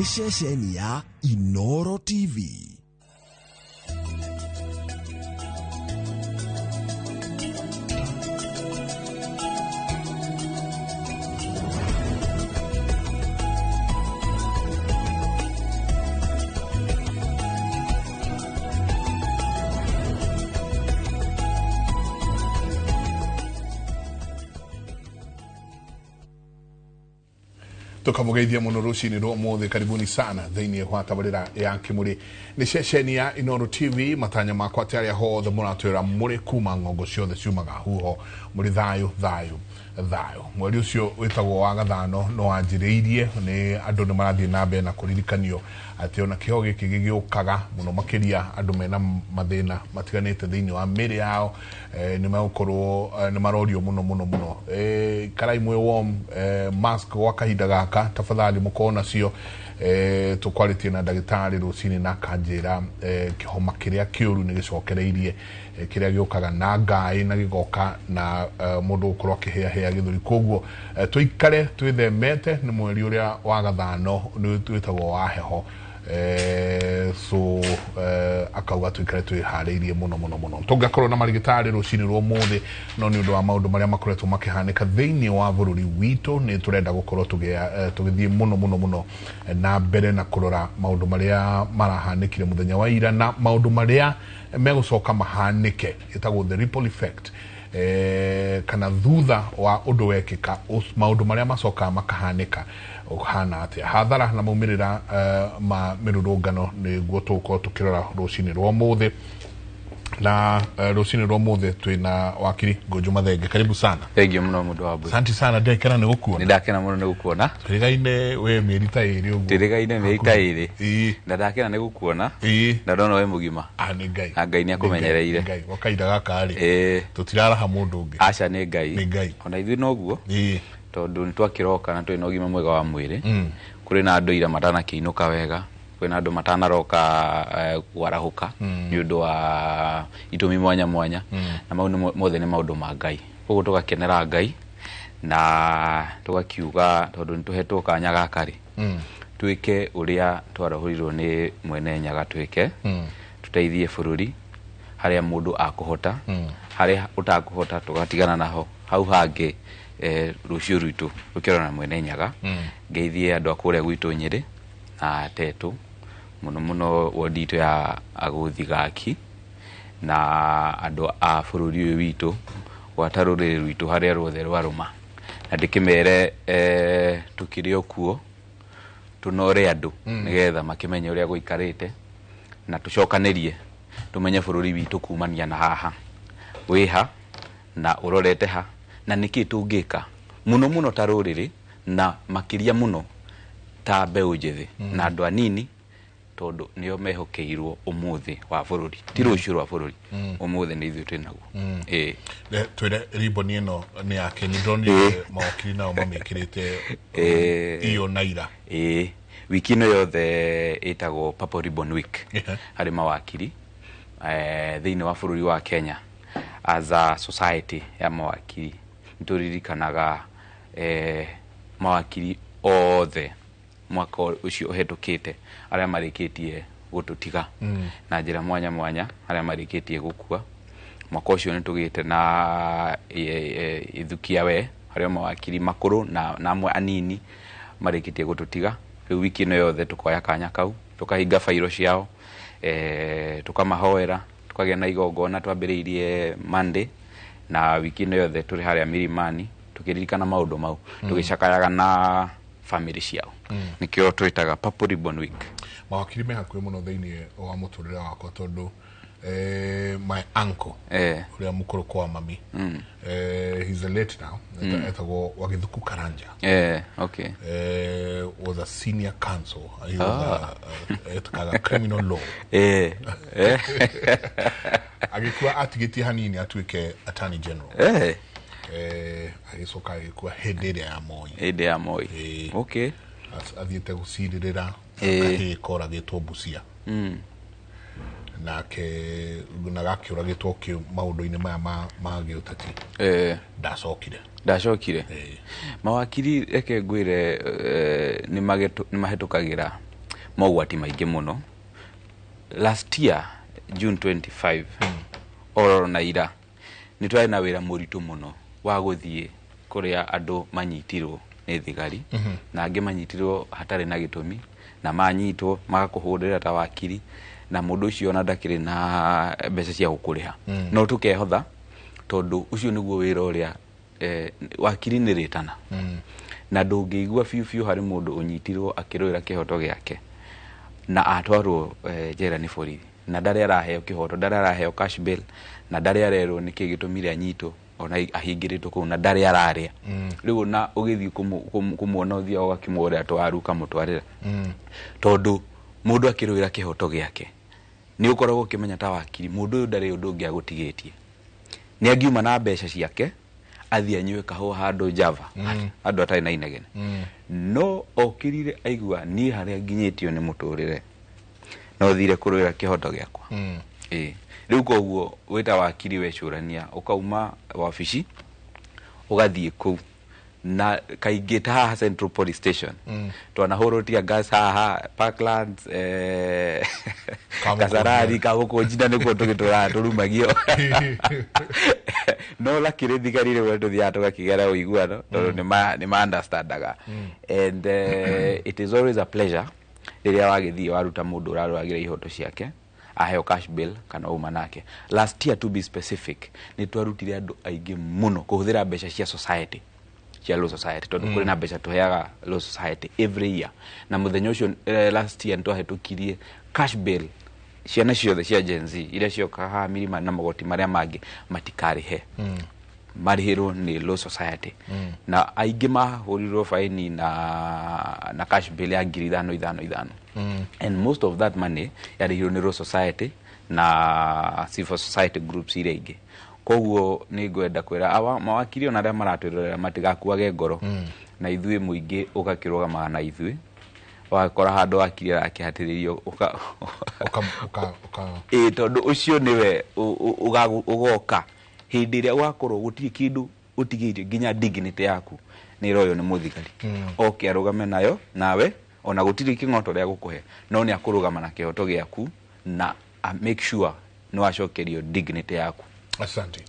nĩ ceceni ya Inooro TV. Tukamugeithia muno rucini rwa mothe, karibuni sana thiini wa tabarira ya kimuri ni ceceni ya Inooro TV. Matanya makwa tari hothe muratwira muri kuma ngongo ciothe ciumaga huho muri thayo mweri ucio witagwo wa gathano no wanjiriirie ni andu ni marathie na mbere na kuririkanio ati ona kiho giki gigiukaga muno makiria andu mena mathina matiganite thiini wa miri yao ni magukorwo ni marorio muno karai mwe warm mask wa kahinda gaka tafadhali mukona cio tukwaritie na ndagitari rucini na kanjira kihoma kiria kiuru ni gicokereirie kiria giukaga na ngai na gigoka na mundu ukorwo kihia githuri koguo tuikare twithemete ni mweri uria wa gathano ni twitagwo wa heho so akauga tuikare twihariirie muno tungakorwo na marigitari rucini rwa mothe no ni undu wa maundu maria makoretwo makihanika thiini wa bururi witu ni turenda gukorwo tugithie muno na mbere na kurora maundu maria marahanikire muthenya wa ira na maundu maria megucoka mahanike itagwo the ripple effect kana thutha wa undu wekika maundu maria macoka makahanika uhana atia hathara na maumĩrĩra ma mĩrũrũngano ni guo tuko tukirora rucini rwa mothe na rucini rwa mothe twina wakiri Ngojo Mathenge, karibu sana. Thank you muno mundu wa buri. Asante sana, ndekena ni gukuona. Ni ndakena muno ni gukuona. Tirigaine we mieri ta iri uguo. Tirigaine mieri ta iri. Ndakena ni gukuona. Na ndona we mugima. Ni ngai. Ngai ni akumenyereire. Ngai wakaida gaka ari. Tutiraraha mundu ungi. Aca ni ngai. Ni ngai. Ona ithui noguo. Tondu nitwakiroka na twina ugima mwega wa mwiri. Kuri na andu ira matana kiinuka wega. Kwina andu matana roka warahuka ni undu wa itumi mwanya na maundu mothe ni maundu ma ngai. Koguo tugakenera ngai na tugakiuga tondu nituhetwo kanya gakari twike uria twarahurirwo ni mwene nyaga twike tuteithie bururi haria mundu akuhota haria utakuhota tugatigana naho hau hangi rucio rwitu ukirona mwene nyaga ngeithie andu akuria gwitu Nyeri na Tetu muno wodito ya aguthi gaki na andu a bururi uyu witu watarurire rwitu haria rwothe rwaruma na ndikimere tukiri okuo tunore andu nigetha makimenye uria guikarite na tucokanirie tumenye bururi witu kumania na haha wiha na urorete ha na niki tungika muno tarurire na makiria muno ta mbeu njithi na andu anini tondu nio mehokeirwo umuthi wa bururi ti rucio rwa bururi umuthi ni ithuĩ twinaguo twire riboni ino ni yake ni ndoni mawakiri nao mamikirite iyo naira wiki ino yothe itagwo Purple Ribbon Week hari mawakiri thiini wa bururi wa Kenya as a society ya mawakiri nituririkanaga mawakiri othe mwaka ucio uhetukite aria marikitie gututiga na njira mwanya aria marikitie gukua mwaka ucio nitugite na ithukia we aria mawakiri makuru na amwe anini marikitie gututiga riu wiki ino yothe tukoya kanya kau tukahinga fairo ciao tukamahoera tukagia na igongona twambiriirie Monday na wiki ino yothe turi haria Milimani tukiririkana maundu mau tugicakayaga na family ciao nikio twitaga Purple Ribbon Week. Mawakiri me hakuhi muno thiini wa muturire wakwa tondu my uncle uria mukuru kwa mami he's a late now etagwo Wagithuku Karanja okay was a senior counsel he was etakaga criminal law agikuwa atigitie hanini atuike attorney general agicoka agikuwa hende ya Moi okay athiete guciririra akahikora gitwo Busia nake nagakiuragitwo ki maundu-ini maya ma giutati ndacokire mawakiri eke ngwire ni mahetukagira mogwati maingĩ mũno. Last year June 25 ororo na ira nĩ twarĩ na wĩra mũritũ mũno wa gũthiĩ kũrĩa andũ manyitirwo nĩ thigari na angĩ manyitirwo hatarĩ na gĩtũmi na manyitwo magakũhũrĩra ta wakiri na mũndũ ũcio ona ndakĩrĩ na mbeca cia gũkũrĩha no tũkehotha tondũ ũcio nĩguo wĩra ũrĩa wakiri nĩ rĩtana na ndũngĩigua biũ harĩ mũndũ ũnyitirwo akĩrũĩra kĩhoto gĩake na atwarwo njera nĩ borithi na ndarĩ araheo kĩhoto ndarĩ araheo cash bail na ndarĩ arerwo nĩkĩ gĩtũmire anyitwo ona ahingĩrĩtwo kũu na ndarĩ ararĩa rĩu na ũgĩthiĩ kũmuona ũthia ũgakĩmwĩra twaruka mũtwarĩra tondũ mũndũ akĩrũĩra kĩhoto gĩake nĩ ũkoragwo ũkĩmenya ta wakiri mũndũ ũyũ ndarĩ ũndũ ũngĩ agũtigĩtie nĩ angiuma na mbeca ciake athiĩ anyue kahũa handũ Java andũ atarĩ na inegene no okirire aigua niĩ harĩa nginyĩtio nĩ mũtũrĩre no thire kũrũĩra kĩhoto gĩakwa rĩu koguo wĩta wakiri wecũrania ũkauma wabici ũgathiĩ kũu na kaingĩ ta haha Central Police Station twanahũrũtia gas haha Parklands Kasarani Kamũkũnji nĩkuo tũgĩtũraga tũrumagio no lakini thigari rĩu tũthiaga tũgakĩgera ũiguano tondũ nĩ understandaga and it is always a pleasure rĩrĩa wagĩthiĩ waruta mũndũ ũrarũagĩra ihoto ciake aheo cash bill kana uma nake. Last year to be specific nĩ twarutire andũ aingĩ mũno kũhũthĩra mbeca cia society cia law society tondũ kũrĩ na mbeca tũheaga law society every year na mũthenya ũcio last year nĩtwahĩtũkirie cash bill ciana ciothe cia Gen Z iria ciokaga mirima na magoti marĩa mangĩ matikarĩhe marĩhĩrwo nĩ law society na aingĩ mahũrirwo faini na cash bill ya 5,500 and most of that money yarĩhirwo nĩ law society na civil society groups iria ingĩ koguo nĩ ngwenda kwĩra mawakiri ona arĩa maratwĩrorera matigakuage ngoro na ithuĩ mũingĩ ũgakĩrũgamaga na ithuĩ wakora handũ wakiri arakĩhatĩrĩrio tondũ ũcio nĩwe ũgoka hĩndĩ ĩrĩa ũgakorwo gũtirĩ kĩndũ ũtigĩirio nginya dignity yaku nĩ royo nĩ mũthigari oke arũgame nayo nawe ona gũtirĩ kĩng'oto rĩa gũkũhe no nĩ akũrũgama na kĩhoto gĩaku na make sure nĩ wacokerio dignity yaku. Asante.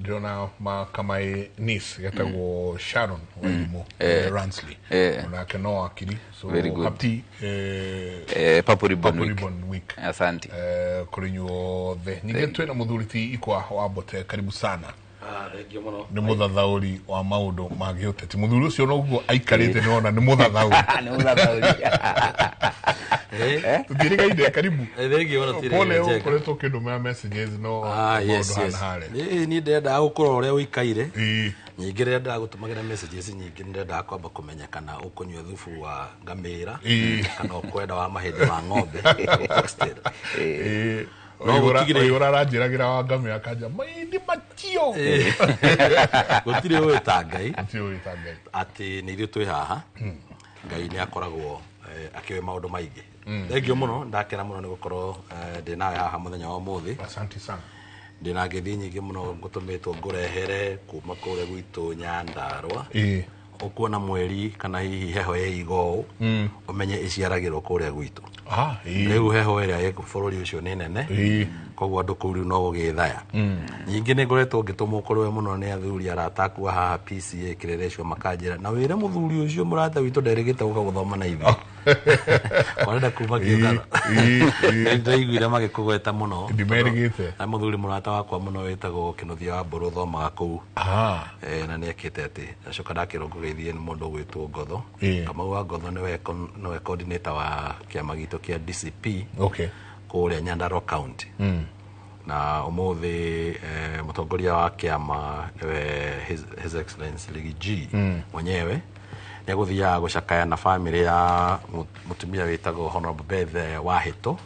Ndĩrona makamai niece getagwo Sharon Wairimu Ransley onake no wakiri so happy Purple Ribbon Week. Asante kũrĩ inyuothe ningĩ twĩna mũthuriti Ikwa Wambote karibu sana. Thengiũ mũno. Nĩ mũthathaũri wa maũndũ ma gĩũteti mũthuri ũcio noguo aikarĩte nĩona nĩ mũthathaũri nĩ mũthathaũri tũtirĩgaine karibu thengiũ mũno tũtirĩgaine pole ũkoretwo kĩndũmĩra messages no niĩ ndendaga gũkũrora ũrĩa ũikaire nyingĩ ndendaga gũtũmagĩra messages nyingĩ ndendaga kwamba kũmenya kana ũkũnyua thubu wa ngamĩra kana ũkwenda wa mahĩndĩ ma ng'ombe no gũtigĩra aranjĩragĩra wa ngamĩra akanja maindi matio gũtirĩ ũĩ ta Ngai atĩ nĩ ithuĩ twĩ haha Ngai nĩ akoragwo akĩoĩ maũndũ maingĩ. Thengiũ mũno ndakena mũno nĩ gũkorwo ndĩ nawe haha mũthenya wa ũmũthĩ. Asante sana. Ndĩna ngeithi nyingĩ mũno ngũtũmĩtwo ngũrehere kuma kũrĩa gwitũ Nyandarua ũkuona mweri kana hihi heho ya igoo ũmenye iciaragĩrwo kũrĩa gwitũ rĩu heho ĩrĩa bũrũri ũcio nĩ nene koguo andũ kũu rĩu no gũgĩthaya ningĩ nĩ ngoretwo ngĩtũmwo kũrũe mũno nĩ athuri aratakua haha PCA kĩrere cio makanjĩra na wĩre mũthuri ũcio mũrata witũ nderĩgĩte gũka gũthoma na ithuĩ kwarenda kuma kĩũngano ndaiguire magĩkũgweta mũno ndimerĩgĩte na mũthuri mũrata wakwa mũno wĩtagwo Kĩnuthia wa Mbũrũ thomaga kũu na nĩ ekĩte atĩ acoka ndakĩrongũgeithie nĩ mũndũ ũgwĩtwo Ngotho Kamau wa Ngotho nĩwe coordinator wa kĩama gitũ kĩa DCP kũrĩa Nyandarua County na ũmũthĩ mũtongoria wa kĩama His Excellency Ligi G mwenyewe nĩ gũthiaga gũcakaya na family ya mũtumia wĩtagwo Honorable Beth Wahĩtũ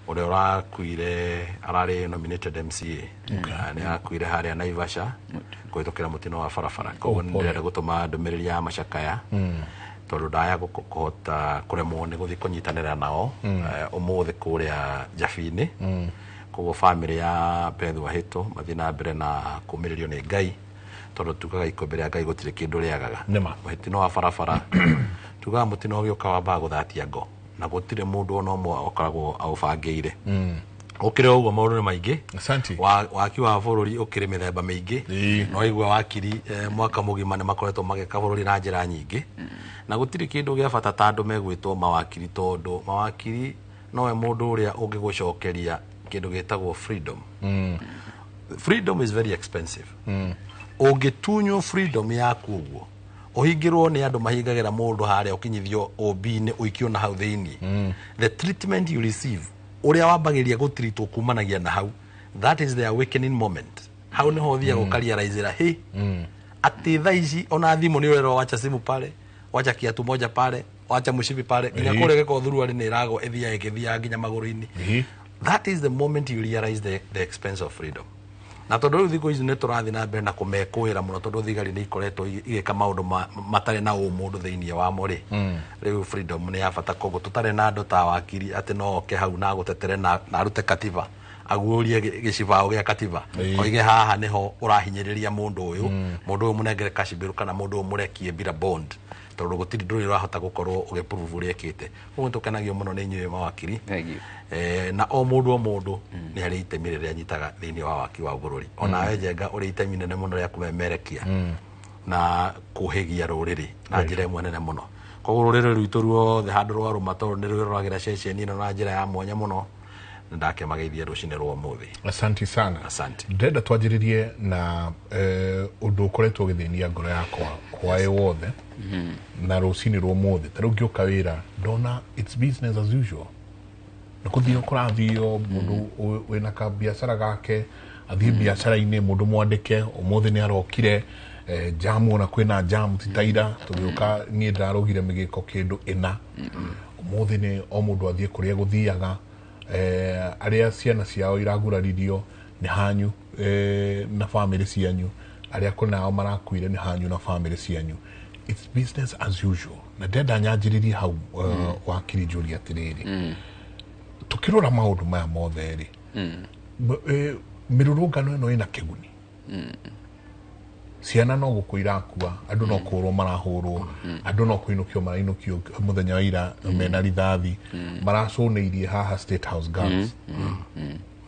ũrĩa ũrakuire ararĩ nominated MCA nĩ akuire harĩa Naivasha kũhĩtũkĩra mũtino wa barabara koguo nĩndĩrenda gũtũma ndũmĩrĩri ya macakaya tondũ ndaya kũhota kũremwo nĩ gũthiĩ kũnyitanĩra nao ũmũthĩ kũrĩa Njabi-inĩ koguo family ya Beth Wahĩtũ mathiĩ na mbere na kũmĩrĩrio nĩ Ngai tondũ tugaga iko mbere ya Ngai gũtirĩ kĩndũ rĩagaga mũtino wa barabara tugaga mutino ũgĩũka wambaga gũthatia ngo na gũtirĩ mũndũ ona ũmwe ũkoragwo aũbangĩire ukire uguo maundu ni maingi waki wa bururi ukire mithemba mingi no igwa wakiri mwaka mugima ni makoretwo mageka bururi na njira nyingi na gutiri kindu gia bata tandu megwitwo mawakiri tondu mawakiri nowe mundu uria ungigucokeria kindu gitagwo freedom. Freedom is very expensive. Ungitunyo freedom yaku uguo uhingirwo ni andu mahingagira mundu haria ukinyithio OB-ini uikio na hau thiini the treatment you receive uria wambagiria gutritwo kumanagia na hau, that is the awakening moment. Hau ni ho thia gukaria raizira ati thaici ona thimu ni urero wacha simu pale, wacha kiatu moja pale, wacha mushipi pale, nginya kurege ko thuru ari ni rago ethia ikithia nginya maguru-ini. That is the moment you realize the expense of freedom. Na tondu thiku ici ni turathi na mbere na kumekuira muno tondu thigari ni ikoretwo igika maundu matare na umundu thiini wa mo ri riu freedom ni ya bata kogo tutare na andu ta wakiri ati no oke hau na gutetere na arute katiba agurie gicibao gia katiba oige haha niho urahinyiriria mundu uyu munengere kashibiru kana mundu umurekie bila bond tondu gutiri nduri rahota gukorwo ugiprove uri ekite ugu tukenagio muno ni nyuĩ mawakiri na o mundu ni hari itemi riria anyitaga thiini wa waki wa bururi ona wenjenga uri itemi nene muno ria kumemerekia na kuhigia ruriri na njira imwe nene muno koguo ruriri rwitu ruothe handu rwaruma tondu ni rwiragira ceceni ino na njira ya mwanya muno ndake mageithia rucine rwa muthi. Asante sana. Asante. Ndenda twajiririe na undu ukoretwo githinia ngoro yakwa kwae wothe na rucine rwa muthi taru ngioka wira ndona it's business as usual nakuthio kurathio mundu wina ka biashara gake athie biashara-ini mundu mwandike umuthi ni arokire jamu na kwina jamu titaira tugioka ni ndarogire migiko kindu ina umuthi ni o mundu athie kuria guthiaga aria ciana ciao iraguraririo ni hanyu na family cianyu aria kunao marakuire ni hanyu na family cianyu. It's business as usual na ndenda nyanjiririe hau wakiri Julia atiriri tukirora maundu maya mothe ri mirurungano ino ina kiguni ciana no gukuira akua andu no kurwo marahurwo andu no kuinukio marainukio muthenya wa ira mena rithathi maracuneirie haha State House girls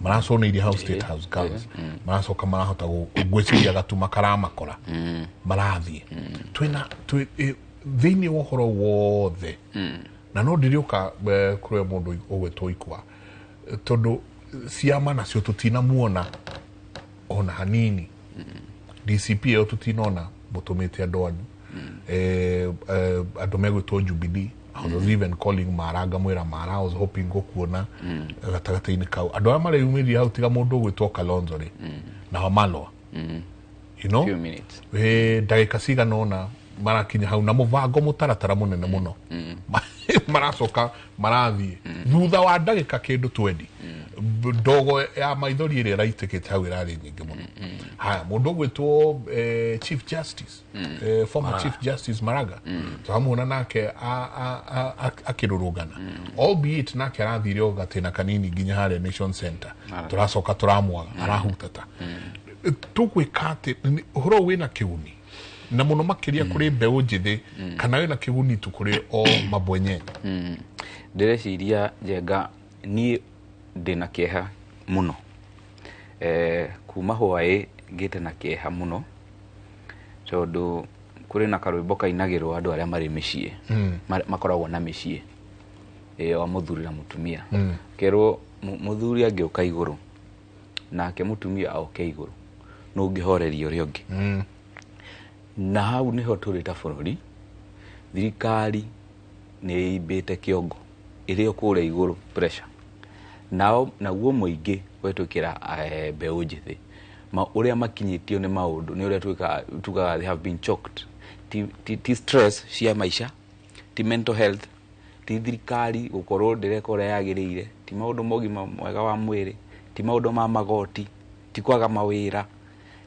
maracuneirie haha State House girls maracoka marahota gwiciria gatuma karamakora marathie twina thiini wa horo wothe na no ndiriuka kure mundu ugwetwo ikwa tondu ciama nacio tutina muona ona hanini DCP yo tutinona mutumite andu anyu andu megwitwo Jubilee. I was even calling Maraga mwira Mara, I was hoping go kuona gatagata-ini kau andu aya mareyumirie hau tiga mundu ugwitwo Kalonzo ri na Wamalwa you know few minutes ndagika cigana ona marakinya hau na muvango mutaratara munene muno maracoka marathie thutha wa ndagika kindu 20 ndogo ya maithori iri raitikite hau irari nyingi muno. Haya mundu gwitwo Chief Justice former Chief Justice Maraga twamuona nake akirurugana albeit nake arathirio gatina kanini nginya haria Nation Center turacoka turamwaga arahutata tukwikate horo wina kiuni na muno makiria kuri mbeu njithi kana wina kiguni tu kuri o mabwenye ndireciria njenga ni ndina kieha muno kuma hwae ngite na kieha muno tondu kuri na karwimbo kainagirwo andu aria mari micii makoragwo na micii o muthuri na mutumia kerwo muthuri angiuka iguru nake mutumia auke iguru no ngihoreria uri ungi na hau niho turi ta bururi thirikari ni ibite kiongo irio kure iguru pressure nao naguo muingi wetukira mbeu njithi uria makinyitio ni maundu ni uria tukaga they have been choked ti stress cia maisha ti mental health ti thirikari gukorwo ndirekora yagiriire ti maundu mogima mwega wa mwiri ti maundu ma magoti ti kwaga mawira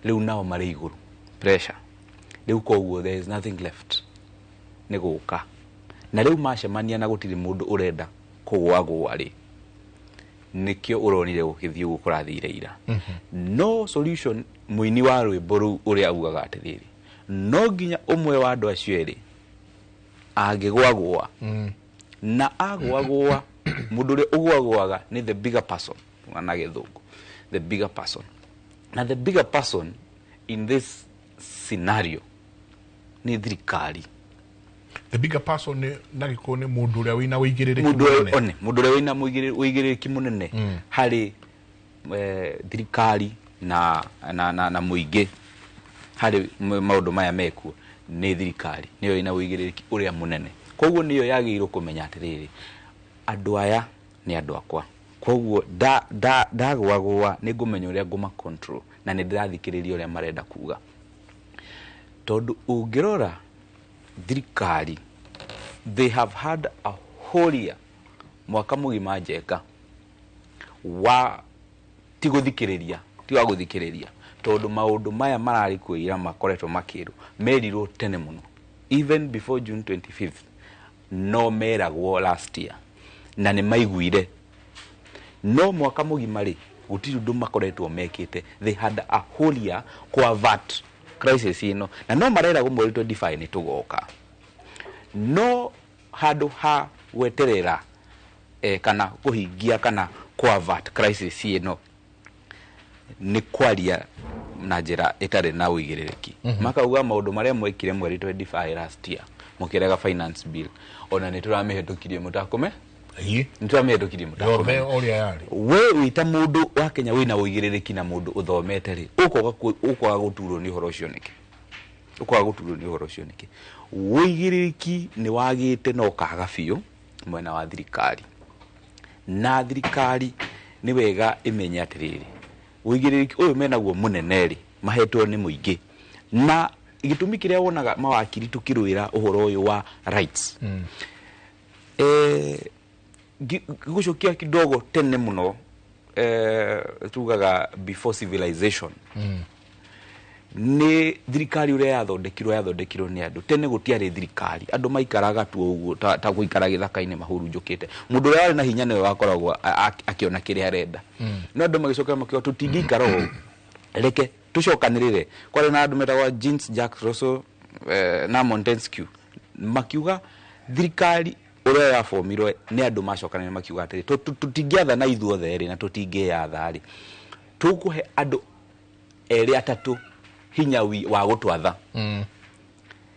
riu nao mari iguru pressure riu koguo there is nothing left ni guka na riu macemania na gutiri mundu urenda kugwagwa ri nikio uronire gukithio gukurathire ira no solution muini wa rwimbo ru uria ugaga atiriri no nginya umwe wa andu acio eri agĩgwagwa na agwagwa mũndũ ũrĩa ũgwagwaga nĩ the bigger person na gĩthũngũ, the bigger person. Na the bigger person in this scenario ni thirikari. The bigger person ni nagiko ni mundu uria wina uigiriri mundu uria wina uigiriri munene hari thirikari na muingi hari maundu maya mekuo ni thirikari niyo ina uigiriri uria munene. Koguo niyo yagirwo kumenya atiriri andu aya ni andu akwa, koguo ndagwagwa ni ngumenya uria nguma control na ni ndirathikiriria uria marenda kuga. Tondu ungirora thirikari, they have had a whole year, mwaka mugima njeka wa tiguthikiriria tiwa guthikiriria tondu maundu maya marari kwira makoretwo makiru merirwo tene muno, even before June 25th no meragwo last year na ni maiguire. No mwaka mugima ri gutiri ndu makoretwo mekite. They had a whole year kwa VAT crisis ino na no marera go mweri 25 ni tugoka. No handu ha weterera kana kuhingia kana kwa VAT crisis ino ni kwaria na njira itare na uigiriki. Makauga maundu maria mwekire mweri 25 last year mukirega finance bill ona ni turamihitukirie mutakome nituramihitukirie mutakome we wita mundu wa Kenya wina uigiriki na mundu uthomete ri ukoga guturwo ni horo cio niki ukoga guturwo ni horo cio niki uigiriki ni wagite no kaga biu mwena wa thirikari na thirikari ni wega imenya atiriri uigiriki uyu menaguo munene ri mahetwo ni muingi na igitumi kiria wonaga mawakiri tukirwira uhoro uyu wa rights gucokia kidogo tene muno tugaga before civilization ni thirikari uria yathondekirwo ni andu tene gutiari thirikari andu maikaraga tu uguo ta guikara githaka-ini mahurunjukite mundu uria ari na hinya niwe wakoragwo akiona kiria arenda no andu magicoka makio tutingikara uguo reke tucokanirire kwari na andu metagwa Jeans Jack Russell na Montesquieu makiuga thirikari uria yafomirwe ni andu macokanire makiuga atiri tutingiatha na ithuothe ri na tutingiatha ri tukuhe andu eri atatu hinya wa gutwatha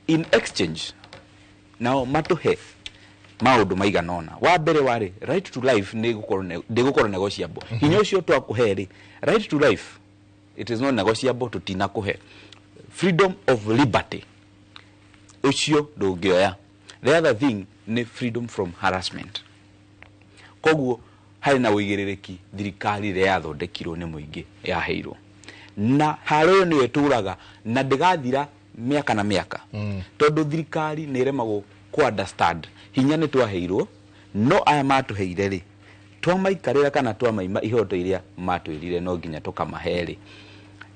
in exchange nao matuhe maundu maiganona. Wa mbere wari right to life ni gukorwo negotiable hinya ucio twakuheri right to life it is not negotiable tutina kuhe freedom of liberty ucio ndungioya. The other thing ni freedom from harassment. Koguo hari na uigiririki thirikari ria yathondekirwo ni muingi yaheirwo na haro ni weturaga na ndigathira miaka na miaka tondu thirikari ni remagwo ku understand hinya ni twaheirwo no aya matuheire ri twamaikarira kana twamaima ihoto iria matwirire no nginya tukamaheri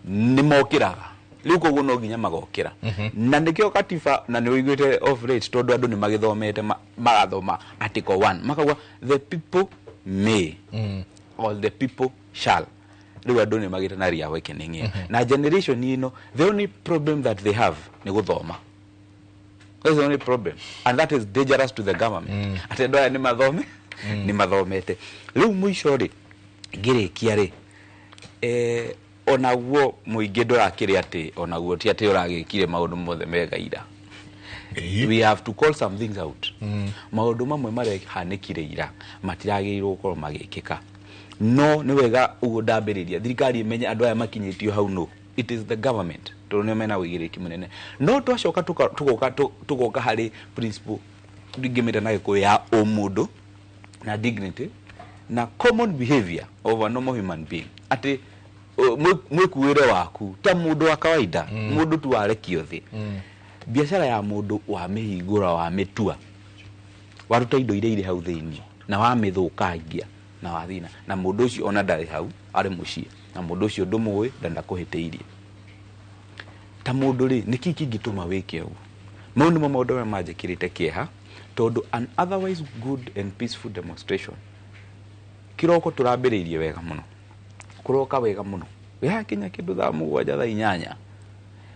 ni mokiraga riu koguo no nginya magokira na ndikio katiba na ni uiguite of rate tondu andu ni magithomete magathoma article 1 makauga the people may all the people shall. Riu andu ni magite na Reawakening na generation ino the only problem that they have ni guthoma. That's the only problem and that is dangerous to the government. Atendo ni mathome ni mathomete riu mwisho ri ngirikia ri onaguo muingi ndurakiri ati onaguo ti ati uragikire maundu mothe megaira. We have to call some things out. Maundu mamwe marehanikire ira matiragirwo gukorwo magikika no ni wega ugundambiriria thirikari imenye andu aya makinyitio hau no it is the government tondu mena wigiriki munene no twacoka tugoka hari principle ngimita na giko ya omundu na dignity na common behavior of a normal human being ati mwikuire waku ta mundu wa kawaida mundu tu warekio thi biashara ya mundu wa mihingura wa mitua waruta indo ire hau thiini na wa mithukangia na wathina na mundu ucio ona ndari hau ari mucie na mundu ucio ndumuwe ndanda kuhiteirie ta mundu ri niki kingituma wike u maundu maundu majikirite kieha tondu an otherwise good and peaceful demonstration kiroko turambiriirie wega muno kuroka wega muno ya kinya kindu thaa 7 thaa 8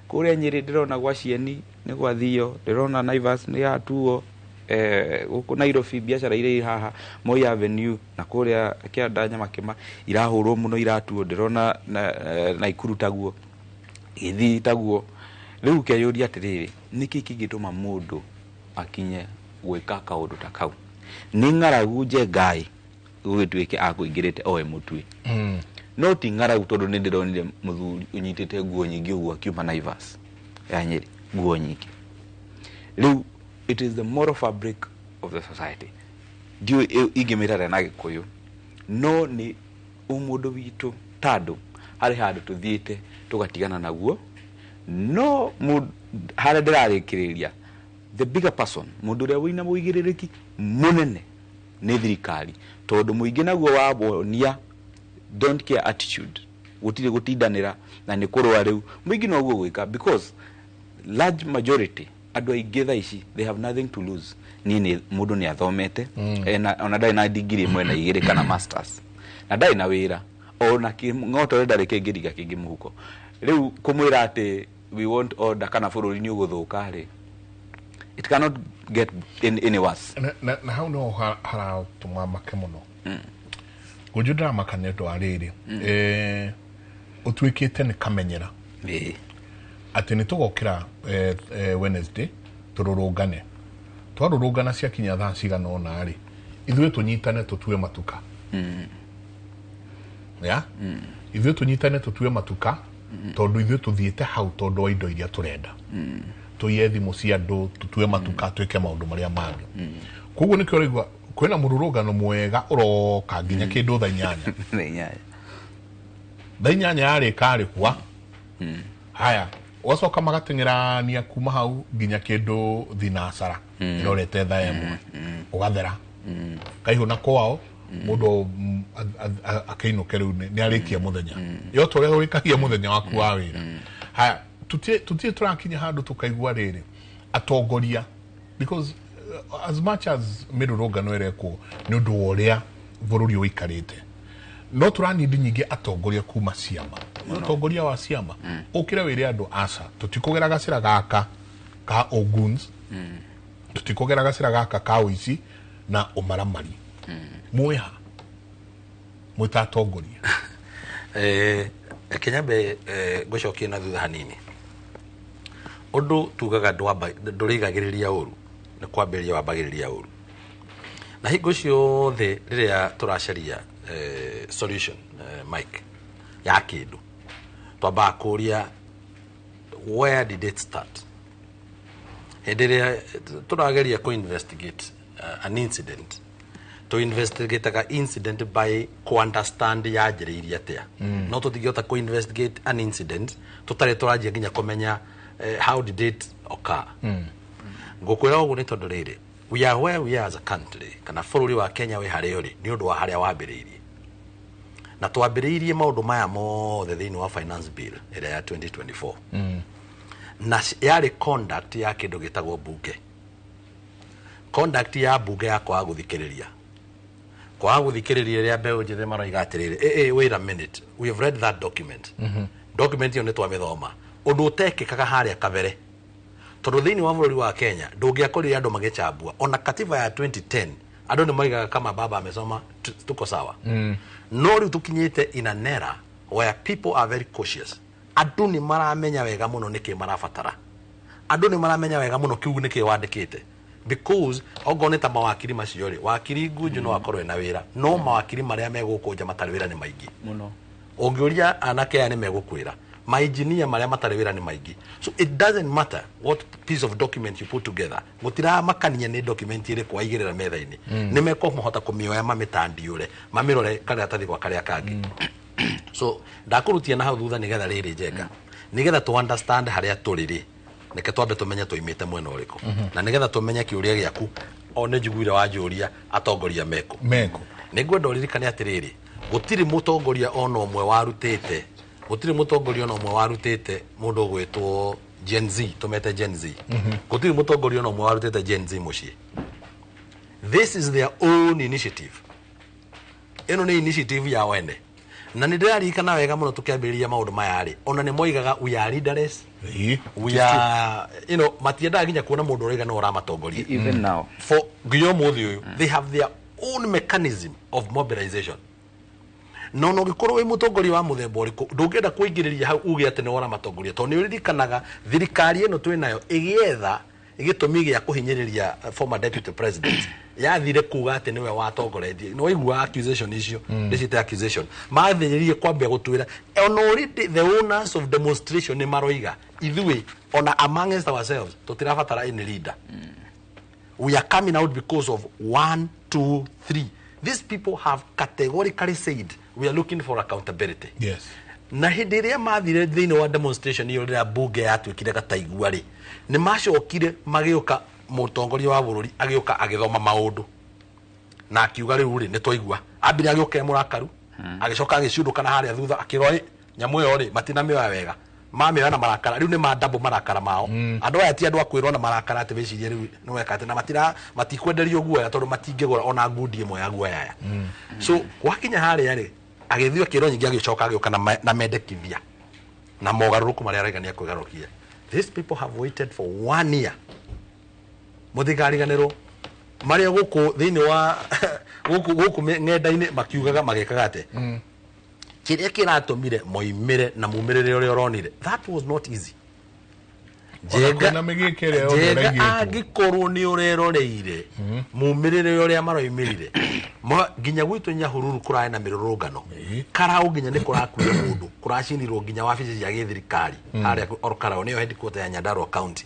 kuria Nyeri ndirona gwa Cieni ni gwa Thio ndirona Naivas ni ya Tuo guku Nairobi biacara ire haha Moi Avenue na kuria Kianda Makema irahurwo muno iratuo ndirona na Ikuru taguo Githi taguo riu keyuria atiriri niki kingituma mundu akinye gwika kaundu ta kau ni ng'aragu nje ngai gwituike akuingirite oe mutwi no ti ng'aragu tondu ni ndironire muthuri unyitite nguo nyingi uguo akiuma Naivas ya Nyeri nguo nyingi riu it is the moral fabric of the society dio igimirare na Gikuyu no ni umundu witu tando hari handu tuthiite tugatigana naguo no hara ndirarikiriria the bigger person mundu ria wina muigiririki munene ni thirikari tondu muingi naguo wabonia don't care attitude gutire gutindanira na ni kurwa riu muingi noguo gwika because large majority adu aigitha ici they have nothing to lose nini mundu ni athomete ona dai na degree mwena igire kana masters na dai na wira ona ngoto ndari kingiriga kingi muhuko riu kumwira ati we want order kana bururi ni uguthuka ri it cannot get any worse na how no hara tuma makemono gujudra makaneto ariri utwikite ni kamenyera ati ni tugokira Wednesday tururungane twarurungana cia kinya thaa cigana ona ari ithuĩ tunyitane tutue matuka ya ithuĩ tunyitane tutue matuka tondu ithuĩ tuthiĩte hau tondu wa indo iria turenda tuye thimu cia andu tutue matuka twike maundu maria mangi koguo nikio ũraigua kwina mũrũrũngano mwega uroka nginya kindu thaa 8 thaa 8 yari kari kwa haya wacoka magateng'erania kuma hau nginya kindu thinasara irorete thaa 1 ugathera kaihuna kwao mundu akainuke riu ni arikia muthenya yo tore urikagia muthenya waku wa wira haya tutie turakinya handu tukaigua riri atongoria because as much as mirurungano ireko ni undu uria bururi uikarite no turanidi nyingi atongoria kuma ciama atongoria wa ciama ukira wire andu asa tutikugera gacira gaka ka oguns tutikugera gacira gaka ka uici na umaramari mweha mutatongoria Kenyambe gucokia na thutha hanini undu tugaga ndurigagiriria uru ni kwambiria wambagiriria uru na hingo ciothe riria turacaria solution Mike ya kindu twamba kuria where did it start hendiria turageria ku investigate an incident to investigate a incident by ku understand ya njiriria atia no tutingiota ku investigate an incident tutare turajia nginya kumenya how did it occur ngukwira ugu ni tondu riri we are where we are as a country kana bururi wa Kenya we hari uri ni undu wa haria wambiriirie na twambiriirie maundu maya mothe thiini wa finance bill ira ya 2024 na yari conduct ya kindu gitagwo bunge conduct ya bunge ya kwa guthikiriria ria mbeu njithe maroiga atiriri wait a minute we have read that document document yo ni twamithoma undu utekikaga haria kabere tondu thiini wa bururi wa Kenya ndungiakorire andu magicambua ona katiba ya 2010 andu ni maigaga kama baba amesoma tuko sawa no riu tukinyite in an era where people are very cautious andu ni maramenya wega muno niki marabatara andu ni maramenya wega muno kiugu niki wandikite because ogoneta mawakiri macio ri wakiri ngunju no akorwe na wira no mawakiri maria megukunja matari wira ni maingi muno ongiuria anake aya ni megukwira my engineer maria matari wira ni maingi so it doesn't matter what piece of document you put together gutira makania ni document ire kwa igirira metha-ini ni meko mohota kumioya mamitandiure mamirore kana atathi kwa karia kangi so ndakurutia na hau thutha nigetha riri njenga nigetha to understand haria turiri neke twambe tumenye tuimite mwena uriko na nigetha tumenye kiuria giaku one njiguire wanjuria atongoria meko nigwenda uririkane atiriri gutiri mutongoria ono omwe warutite mundu gwitwo Gen Z tumete Gen Z gutiri mutongoria ono omwe warutite Gen Z mucie this is their own initiative eno ni initiative ya wene na nĩ ndĩraririkana wega mũno tũkĩambĩrĩria maũndũ maya rĩ ona nĩ moigaga we are leaderless we are matiendaga nginya kuona mũndũ ũraiga no ũramatongoria even now for nginya ũmũthĩ ũyũ they have their own mechanism of mobilization no ũngĩkorwo wĩ mũtongoria wa mũthemba ũrĩkũ ndũngĩenda kũingĩrĩria hau uge atĩ nĩ ũramatongoria tondũ nĩ ũririkanaga thirikari ĩno twĩnayo ĩgĩetha gĩtũmi gĩa kũhinyĩrĩria former deputy president yathire kuga atĩ nĩwe watongoretie no igua accusation icio ndicite accusation mathĩrĩrie kwambia gũtwĩra on already the owners of demonstration nĩ maroiga ithuĩ ona amongst ourselves tũtirabatara any leader we are coming out because of 1 2 3 these people have categorically said we are looking for accountability yes na hĩndĩ ĩrĩa mathire thĩinĩ wa demonstration iyo rĩrĩa bunge yatuĩkire gataigua rĩ nĩ macokire magĩũka mũtongoria wa bũrũri agĩũka agĩthoma maũndũ na akiuga rĩu rĩ nĩ twaigua ambire agĩũka mũrakaru agĩcoka agĩciũndũkana harĩa thutha akĩroi nyamũ ĩyo rĩ matina mĩoya wega mamĩoya na marakara rĩu nĩ mandambo marakara mao andũ aya ti andũ akwĩrwo na marakara atĩ wĩcirie rĩu nĩ weka atĩ na matikwenderio guoya tondũ matingĩgũra ona ngundi ĩmwe ya guoya aya so wakinya harĩa rĩ agĩthiĩ akĩrwo nyingĩ agĩcoka agĩũka na mendekithia na mogarũrũku marĩa araigania kwĩgarũkia these people have waited for 1 year mũthigariganĩrwo marĩa gũkũ thĩinĩ wa gũkũ ng'enda-inĩ makiugaga magĩkaga atĩ kĩrĩa kĩratũmire moimĩre na mumĩrĩre ũrĩa ũronire that was not easy Jega angĩkorwo nĩ ũreroreire mumĩrĩre ũrĩa maroimĩrire nginya gwitũ Nyahururu kũrarĩ na mĩrũrũngano Karau nginya nĩ kũrakuire mũndũ kũracinirwo nginya wabici cia gĩthirikari harĩa Karau nĩyo headquarter ya Nyandarua County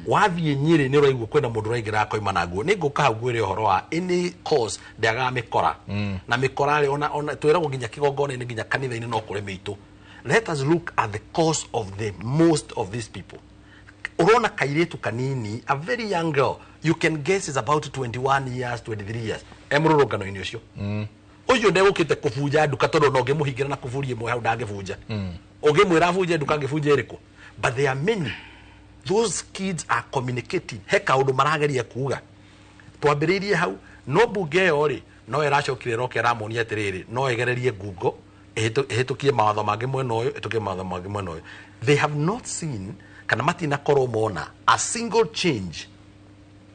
wathiĩ Nyĩrĩ nĩ ũraigua kwenda mũndũ ũraingĩra akoima na nguo nĩ ngũka hau gwĩre ũhoro wa any cause ndĩagaga mĩkora na mĩkora rĩ ona twĩragwo nginya kĩgongona-inĩ nginya kanitha-inĩ no kũrĩ mĩitũ let us look at the cause of the most of these people urona kairetu kanini a very young girl you can guess is about 21 years 23 years emũrũrũngano-inĩ ũcio ũcio ndegũkĩte kũbunja nduka tondũ no ngĩmũhingĩra na kũburi ĩmwe hau ndangĩbunja ũngĩmwĩra abunje nduka angĩbunja ĩrĩkũ but there are many those kids are communicating he kaũndũ marageria kuga twambĩrĩirie hau no mbunge ĩyo rĩ no ĩracokire roke ramonia atĩrĩrĩ no ĩgererie ngungo ĩhĩtũkie mawatho mangĩ mwena ũyũ ĩtũkie mawatho mangĩ mwena ũyũ they have not seen kana matinakorwo mona a single change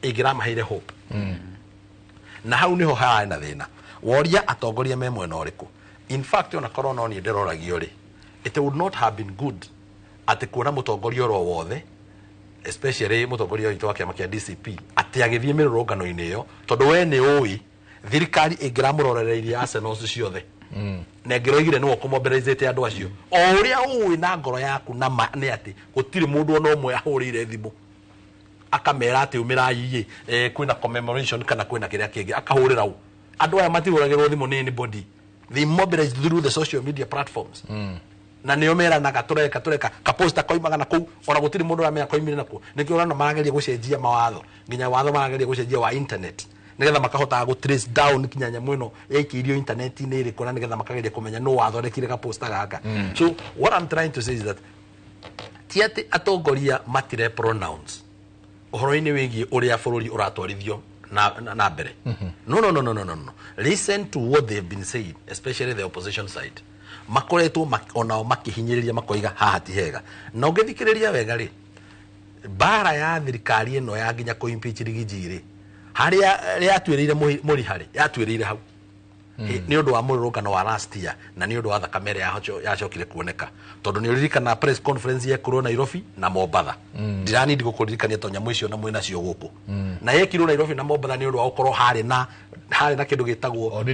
ĩngĩramaheire hope na hau niho harĩ na thĩna woria atongoria me mwena ũrĩkũ in fact ona korwo no niĩ ndĩroragio rĩ it would not have been good atĩ kuona mũtongoria oro wothe especially mũtongoria witũ wa kĩama kĩa DCP atĩ agĩthiĩ mĩrũrũngano-inĩ ĩyo tondũ we nĩ ũĩ thirikari ĩngĩramũrorereirie arsenals ciothe na ngĩroigire nĩ ũkũmobilizĩte andũ acio o ũrĩa ũĩ na ngoro yaku na nĩ atĩ gũtirĩ mũndũ ona ũmwe ahũrĩire thimũ akamera atĩ umĩrai kwĩna commemoration kana kwĩna kĩrĩa kĩngĩ akahũrĩra u andũ aya matihũragĩrwo thimũ nĩ anybody they mobilize through the social media platforms na nĩo meranaga tũreka kaposta koimaga na kũu ona gũtirĩ mũndũ ũramenya koimire nakuo nĩkĩo ũrona marageria gũcenjia mawatho nginya watho marageria gũcenjia wa internet nĩgetha makahotaga gũ trace down kinya nyamũ ĩno yaikĩirio internet-inĩ ĩrĩkũ na nĩgetha makageria kũmenya nũ wathondekire kaposta gaka so what I'm trying to say is that ti atĩ atongoria matire pronounce ũhoro-inĩ wĩgiĩ ũrĩa bũrũri ũratwarithio na mbere no listen to what they have been saying especially the opposition side makoretwo onao makihinyĩrĩria makoiga haha ti hega na ũngĩthikĩrĩria wega rĩ bara ya thirikari ĩno ya nginya kũ-impeach Rigiji rĩ harĩa yatuĩrĩire mũriharĩ yatuĩrĩire hau nĩ ũndũ wa mũrũrũngano wa last year na nĩ ũndũ wa thakame ĩrĩa yacokire kuoneka tondũ nĩ ũririkana press conference yekirwo Nairobi na Mombatha ndiranindi gũkũririkania to nyamũ icio na mwĩna cio gũkũ na yekirwo Nairobi na Mombatha nĩ ũndũ wa gũkorwo harĩ na kĩndũ gĩtagwo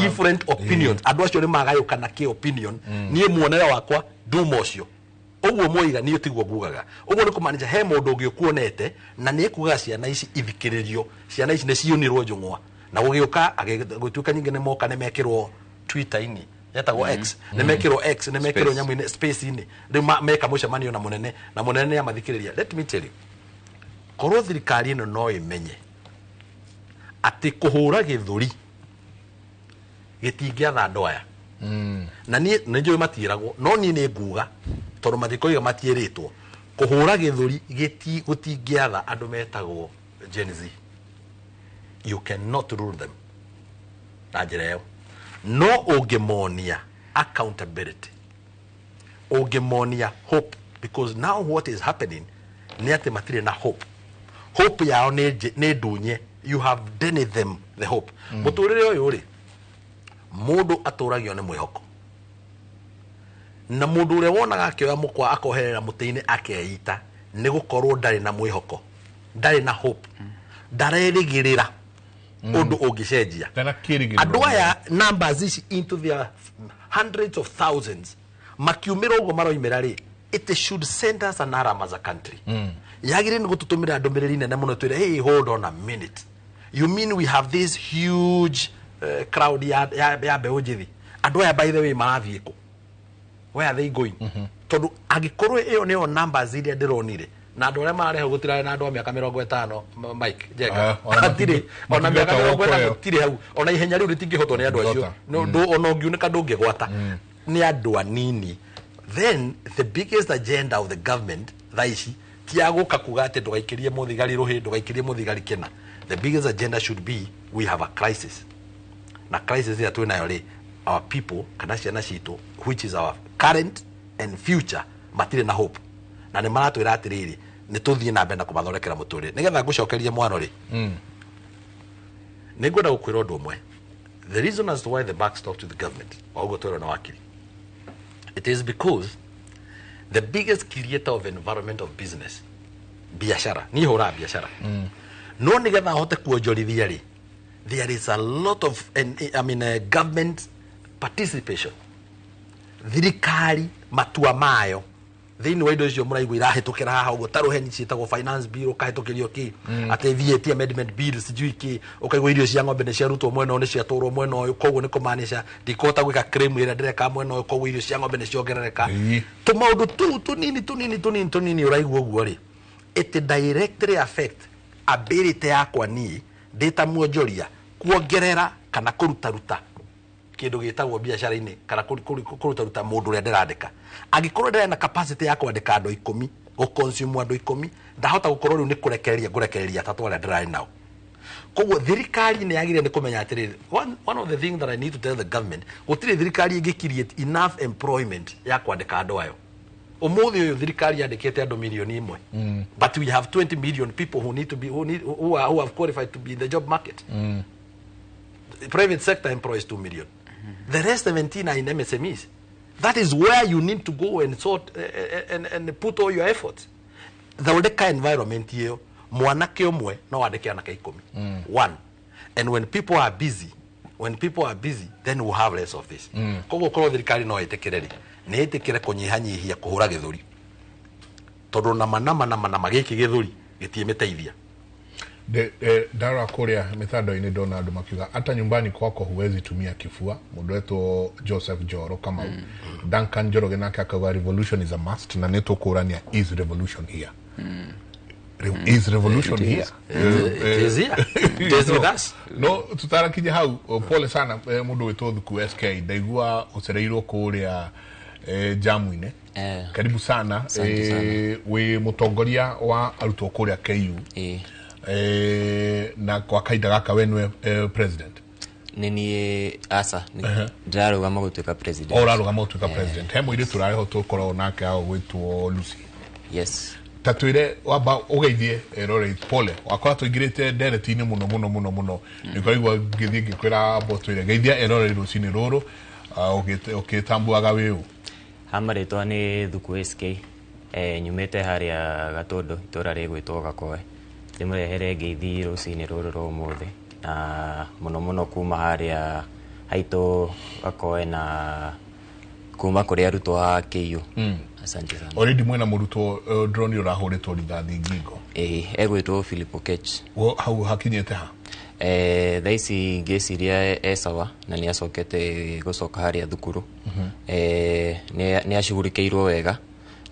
different opinions andũ acio nĩ magayũkana kĩ opinion niĩ muonere wakwa nduma ũcio ũguo moiga niĩ tiguo ngugaga ũguo nĩ kũmaanisha he mũndũ ũngĩ ũkuonete na nĩ kugaga ciana ici ithikĩrĩrio ciana ici nĩ cionirwo njũng'wa na gũgĩũka agĩtuĩka nyingĩ nĩ moka nĩ mekĩrwo Twitter-inĩ yetagwo X nĩ mekĩrwo nyamũ-inĩ space-inĩ rĩu meka mũcemanio na mũnene nĩ amathikĩrĩria let me tell you korwo thirikari ĩno no ĩmenye atĩ kũhũra gĩthũri gĩtingĩatha andũ aya na niĩ nĩ njũĩ matiĩragwo no niĩ nĩ nguga tondũ mathikoiga matiĩrĩtwo kũhũra gĩthũri gũtingĩatha andũ metagwo Gen Z you cannot rule them na njĩra ĩyo no ũngĩmonia accountability ungemonia hope, because now what is happening ni ati matire na hope yao ne ndunye. You have denied them the hope. Muturire uyu ri mundu aturagio ni mwihoko, na mundu ure wonaga akioya mukwa akoherera mutini akeita ni gukorwo ndari na mwihoko, ndari na hope, ndarerigirira undu ungicenjia. Andu aya numbers ici into their hundreds of thousands makiumira ugo maroimira ri, it should send us an alarm as a country. Yagire ni gututumira ndomereri nene muno twire, hey, hold on a minute, you mean we have this huge crowd ya beojithi? Andu aya by the way marathieko, where are they going? Tondu agikorwo iyo niyo numbers iria ndironire, na andu aria marehe gutira na andu a miaka 50 Mike Jega atire ona miaka 50 tire hau, ona ihenya riu ritingihotwo ni andu acio, no ona ungiuneka ndungigwata ni andu anini. Then the biggest agenda of the government thaici tiaguka kuga ati ndugaikirie muthigari ruhi, ndugaikirie muthigari kena. The biggest agenda should be, we have a crisis, na crisis ya tu nayo ri our people kana ciana citu, which is our current and future, matire na hope, na ni maratwira atiriri ni tuthie na mbere na kumathondekera muturire. Nigetha ngucokerie mwano ri ni ngwenda gukwira undu umwe, the reason as to why the back stopped to the government ogo twero na wakili, it is because the biggest creator of environment of business, biashara ni hora biashara, no nigetha hote kuonjorithia ri, there is a lot of government participation, thirikari matua mayo thini wa indo icio muraigu irahitukira haha ugo taruheni ciitagwo finance bill ukahitukirio ki ate VAT amendment bill sijui ki ukaigwa irio cia ng'ombe ni ciarutwo mwena ni ciaturwo mwena uyu, koguo ni kumanisha ndikota gwika claim ira ndireka mwena uyu, koguo irio cia ng'ombe ni ciongerereka. Tumaundu tunini uraigwa uguo ri, it directly affect ability yakwa ni data muonjoria kuongerera kana kurutaruta kindu gitagwo biashara-ini kana kurutaruta mundu uria ndirandika. Angikorwo ndirena capacity ya kwandika andu 10 go consume andu 10, ndahota gukorwo riu ni ngurekereria atatu aria ndirari nao. Koguo thirikari ni yagire ni kumenya atiriri, one of the things that I need to tell the government, gutire thirikari ingi create enough employment ya kwandika andu ayo. Umuthi uyu thirikari yandikite andu milioni 1, but we have 20 million people who need to be who have qualified to be in the job market. The private sector employs 2 million. The rest 17 are in MSMEs. That is where you need to go and sort and put all your efforts. The environment here, mwanake umwe no wandike anake 10. One. And when people are busy, then we'll have less of this. Koguo korwo thirikari no itekireri, ni itekire kunyihanyihia kuhura githuri. Tondu nama giki githuri gitiemeteithia. Dara kuria mitandao-ini ndona andu makiuga hata nyumbani kwako huwezi tumia kifua. Mundu wetu Joseph Joro kama Duncan Njoroge nake akawa revolution is a must, na neto kurania is revolution here. Is revolution here? It is here. It is with us. No, tutarakija hau pole sana mundu wetu thuku SK ndaigua ucereirwo kuria jamu-ine. Karibu sana. We mutongoria wa arutwo kuria KU. Na kwa kaida gaka wenwe president nini asa ndirarugama gutuika president. Urarugama gutuika president. Hemo ile turareho tukoro nake aho gwitwo Lucy. Yes. Tatwire waba ugeithie erore pole wakora tuigirite dereti-ini muno nikoigwa githi gikwira botwire geithia erore Lucy-ini ruru ukitambuaga wiu. Hamaritwa ni thuku SK nyumite haria Gatondo itura rigwitwo Gakoe. Ndimurehere ngeithi ruci-ini ruru ro umuthi na muno kuma haria haito Gakoe na kuma kuri arutwo a KU. Asante sana. Already mwena murutwo drone urahuritwo rithathi ngingo. Egwitwo Philip Okech. Hau hakinyete ha? Thaici ngeciria esawa na ni acokete gucoka haria thukuru. Ni ashugurikeirwo wega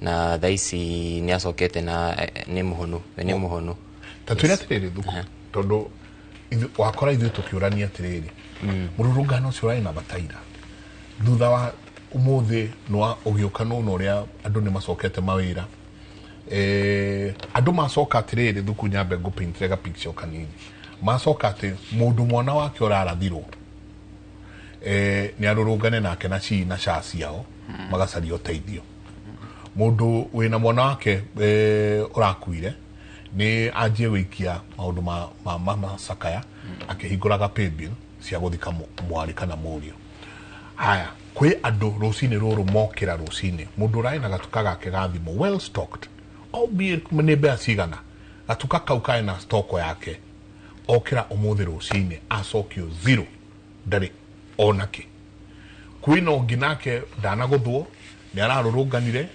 na thaici ni acokete na ni muhonu. Tatwira atiriri thuku tondu wakora ithu tukiurania atiriri mururungano ucio rai na bataira thutha wa umuthi no ugiukano no ria andu ni macokete mawira andu macoka atiriri thuku nyambe ngupintrega picture kanini macoka ati mundu mwana wake urarathirwo nĩ arũrũngane nake na ci na ca ciao magacaria ũteithio. Mũndũ wĩna mwana wake ũrakuire nĩ anjie gũikia maũndũ ma macakaya akĩhingũraga paybill cia gũthika mwarĩ kana mũriũ. Haya, kwĩ andũ rũcinĩ rũrũ mokĩra rũcinĩ, mũndũ ũrarĩ na gatuka gake ga thimũ well stocked, albeit nĩ mbea cigana, gatuka kau kaĩ na stoko yake, okĩra ũmũthĩ rũcinĩ acokio zero, ndarĩ onake. Kwĩna ũngĩ nake ndanagũthwo nĩ ararũrũnganire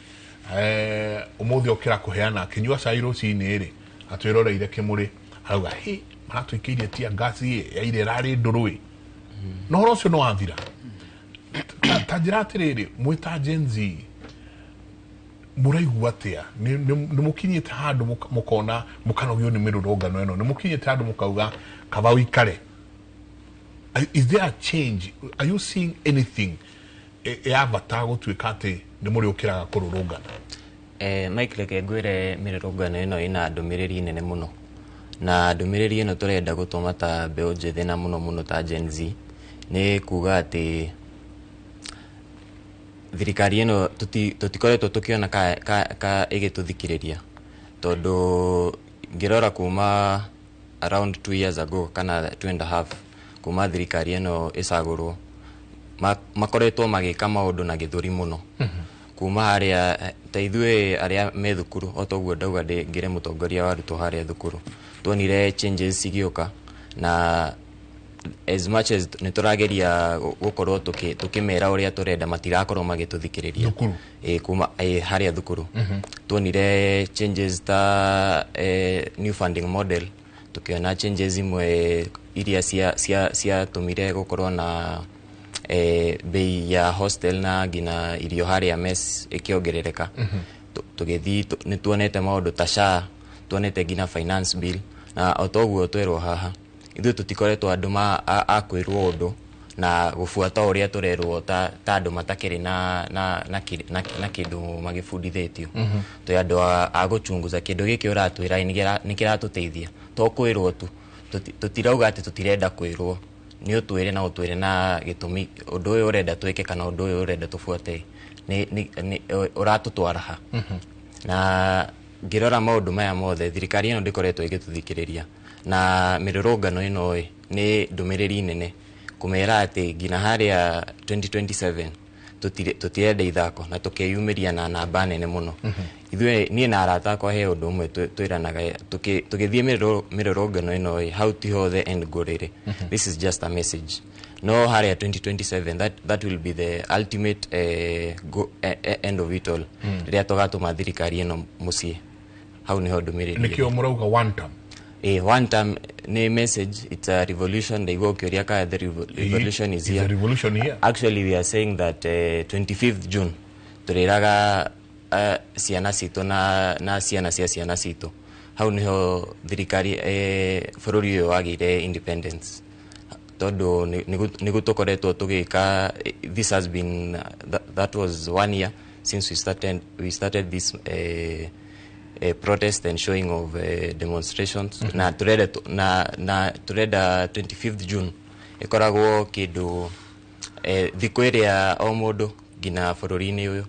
ũmũthĩ okĩra kũheana akĩnyua cai rũcinĩ rĩ atwĩroreire kĩmũrĩ arauga hĩ maratwĩkĩirie tia ngasi ya ire rarĩ ndũrũĩ. No ũhoro ũcio nĩ wathira. Ta njĩra atĩrĩrĩ, mwĩta Gen Z mũraigua atĩa? Nĩ mũkinyĩte handũ mũkona mũkanogio nĩ mĩrũrũngano ĩno? Nĩ mũkinyĩte handũ mũkauga kaba ũikare? Is there a change? Are you seeing anything ya bata gũtuĩka atĩ nĩ mũrĩ ũkĩraga kũrũrũngana? Mike, reke ngwĩre mĩrũrũngano ĩno ĩna ndũmĩrĩri nene mũno, na ndũmĩrĩri ĩno tũrenda gũtũma ta mbeũ njĩthĩ na mũno ta Gen Z nĩ kuga atĩ thirikari ĩno tũtikoretwo tũkĩona ka ĩgĩtũthikĩrĩria, tondũ ngĩrora kuma around 2 years ago kana 2.5 kuma thirikari ĩno ĩcagũrwo makoretwo magĩka maũndũ na gĩthũri mũno. Kuma harĩa ta ithuĩ arĩa me thukuru, o toguo ndauga ngĩre mũtongoria wa arutwo harĩa thukuru, tuonire changes cigĩũka, na as much as nĩ tũrageria gũkorwo tũkĩmera ũrĩa tũrenda, matirakorwo magĩtũthikĩrĩria kuma harĩa thukuru. Tuonire changes ta new funding model, tukiona changes imwe iria ciatũmire gũkorwo na bei ya hostel na ngina irio harĩa mess ĩkĩongerereka. Tũgĩthiĩ nĩ tuonete maũndũ ta SHA, tuonete ngina finance bill, na o toguo twerwo haha ithuĩ tũtikoretwo andũ a kwĩrwo ũndũ na gũbuata ũrĩa tũrerwo ta andũ matakĩrĩ na kĩndũ magĩbundithĩtio. Twĩ andũ a gũchunguza kĩndũ gĩkĩ ũratwĩra nĩ kĩratũteithia, to kwĩrwo tu. Tũtirauga atĩ tũtirenda kwĩrwo, nĩ ũtwĩre na ũtwĩre na gĩtũmi ũndũ ũyũ ũrenda twĩke kana ũndũ ũyũ ũrenda tũbuate ũratũtwara ha. Na ngĩrora maũndũ maya mothe thirikari ĩno ndĩkoretwo ĩgĩtũthikĩrĩria, na mĩrũrũngano ĩno nĩ ndũmĩrĩri nene kũmera atĩ ngina harĩa 2027 tũtirenda ithako na tũkeyumĩria na namba nene mũno. Ithuĩ niĩ na arata akwa he ũndũ ũmwe twĩranaga tũgĩthiĩ mĩrũrũngano ĩno hauti hothe end gorĩrĩ. This is just a message. No harĩa 2027 that will be the ultimate end of it all. Rĩrĩa tũgatũma thirikari ĩno mũciĩ, hau nĩho ndũmĩrĩri. Nĩkĩo mũrauga one term? One term ni message, it's a revolution. They go the revolution is here. The revolution here. Actually, we are saying that 25th June turiraga ciana citũ na ciana cia ciana citũ. Hau niho thirikari bũrũri ũyũ wagĩire independence. Tondũ nĩ gũtũkoretwo tũgĩka, this has been that was 1 year since we started this protest and showing of demonstrations. Na tureda 25th June ikoragwo kindu thikũ ĩrĩa o mũndũ ngina bũrũri-inĩ ũyũ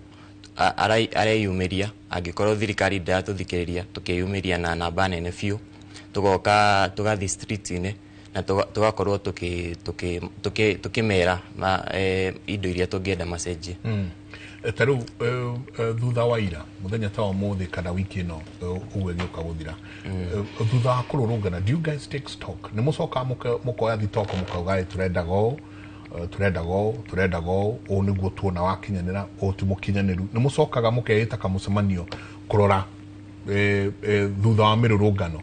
areyumĩria, angĩkorwo thirikari ndĩratũthikĩrĩria, tũkeyumĩria na namba nene biũ, tũgoka tũgathiĩ street-inĩ na tũgakorwo tũkĩmera indo iria tũngĩenda macenjie. Tarĩu thutha wa ira mũthenya ta ũmũthĩ kana wiki ĩno ũguo ĩgĩũka gũthira, thutha wa kũrũrũngana, do you guys take stock? Nĩ mũcoka mũkoya thitoko mũkauga tũrendaga ũũ nĩguo tuona wakinyanĩra, ũũ ti mũkinyanĩru? Nĩ mũcokaga mũkeĩta kamũcemanio kũrora thutha wa mĩrũrũngano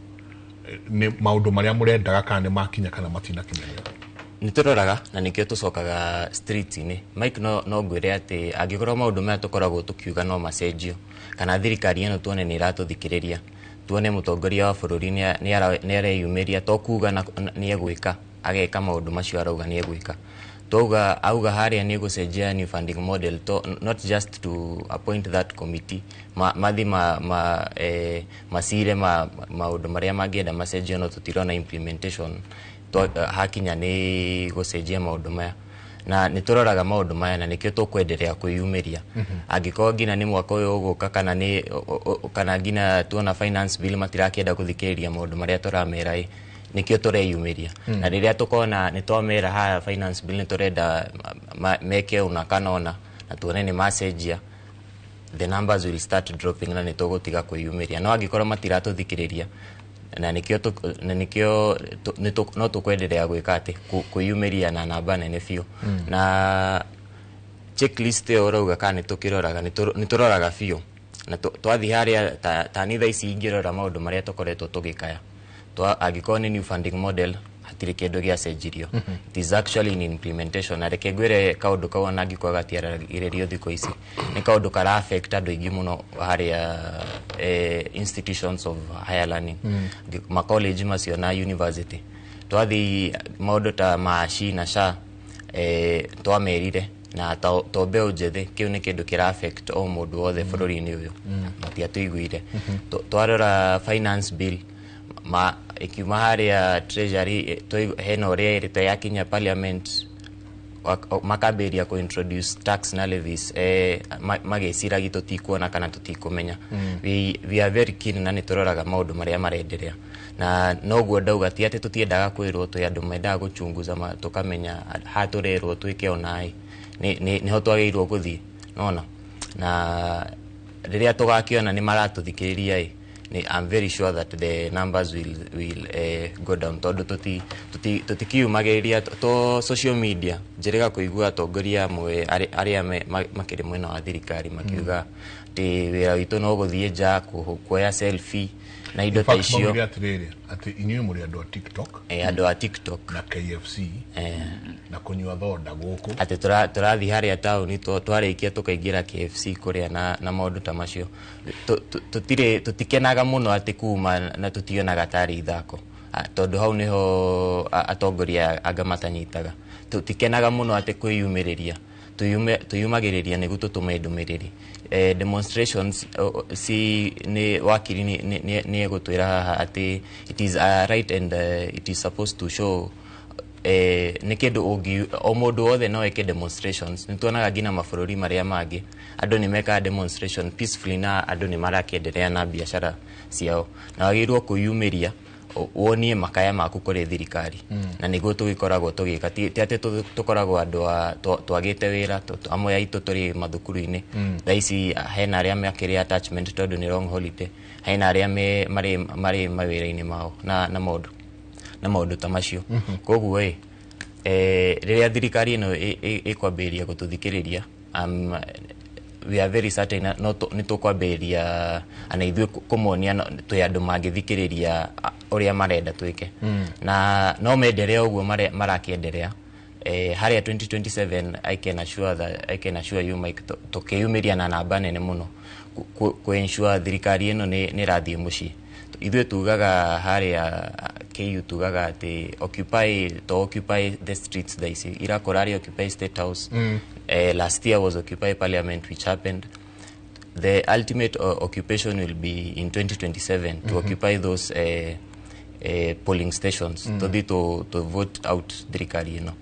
nĩ maũndũ marĩa mũrendaga kana nĩ makinya kana matinakinyanĩra? Nĩ tũroraga na nĩkĩo tũcokaga street-inĩ. Mike, no ngwĩre atĩ angĩkorwo maũndũ maya tũkoragwo tũkiuga no macenjio, kana thirikari ĩno tuone nĩ iratũthikĩrĩria, tuone mũtongoria wa bũrũri nĩ areyumĩria, to kuga nĩ egwĩka, ageka maũndũ macio arauga nĩ egwĩka. Auga harĩa nĩ gũcenjia new funding model, not just to appoint that committee, mathi macire maũndũ marĩa mangĩenda macenjio, no tũtirona implementation hakinya nĩ gũcenjia maũndũ maya. na nituroraga maundu maya na nikio tukwenderea kwiyumiria angikorwo ngina ni mwaka uyu uguka kana ngina tuona finance bill matirakienda kuthikiriria maundu maria turamera nikio tureyumiria na riria tukona nitwamera ha finance bill niturenda meke una kanona na tuone ni message the numbers will start dropping na nitugutiga kwiyumiria no angikorwo matiratuthikiriria na nikio no tukwenderea gwika ati kwiyumiria na namba nene biu na checklist yo rauga kana nituroraga biu na twathi haria ta ni thaisi ingirora maundu maria tukoretwo tugikaya angikorwo ni new funding model hatiri kindu gia cenjirio it is actually in implementation na reke ngwire kaundu kau na ngikwaga tiaragiririo thiko ici ni kaundu kara affect andu ingi muno haria institutions of higher learning ma college macio na university twathi maundu ta mashi na sha twamerire na tombe unjethi kiu ni kindu kira affect o mundu wothe bururi-ini uyu matiatuiguire twarora finance bill ma ikiuma haria treasury hena uria irita yakinya parliament makaberia ku introduce tax na levies magesira gitu tikuona kana tutikumenya we are very keen na nituroraga maundu maria marenderea na noguo ndauga ti ati tutiendaga kwirwo twi andu mendaga guchunguza tukamenya haturerwo twike onai ni ho twageirwo guthii nona na riria tugakiona ni maratuthikiriria I'm very sure that the numbers will go down tondu tutikiumagiria to social media njiriga kuigua atongoria amwe aria makiri mwena wa thirikari makiuga ti wira witu no guthie nja kuoya selfie na indo ta icio ati inyuĩ muri andu a TikTok andu a TikTok na KFC na kunyua thoda guku ati turathi haria tauni twarikia tukaingira KFC kuria na maundu ta macio tutikenaga muno ati kuma na tutionaga tari ithako tondu hau niho atongoria anga matanyitaga tutikenaga muno ati kwiyumiriria tuyumagiriria nigu tutume ndumiriri demonstrations si ni wakiri ni gutwira haha ati it is a right and it is supposed to show ni kindu ungi o mundu wothe no eke demonstrations nituonaga ngina mabururi maria mangi andu ni meka demonstration peacefully na andu ni marakenderea na biashara ciao na wagirwo kuyumiria wonie makaya maku kuri thirikari na niguo tugikoragwo tugika ti ati tukoragwo andu twagite wira amwe aitu turi mathukuru-ini thaisi hena aria makiri attachment tondu ni long holiday hena aria mari mawira-ini mao na maundu ta macio koguo riria thirikari ino ikwambiria gututhikiriria we are very certain nitukwambiria ana ithuĩ kumuonia twi andu mangithikiriria uria marenda twike na no menderea uguo marakienderea haria 2027 I can assure you Mike tukiyumiria na namba nene muno ku ensure thirikari ino ni rathie mucii ithuĩ tugaga haria KU tugaga ati occupy the streets thaisi irakorari occupy State House last year was occupy Parliament which happened the ultimate occupation will be in 2027 to occupy those polling stations to vote out thirikari ino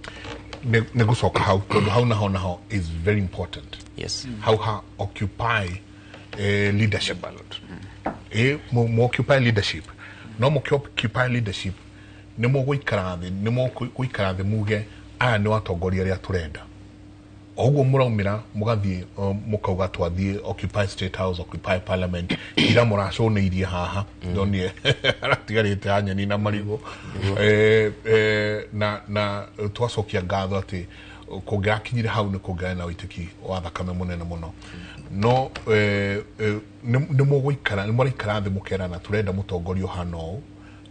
negucoka hau tondu hau naho is very important yes how occupy leadership mo occupy leadership no mo occupy leadership ni mo guikara thi muge aya ni atongoria aria turenda oguo muraumira mugathie mukauga twathie occupy State House occupy Parliament ira muracuneirie haha ndonie aratigarite anyeni na marigo na twacokia ngatho ati kungakinyire hau ni kungana na uitiki wa thakame munene muno no ni muraikara thi mukerana turenda mutongoria hano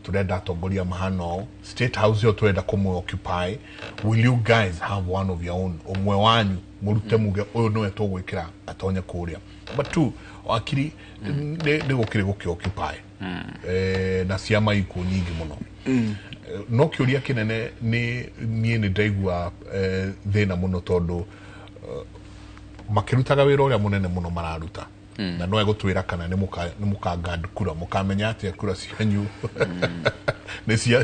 turenda atongoria mahano State House yo turenda kumu occupy will you guys have one of your own omwe wanyu murute muge uyu no etogwikira atonya kuria but two wakiri de gukire occupy na ciama iku nyingi muno no kiuria kinene ni ndaigua thina muno tondu makirutaga wira uria munene muno mararuta na no egutwira kana ni mukangad kura mukamenya ati kura cianyu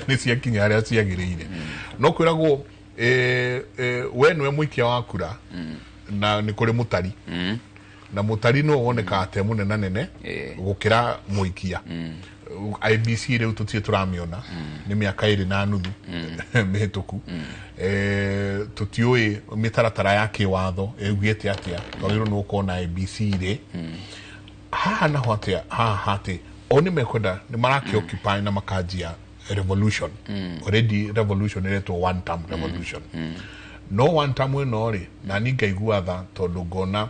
ni cia kinya aria ciagiriire no kwiragwo we nwe muikia wa kura na ni kuri mutari na mutari no woneka ate munene nene gukira muikia IBC reu tutie turamiona ni miaka 2 na nuthu mihituku tutioi mitaratara yake watho eugete atia twagiro no kona IBC ri na hote hate oni mekwenda ni maraki occupy na makajia revolution already revolution ireto one term revolution no one term no ri na ni ngaigua tha tondu ngona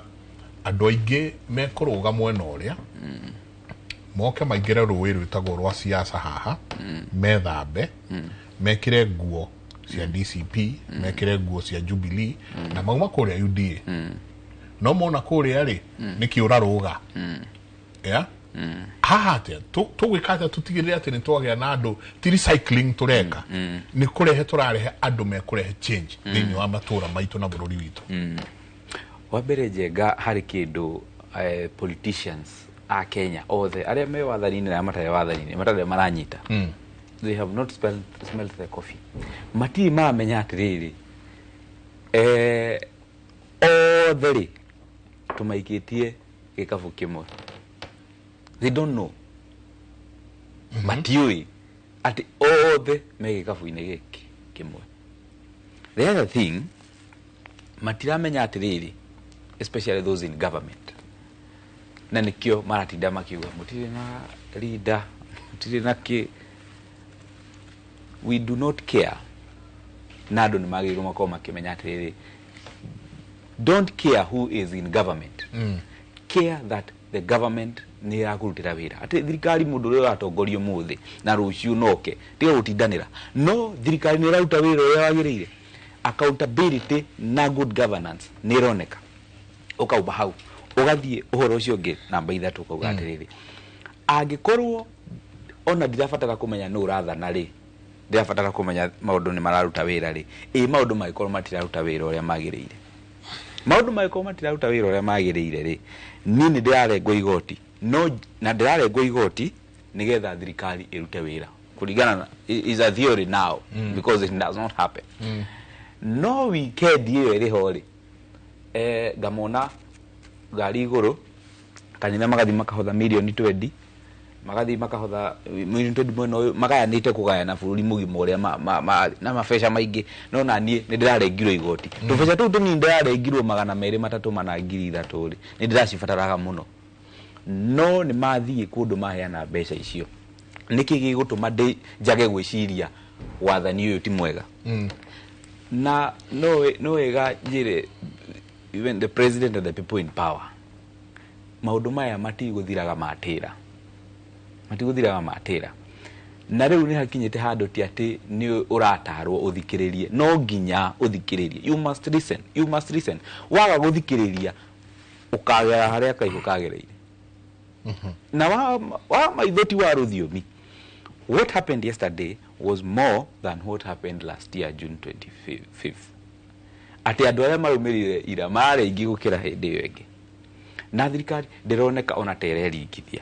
andu aingi mekuruga mwena uria moke maigire ruwi rwitagwo rwa siasa haha methambe mekire nguo cia DCP mekire nguo cia Jubilee na mauma kuria UDA no mona kuria ri niki uraruga hahate tugwikate tutigirire ati ni twagea na andu ti recycling tureka ni kurehe turarehe andu mekurehe change thini wa matura maitu na bururi witu wabere jenga hari kindu politicians a Kenya othe aria me wathani-ini na matare wathani-ini matare maranyita they have not smelled the coffee mati mamenya atiriri othe ri tumaikitie gikabu kimwe they don't know matiui ati othe me gikabu-ini giki kimwe the other thing matiramenya atiriri especially those in government na nikio maratinda makiuga mutire na leader mutire na ki we do not care nado ni magiro makoma makimenya atiriri don't care who is in government care that the government ni yakurutira wira ati thirikari mundu uri atongorio muthi na ruciu noke tiga gutindanira no thirikari ni raruta wira uria wagirire accountability na good governance ni roneka ukauba hau ugathie uhoro ucio ungi namba 3 ukauga atiriri angikorwo ona ndirabatara kumenya no urathana ri ndirabatara kumenya maundu ni mararuta wira ri maundu maikorwo matiraruta wira uria magirire maundu maikorwo matiraruta wira uria magirire ri nini ndirarengwo igoti no na ndirarengwo igoti nigetha thirikari irute wira kuringana na is a theory now because it does not happen no weekend iyo iri hori gamona gari iguru kanina magathi makahotha million 20 magathi makahotha million 20 mweno magayanite kugayana bururi mugimo uria na mafesha maingi no nanie ni ndirarengirwo igoti tufesha tu tunini ndirarengirwo 200 mana ngiri 3 ri ni ndiracibataraga muno no ni mathie kundu maheana mbeca icio niki gigutuma njage gwiciria wathani uyu ti mwega na no wega njire even the president and the people in power maundu maya matiguthiraga matira na riu ni hakinyite handu ti ati ni uratarwo uthikiririe no nginya uthikiririe you must listen waga guthikiriria ukagera haria kaihu kagereire na wa maithoti wa ruthiomi what happened yesterday was more than what happened last year June 25th ati andu aria marumirire ira mare ingi gukira hindi iyo ingi na thirikari ndironeka ona tereringithia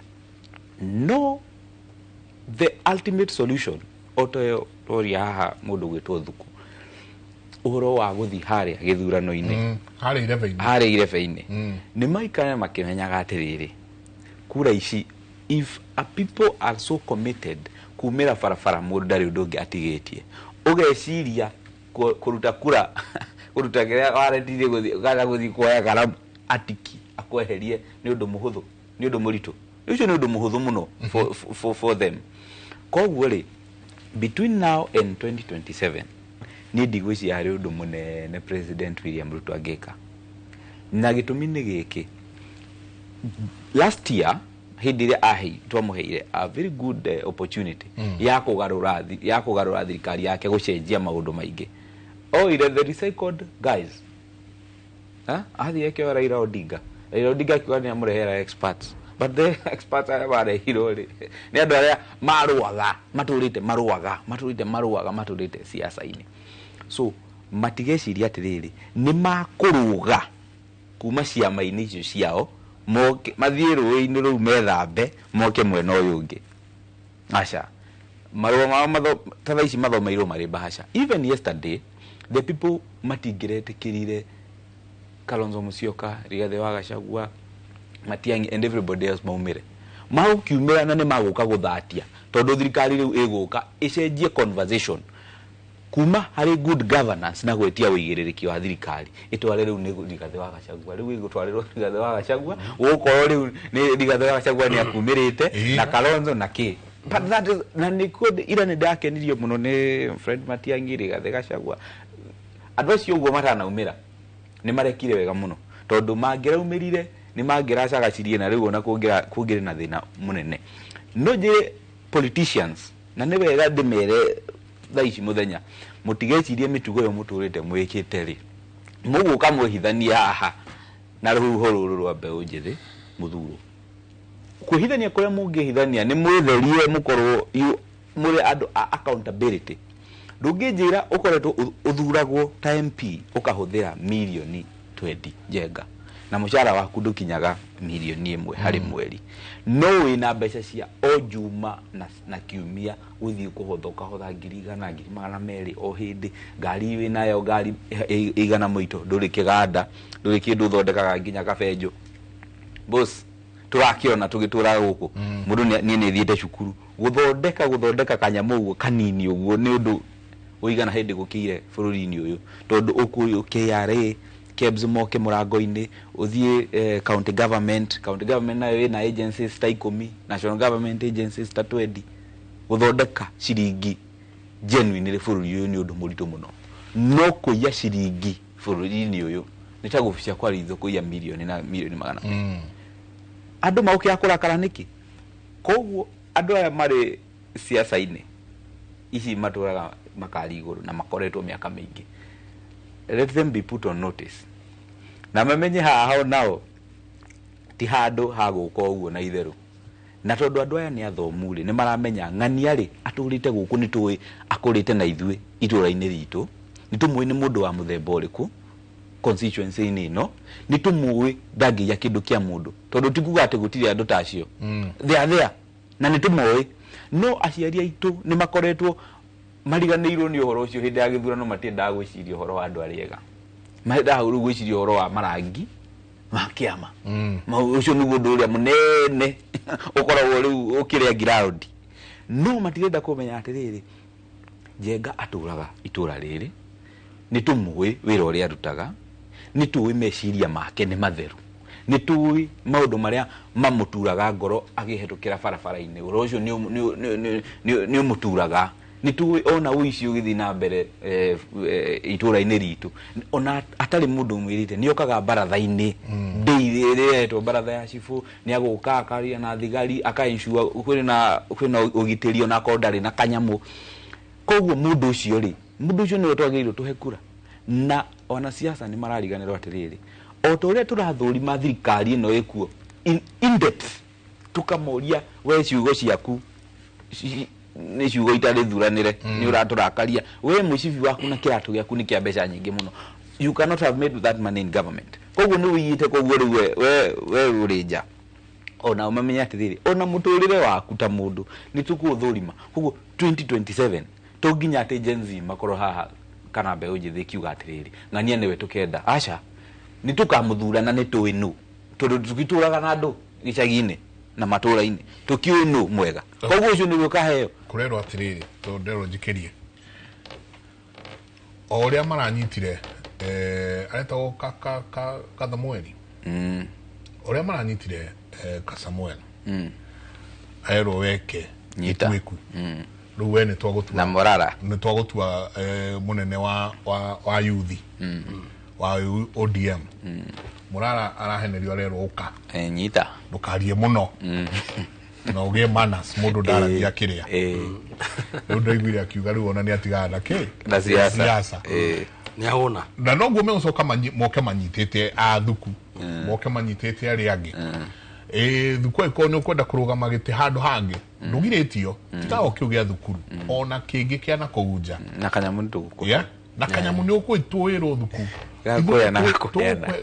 no the ultimate solution oto oria haha mundu gwitwo thuku uhoro wa guthi haria githurano-ini haria irebe-ini ni maikana makimenyaga atiriri kura ici if a people are so committed kumira farafara mundu ndari undu ungi atigitie ugeciria kuruta kura kuruta kiria waretirie guthi kuoya karamu atiki akweherie ni undu muhuthu ni undu muritu ucio ni undu muhuthu muno for them koguo ri between now and 2027 ni ndigwici hari undu munene president William Ruto agika na gitumi ni giki last year hindire twamuheire a very good opportunity ya kugarura thirikari yake gucenjia maundu maingi ire the recycled guys athi yake Raila Odinga kiwa ni amurehera experts but the experts are bare hirori ni andu aria maturite siasa-ini so matigeciria atiriri ni makuruga kuma ciama-ini icio ciao moke mathie rũĩ-inĩ rũu methambe moke mwena ũyũ ũngĩ aca marũa mao ta ici mathomeirwo marĩ bahasha. Even yesterday the people matingĩretĩkĩrire Kalonzo Musyoka, Rigathi wa Gachagua, Matiang'i and everybody else maumĩre. Magũkiumĩra na nĩ magũka gũthatia tondũ thirikari rĩu ĩgũka ĩcenjie conversation kuma harĩ good governance na gwetia ũigĩrĩrĩki wa thirikari ĩtware rĩu nĩ Rigathi wa Gachagua, rĩu ĩgũtwarĩrwo Rigathi wa Gachagua, gũkorwo rĩu nĩ Rigathi wa Gachagua nĩ akumĩrĩte na Kalonzo na kĩ. But that is na nĩ kũndũ ira nĩ ndakenirio mũno nĩ Fred Matiang'i, Rigathi Gachagua. Andũ acio ũguo matanaumĩra nĩ marekire wega mũno tondũ mangĩraumĩrire nĩ mangĩracagacirie na rĩu ona kũngĩrĩ na thĩna mũnene. No njĩre politicians na nĩ wega ndĩmere thaa ici mũthenya mũtigecirie mĩtugo yo mũtũrĩte mwĩkĩte rĩ mũgũka mwĩhithania haha na rũhuho rũrũ rwa mbeũ njĩthĩ mũthuro. Kwĩhithania kũrĩa mũngĩhithania nĩ mwĩtherie mũkorwo mũrĩ andũ a accountability. Ndũngĩnjĩra ũkoretwo ũthuragwo ta MP ũkahũthĩra milioni 20 njenga na mũcara waku ndũkinyaga milioni 1 harĩ mweri. No wĩna mbeca cia o juma na kiumia ũthiĩ kũhotha ngiri igana, ngiri magana merĩ o hĩndĩ, ngari wĩnayo ngari igana mũito, ndũrĩ kĩganda, ndũrĩ kĩndũ ũthondekaga nginya kabenjo. Boss tũrakĩona tũgĩtũra gũkũ mũndũ nĩ thiĩte cukuru gũthondeka kanyamũ ũguo kanini ũguo nĩ ũndũ ũigana hĩndĩ gũkĩire bũrũri-inĩ ũyũ tondũ ũkũyũ KRA KEBS moke mũrango-inĩ ũthiĩ county government nayo ĩna agencies ta 10, national government agencies ta 20 gũthondeka ciringi genuine rĩ bũrũri ũyũ nĩ ũndũ mũritũ mũno. No kũiya ciringi bũrũri-inĩ ũyũ nĩ ta gũbicia kwa ritho kũiya milioni na milioni magana. Andũ maũkĩra kũrakara nĩkĩ? Koguo andũ aya marĩ siasa-inĩ ici matũraga makari igũrũ na makoretwo mĩaka mĩingĩ. Let them be put on notice. Na mamenye haha nao ti handũ ha gũka ũguo na itherũ. Na tondũ andũ aya nĩ athomu rĩ nĩ maramenya ng'ania rĩ atũrĩte gũkũ nĩ tũĩ akũrĩte na ithuĩ itũra-inĩ ritũ, nĩ tũmũĩ nĩ mũndũ wa mũthemba ũrĩkũ constituency-inĩ ĩno, nĩ tũmũĩ ndangĩiya kĩndũ kĩa mũndũ tondũ tikuga atĩ gũtirĩ andũ ta acio. They are there na nĩ tũmũĩ. No aciari aitũ nĩ makoretwo mariganĩirwo nĩ ũhoro ũcio hĩndĩ ya gĩthurano matiendaga gwĩciria ũhoro wa andũ arĩa ega. Mahendaga gwĩciria ũhoro wa marangi ma kĩama. Ũcio nĩguo ũndũ ũrĩa mũnene ũkoragwo rĩu ũkĩrĩa ground. No matirenda kũmenya atĩrĩrĩ Njenga atũraga itũra rĩrĩ, nĩ tũmũĩ wĩra ũrĩa arutaga, nĩ tũĩ meciria make nĩ matheru, nĩ tũĩ maũndũ marĩa mamũturaga ngoro agĩhetũkĩra barabara-inĩ. Ũhoro ũcio nĩ ũmũturaga. Nĩ tũĩ ona ũici ũgĩthiĩ na mbere itũra-inĩ ritũ ona atarĩ mũndũ mwĩrĩte nĩ okaga baratha-inĩ ndĩiretwo baratha ya cibũ nĩ agũka akaria na thigari akaensure kwĩna ũgitĩri ona akorwo ndarĩ na kanyamũ. Koguo mũndũ ũcio nĩwe twagĩrĩirwo tũhe kura. Na ona siasa nĩ marariganĩrwo atĩrĩrĩ o ta ũrĩa tũrathũrima thirikari ĩno ĩkuo in depth tukamoria we ciugo ciaku nĩ ciugo itarĩ thuranĩre nĩ ũratũrakaria we mũcibi waku na kĩratũ gĩaku nĩ kĩa mbeca nyingĩ mũno. You cannot have made that money in government. Koguo nĩ wĩyite koguo rĩu we ũrĩ nja. Ona ũmamenye atĩrĩrĩ ona mũtũrĩre waku ta mũndũ nĩ tũkũthũrima. Koguo 2027 to nginya atĩ Gen Z makorwo haha kana mbeũ njĩthĩ kiuga atĩrĩrĩ ng'ania nĩwe tũkenda. Aca nĩ tũkamũthurana nĩ tũĩ nũ tondũ tũgĩtũraga na andũ gĩcagi-inĩ na matũra-inĩ tũkiũĩ nũ mwega. Koguo ũcio nĩguo kaheo kũrerwo atĩrĩrĩ tondũ nderwo njĩkĩrie o ũrĩa maranyitire aretagwo Kathamweri ũrĩa maranyitire Kasamuel aerwo weke nyitwiku rĩu we nĩ twagũtua na Morara nĩ twagũtua mũnene wa yuthi wa ODM. Morara arahenerio arerwo ũka nyita ndũkarie mũno na ũgĩe manners mũndũ ndaragia kĩrĩa. Rĩu ndaiguire akiuga rĩu ona nĩ atigaga na kĩ na siasa nĩ ahũna na noguo megũcoka moke manyitĩte athuku moke manyitĩte arĩa angĩ. Thuku ĩkorwo nĩ ũkwenda kũrũgama gĩtĩ handũ hangĩ ndũgirĩtio tikago kĩu gĩa thukuru ona kĩngĩ kĩa na kũu nja na kanyamũ nĩ tũgũkũ na kanyamũ nĩ ũkwĩtwĩrwo thuku gakũrĩa na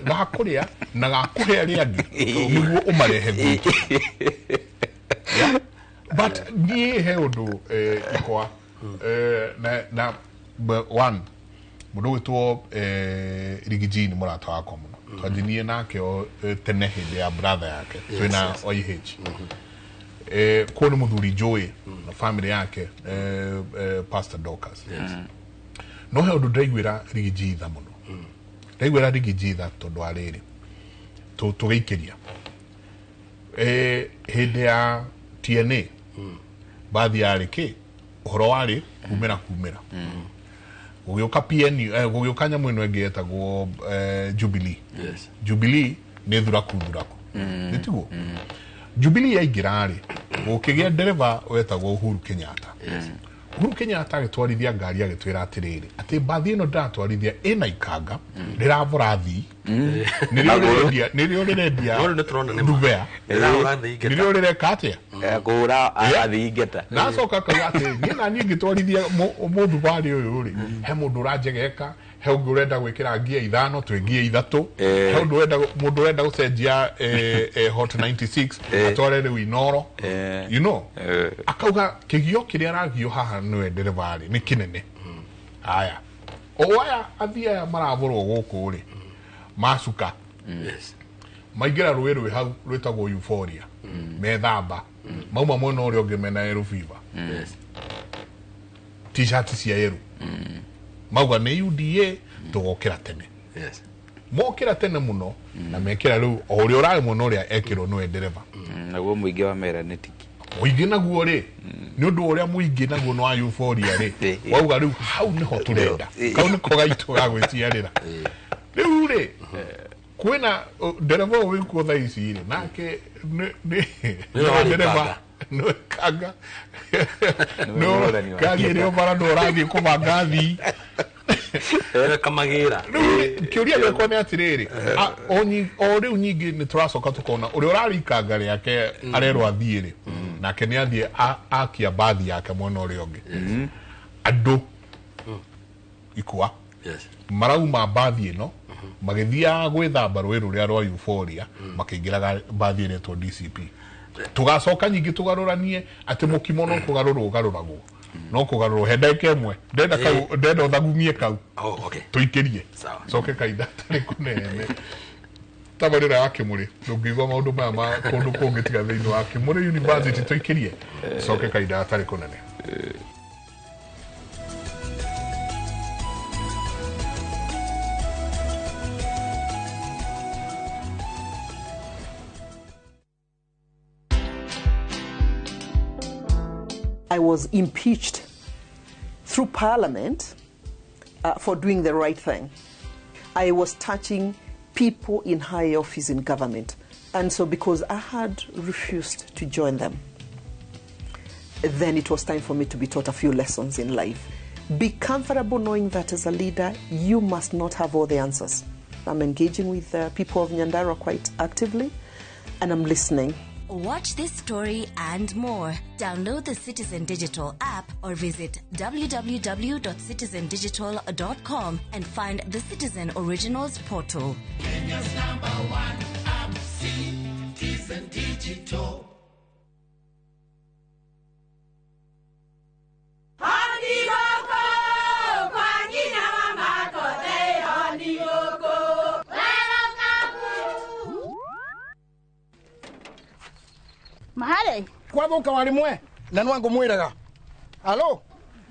gakũrĩa na gakũhe arĩa angĩ nĩguo ũmarehe thuku. but niĩ he ũndũ ikwa na one mũndũ gwĩtwo Rigiji nĩ mũrata wakwa mũno twanjirie nake tene hĩndĩ ya brother yake twĩna OIH kũu nĩ mũthuri njũĩ na family yake Pastor Dorcas no he ũndũ ndaiguĩra Rigiji tha mũno ndaiguĩra Rigiji tha tondũ wa rĩrĩ tũgĩikĩria hĩndĩ ya TNA bathi yarĩ kĩ ũhoro warĩ kumĩra gũgĩũka PNU gũgĩũka nyamũ ĩno ĩngĩ yetagwo Jubilee Jubilee nĩ thuraku nĩ tiguo Jubilee yaingĩra rĩ gũkĩgĩa ndereba wetagwo Uhuru Kenyatta Uhuru Kenyatta agĩtwarithia ngari agĩtwĩra atĩrĩrĩ atĩ bathi ĩno ndatwarithia ĩna ikanga rĩravũra thii nĩrĩo rĩrendia ndubea nĩrĩo rĩreka atĩa kũra athii ngeta nacoka kauga atĩ niĩ na niĩ ngĩtwarithia mũthubari ũyũ rĩ he mũndũ ũranjegeka he ũngĩ ũrenda gwĩkĩra ngia 5 twĩ ngia 3 he mũndũ ũrenda gũcenjia hot 96 atware rĩu Inoro you know akauga kĩgio kĩrĩa aragio haha nĩwe nderevare nĩ kĩnene haya aya athia maravũrwo gũkũ rĩ macuka maingĩra rũĩ hau rwĩtagwo Euphoria methamba mauma mwena ũrĩa ũngĩ mena yellow fever t-shirt cia yellow mauga nĩ UDA tũgokĩra tene mokĩra tene mũno na mekĩra rĩu o ũrĩa ũrarĩ mũno ũrĩa ekĩrwo nĩwe ndereva naguo mũingĩ wa mera nĩ tiki mũingĩ naguo rĩ nĩ ũndũ ũrĩa mũingĩ naguo nĩ wa Euphoria rĩ wauga rĩu hau nĩho tũrenda kau nĩko gaitũ ga gwĩciarĩra rĩu rĩ kwĩna ndereva ũyũ wĩkuo thaa ici rĩ nake nĩ ndereva nĩ kanga ngari ĩrĩa bara nĩ ũrathiĩ kũbanga thii kamagira kĩũria gĩakwa nĩ atĩrĩrĩ o rĩu nyingĩ nĩ tũracoka tũkona ũrĩa ũrarikanga rĩake arerwo athiĩ rĩ nake nĩ athiĩ akia bathi yake mwena ũrĩa ũngĩ andũ ikua marauma bathi ĩno magĩthiaga gwĩthamba rũĩ rũrĩa rwa Euphoria makĩingĩraga bathi ĩrĩa twa DCP tugacoka nyingĩ tũgarũranie atĩ mũkimo no kũgarũrwo ũgarũragwo no kũgarũrwo he ndagĩka ĩmwe ndenda ũthagumie kau tũikĩrie coke kainda tarĩ kũnene tabarĩra ya Kĩmũrĩ ndũngĩigua maũndũ maya ma kũndũ kũngĩ tiga thĩinĩ wa Kĩmũrĩ University tũikĩrie coke kainda tarĩ kũnene I was impeached through Parliament for doing the right thing. I was touching people in high office in government. And so because I had refused to join them, then it was time for me to be taught a few lessons in life. Be comfortable knowing that as a leader, you must not have all the answers. I'm engaging with people of Nyandarua quite actively, and I'm listening. Watch this story and more. Download the Citizen Digital app or visit www.citizendigital.com and find the Citizen Originals portal. Kenya's #1 app, Citizen Digital. Mahali kwathuka warimwe na nwangu mwiraga alo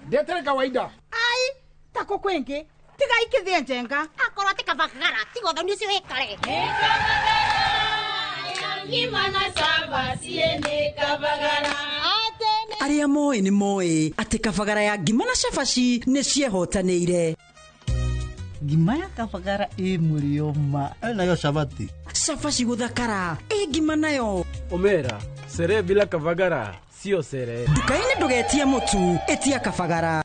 ndetere kawaida ai tako kwingi tiga ikithie njenga akorwo tikabagara tigo ndio cio hekare ngimana saba siene kabagara aria moĩ nĩ moĩ atĩ kabagara ya ngima na cabaci nĩ ciehotanĩire. Ngima ya kabagara mũrio ma nayo cabati cabaci gũthakara ngima nayo omera sere bila kabagara sio sere. Nduka-inĩ ndũgetie mũtu etia kabagara.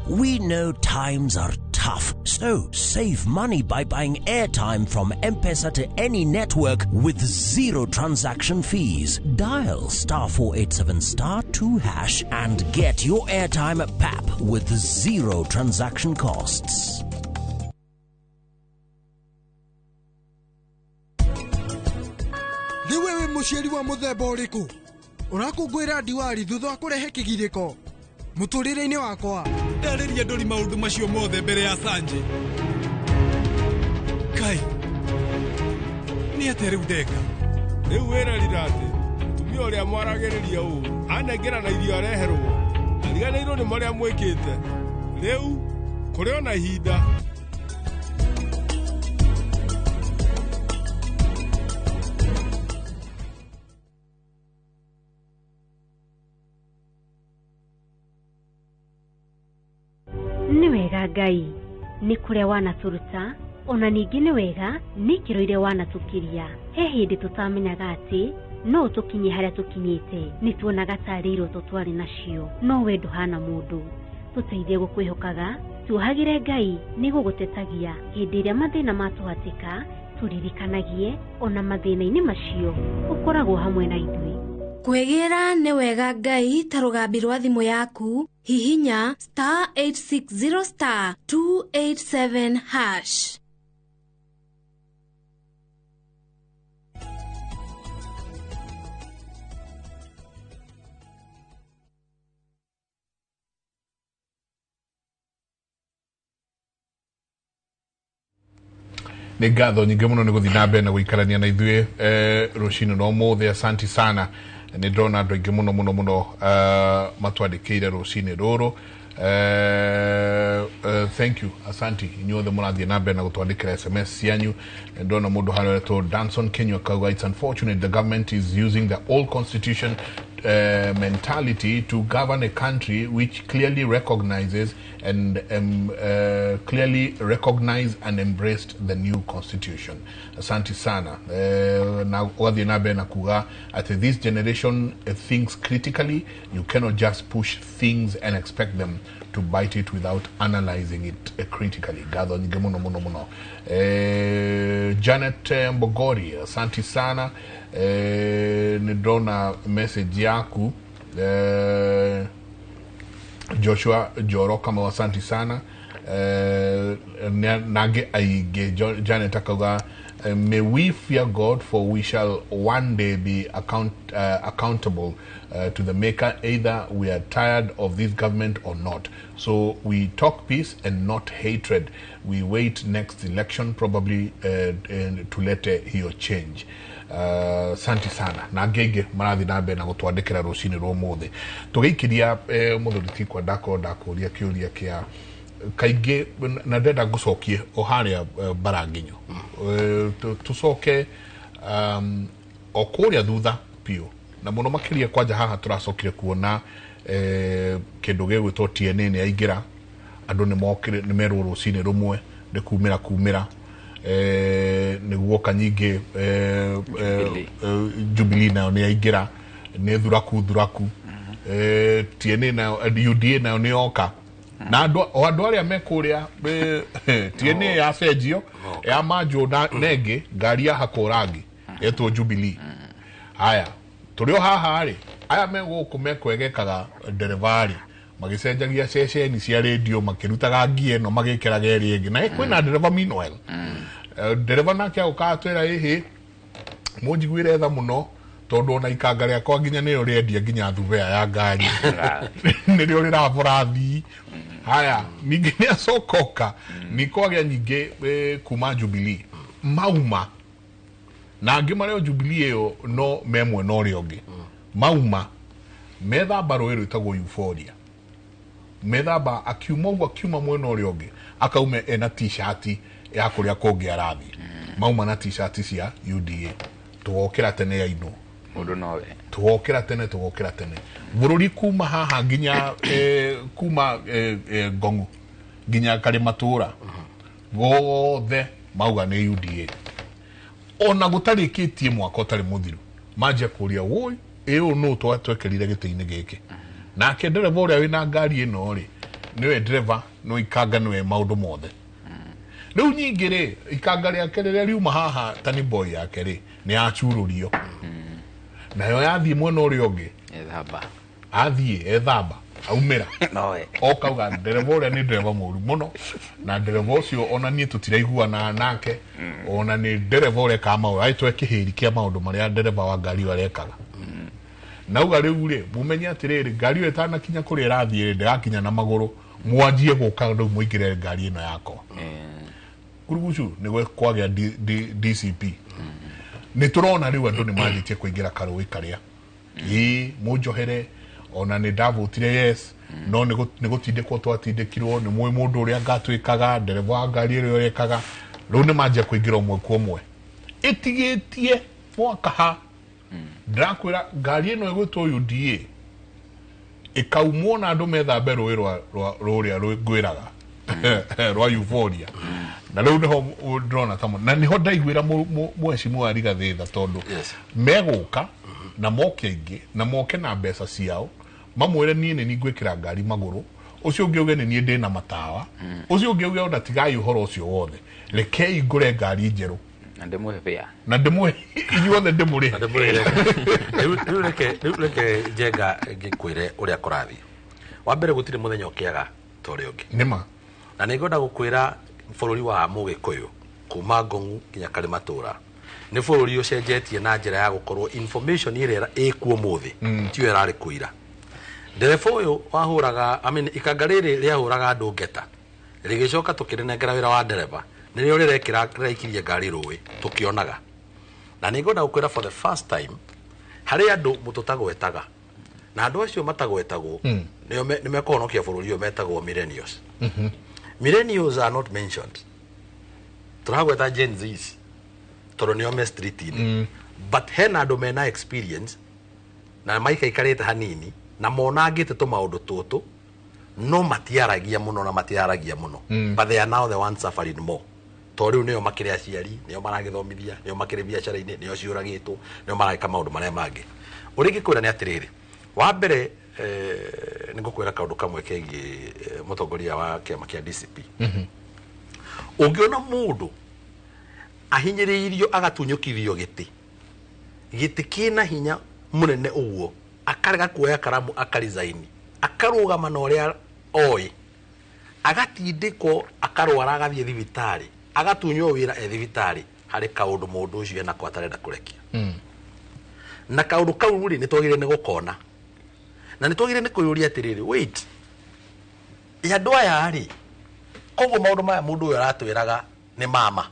We know times are tough, so save money by buying airtime from M-Pesa to any network with zero transaction fees. Dial *487*2# and get your airtime PAP with zero transaction costs. muciari wa muthemba uriku urakungwira diwali thutha wa kurehe kigiriko muturire-ini wakwa ndariria ndori maundu macio mothe mbere ya Sanje kai ni atere udeka riu wera rirate tumia uria mwaragiriria u anengera na irio areherwo ariganirwo ni maria mwikite riu kuri ona ihinda ni wega Ngai ni kuria wanaturuta ona ningi ni wega ni kiroire wanatukiria he hindi tutamenyaga ati no tukinye haria tukinyite ni tuonaga tari iroto twari nacio no we nduhana mundu tuteithie gukwihokaga tuohagire Ngai ni gugutetagia hindi iria mathina matuhatika turirikanagie ona mathina-ini macio ukoragwo hamwe na ithui kwegera ni wega Ngai ta rugambi rwa thimu yaku hihinya *860 *287#. nä ngatho nyingä må no nä gå thiä na mbere na gå ikarania na ithuä rå cinä no må thä asanti sana nä ndona andå aingä må no må no matwandä kä ire rå cinä rå rå thank you asanti inyuothe må rathiä na mbere na gå twandä kä ra SMS cianyu ndona må ndå harä retwo Danson Kenya akauga it's unfortunate the government is using the old constitution mentality to govern a country which clearly recognizes and embraced the new constitution. Asante sana. Na ugathie na mbere na kuga at this generation thinks critically. You cannot just push things and expect them to bite it without analyzing it critically. Gatho nyingi muno. Janet Mbogori, asante sana. Nidona message yaku Joshua Joro kama wasanti sana nage aige Janet akaga may we fear God for we shall one day be accountable to the maker either we are tired of this government or not, so we talk peace and not hatred, we wait next election probably to let hiyo change. Santi sana na ngenge marathi na mbere na gutwandikira rucini rwo muthe tugikiria muthuriti kwa ndakuria kiuria kia kaingi na ndenda gucokie o haria baranginyo tucoke o kuria thutha pio na muno makiria kwanja haha turacokire kuona kindu gigwitwo TNA ni aingira andu ni mokire ni merwo rucini rumwe ni kumira niguo kanyingi Jubilee nayo ni aingira ni thuraku TNA na UDA nayo ni oka na andu aria mekuria TNA ya cenjio ya manjo na nenge ngari ya hakorangi etwo Jubilee. Haya turio haha ri aya meguku mekwegekaga nderevari magicenjagia ceceni cia radio makirutaga ngie no magikiraga eri ingi na kwina ndereva meanwhile ndereva nake ukatwira hihi munjiguire tha muno tondu ona ikanga riakwa nginya ni uriendia nginya thubea ya ngari ni rio riraborathi. Haya ningi ni acokoka ni kwagya nyingi kuma Jubilee mauma na ngi mareo Jubilee iyo no memwe no riongi mauma methamba rwiro itagwo euphoria methamba akiuma mwena riongi akaume ena t-shirt ya kuria kungi arathi mauma na t-shirt cia UDA tuokira tene ya ino mundu nowe tuokira tene bururi kuma haha nginya kuma Gongu nginya Karimatura gothe mauga ni UDA ona gutarikitie mwaka utari muthiru maje kuria woi iyo no twekerire gite-ini giki nake ndereva uria wina ngari ino ri niwe ndereva no ikanga niwe maundu mothe riu nyingi ri ikanga riake riria riuma haha tani boy yake ri ni achururio nayo yathie mwena uria ungi ethamba athie ethamba aumira okauga ndereva uria ni ndereva mũru mũno na ndereva ũcio ona niĩ tũtiraiguana nake ona nĩ ndereva ũrĩa kama aitwe kĩhĩri kĩa maũndũ marĩa ndereva wa ngari ĩyo arekaga nauga rĩu rĩ mumenye atĩrĩrĩ ngari ĩyo ĩtanakinya kũrĩa ĩrathiĩ ndĩgakinya na magũrũ mwanjie gũka rĩu mũingĩre ngari ĩno yakwa kurugucu nĩgwe kwagĩa DCP nĩ tũrona rĩu andũ nĩ manjĩtie kũingĩra karũĩ karĩa mũnjohere ona nĩ ndavotire yes no nĩ gũtindĩkwo twatindĩkirwo nĩ mũĩ mũndũ ũrĩa ngatwĩkaga ndereva wa ngari ĩrĩa ũrekaga rĩu nĩ manjia kũingĩra ũmwe kwa ũmwe ĩtigĩtie mwakaha ndakwĩra ngari ĩno ĩgwĩtwo UDA ĩkaumwo na andũ methambe rũĩ rũrĩa ngwĩraga rwa Euphoria na rĩu nĩho ndĩrona tamo na nĩho ndaiguĩra mheshimiwa Rigathĩ tondũ megũka na moke aingĩ na moke na mbeca ciao mamwĩre niĩ nĩ ngwĩkĩra ngari magũrũ ũcio ũngĩ uge nĩ niĩ ndĩ na matawa ũcio ũngĩ uge ona tigai ũhoro ũcio wothe rekei ngũre ngari njerũ na ndĩmũhe bĩa na ndĩmũhe inyuothe ndĩmũrĩhe rĩu reke njenga ngĩkwĩre ũrĩa kũrathiĩ wa mbere gũtirĩ mũthenya ũkĩaga ta ũrĩa ũngĩ nĩma na nĩ ngwenda gũkwĩra bũrũri wa Mũgĩkũyũ kuma Ngong'u nginya Karimatũra nĩ bũrũri ũcenjetie na njĩra ya gũkorwo information ĩrĩa ĩkuo mũthĩ tiyo ĩrarĩ kũira ndereba ũyũ wahũraga ikanga rĩrĩ rĩahũraga andũ ngeta rĩgĩcoka tũkĩrĩnengera wĩra wa ndereba nĩrĩo rĩreikirie ngari rũĩ tũkĩonaga na nĩ ngwenda gũkwĩra for the first time harĩ andũ mũtũtagwetaga na andũ acio matagwetagwo nĩ mekũhonokia bũrũri ũyũ metagwo millennials millennials are not mentioned turagweta Gen Zs tondũ nĩo me street-inĩ but hena andũ mena experience na maikaikarĩte hanini na monangĩte tũmaũndũ tũtũ no matiaragia mũno na matiaragia mũno but they are now the ones suffering more tondũ rĩu nĩo makĩrĩ aciari nĩo maragĩthomithia nĩo makĩrĩ biacara-inĩ nĩo ciũragĩtwo nĩo maragĩka maũndũ marĩa mangĩ ũrĩa ingĩkwĩra nĩ atĩrĩrĩ wa mbere nĩ ngũkwĩra kaũndũ kamwe kegiĩ mũtongoria wa kĩama kĩa DCP ũngĩona mũndũ ahinyĩrĩirio agatunyũkithio gĩtĩ kĩna hinya mũnene ũguo akarega kuoya karamu akarizaini akarũgama na ũrĩa oĩ agatindĩkwo akarwara agathiĩ thibitarĩ agatunywo wĩra thibitarĩ harĩ kaũndũ mũndũ ũcio enako atarenda kũrekia na kaũndũ kau rĩ nĩ twagĩrĩire nĩ gũkona na nĩ twagĩrĩire nĩ kwĩyũria atĩrĩrĩ wait andũ aya rĩ koguo maũndũ maya mũndũ ũyũ aratwĩraga nĩ mama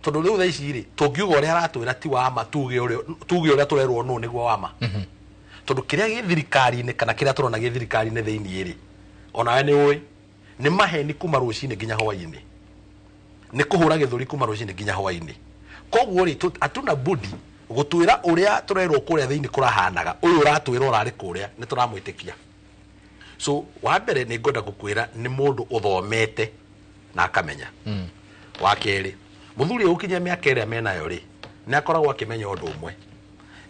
tondũ rĩu thaa ici rĩ tũngiuga ũrĩa aratwĩra ti wama tuge ũrĩa tũrerwo nũ nĩguo wama tondũ kĩrĩa gĩ thirikari-inĩ kana kĩrĩa tũrona gĩ thirikari-inĩ thĩiniĩ rĩ onawe nĩ ũĩ nĩ maheni kuma rũcinĩ nginya hwaĩ-inĩ nĩ kũhũra gĩthũri kuma rũcinĩ nginya hwaĩ-inĩ koguo rĩ hatuna budi gũtwĩra ũrĩa tũrerwo kũrĩa thĩinĩ kũrahanaga ũyũ ũratwĩra ũrarĩ kũrĩa nĩ tũramwĩtĩkia so wa mbere nĩ ngwenda gũkwĩra nĩ mũndũ ũthomete na akamenya wa kerĩ mũthuri ũkinyia mĩaka ĩrĩa menayo rĩ nĩ akoragwo akĩmenya ũndũ ũmwe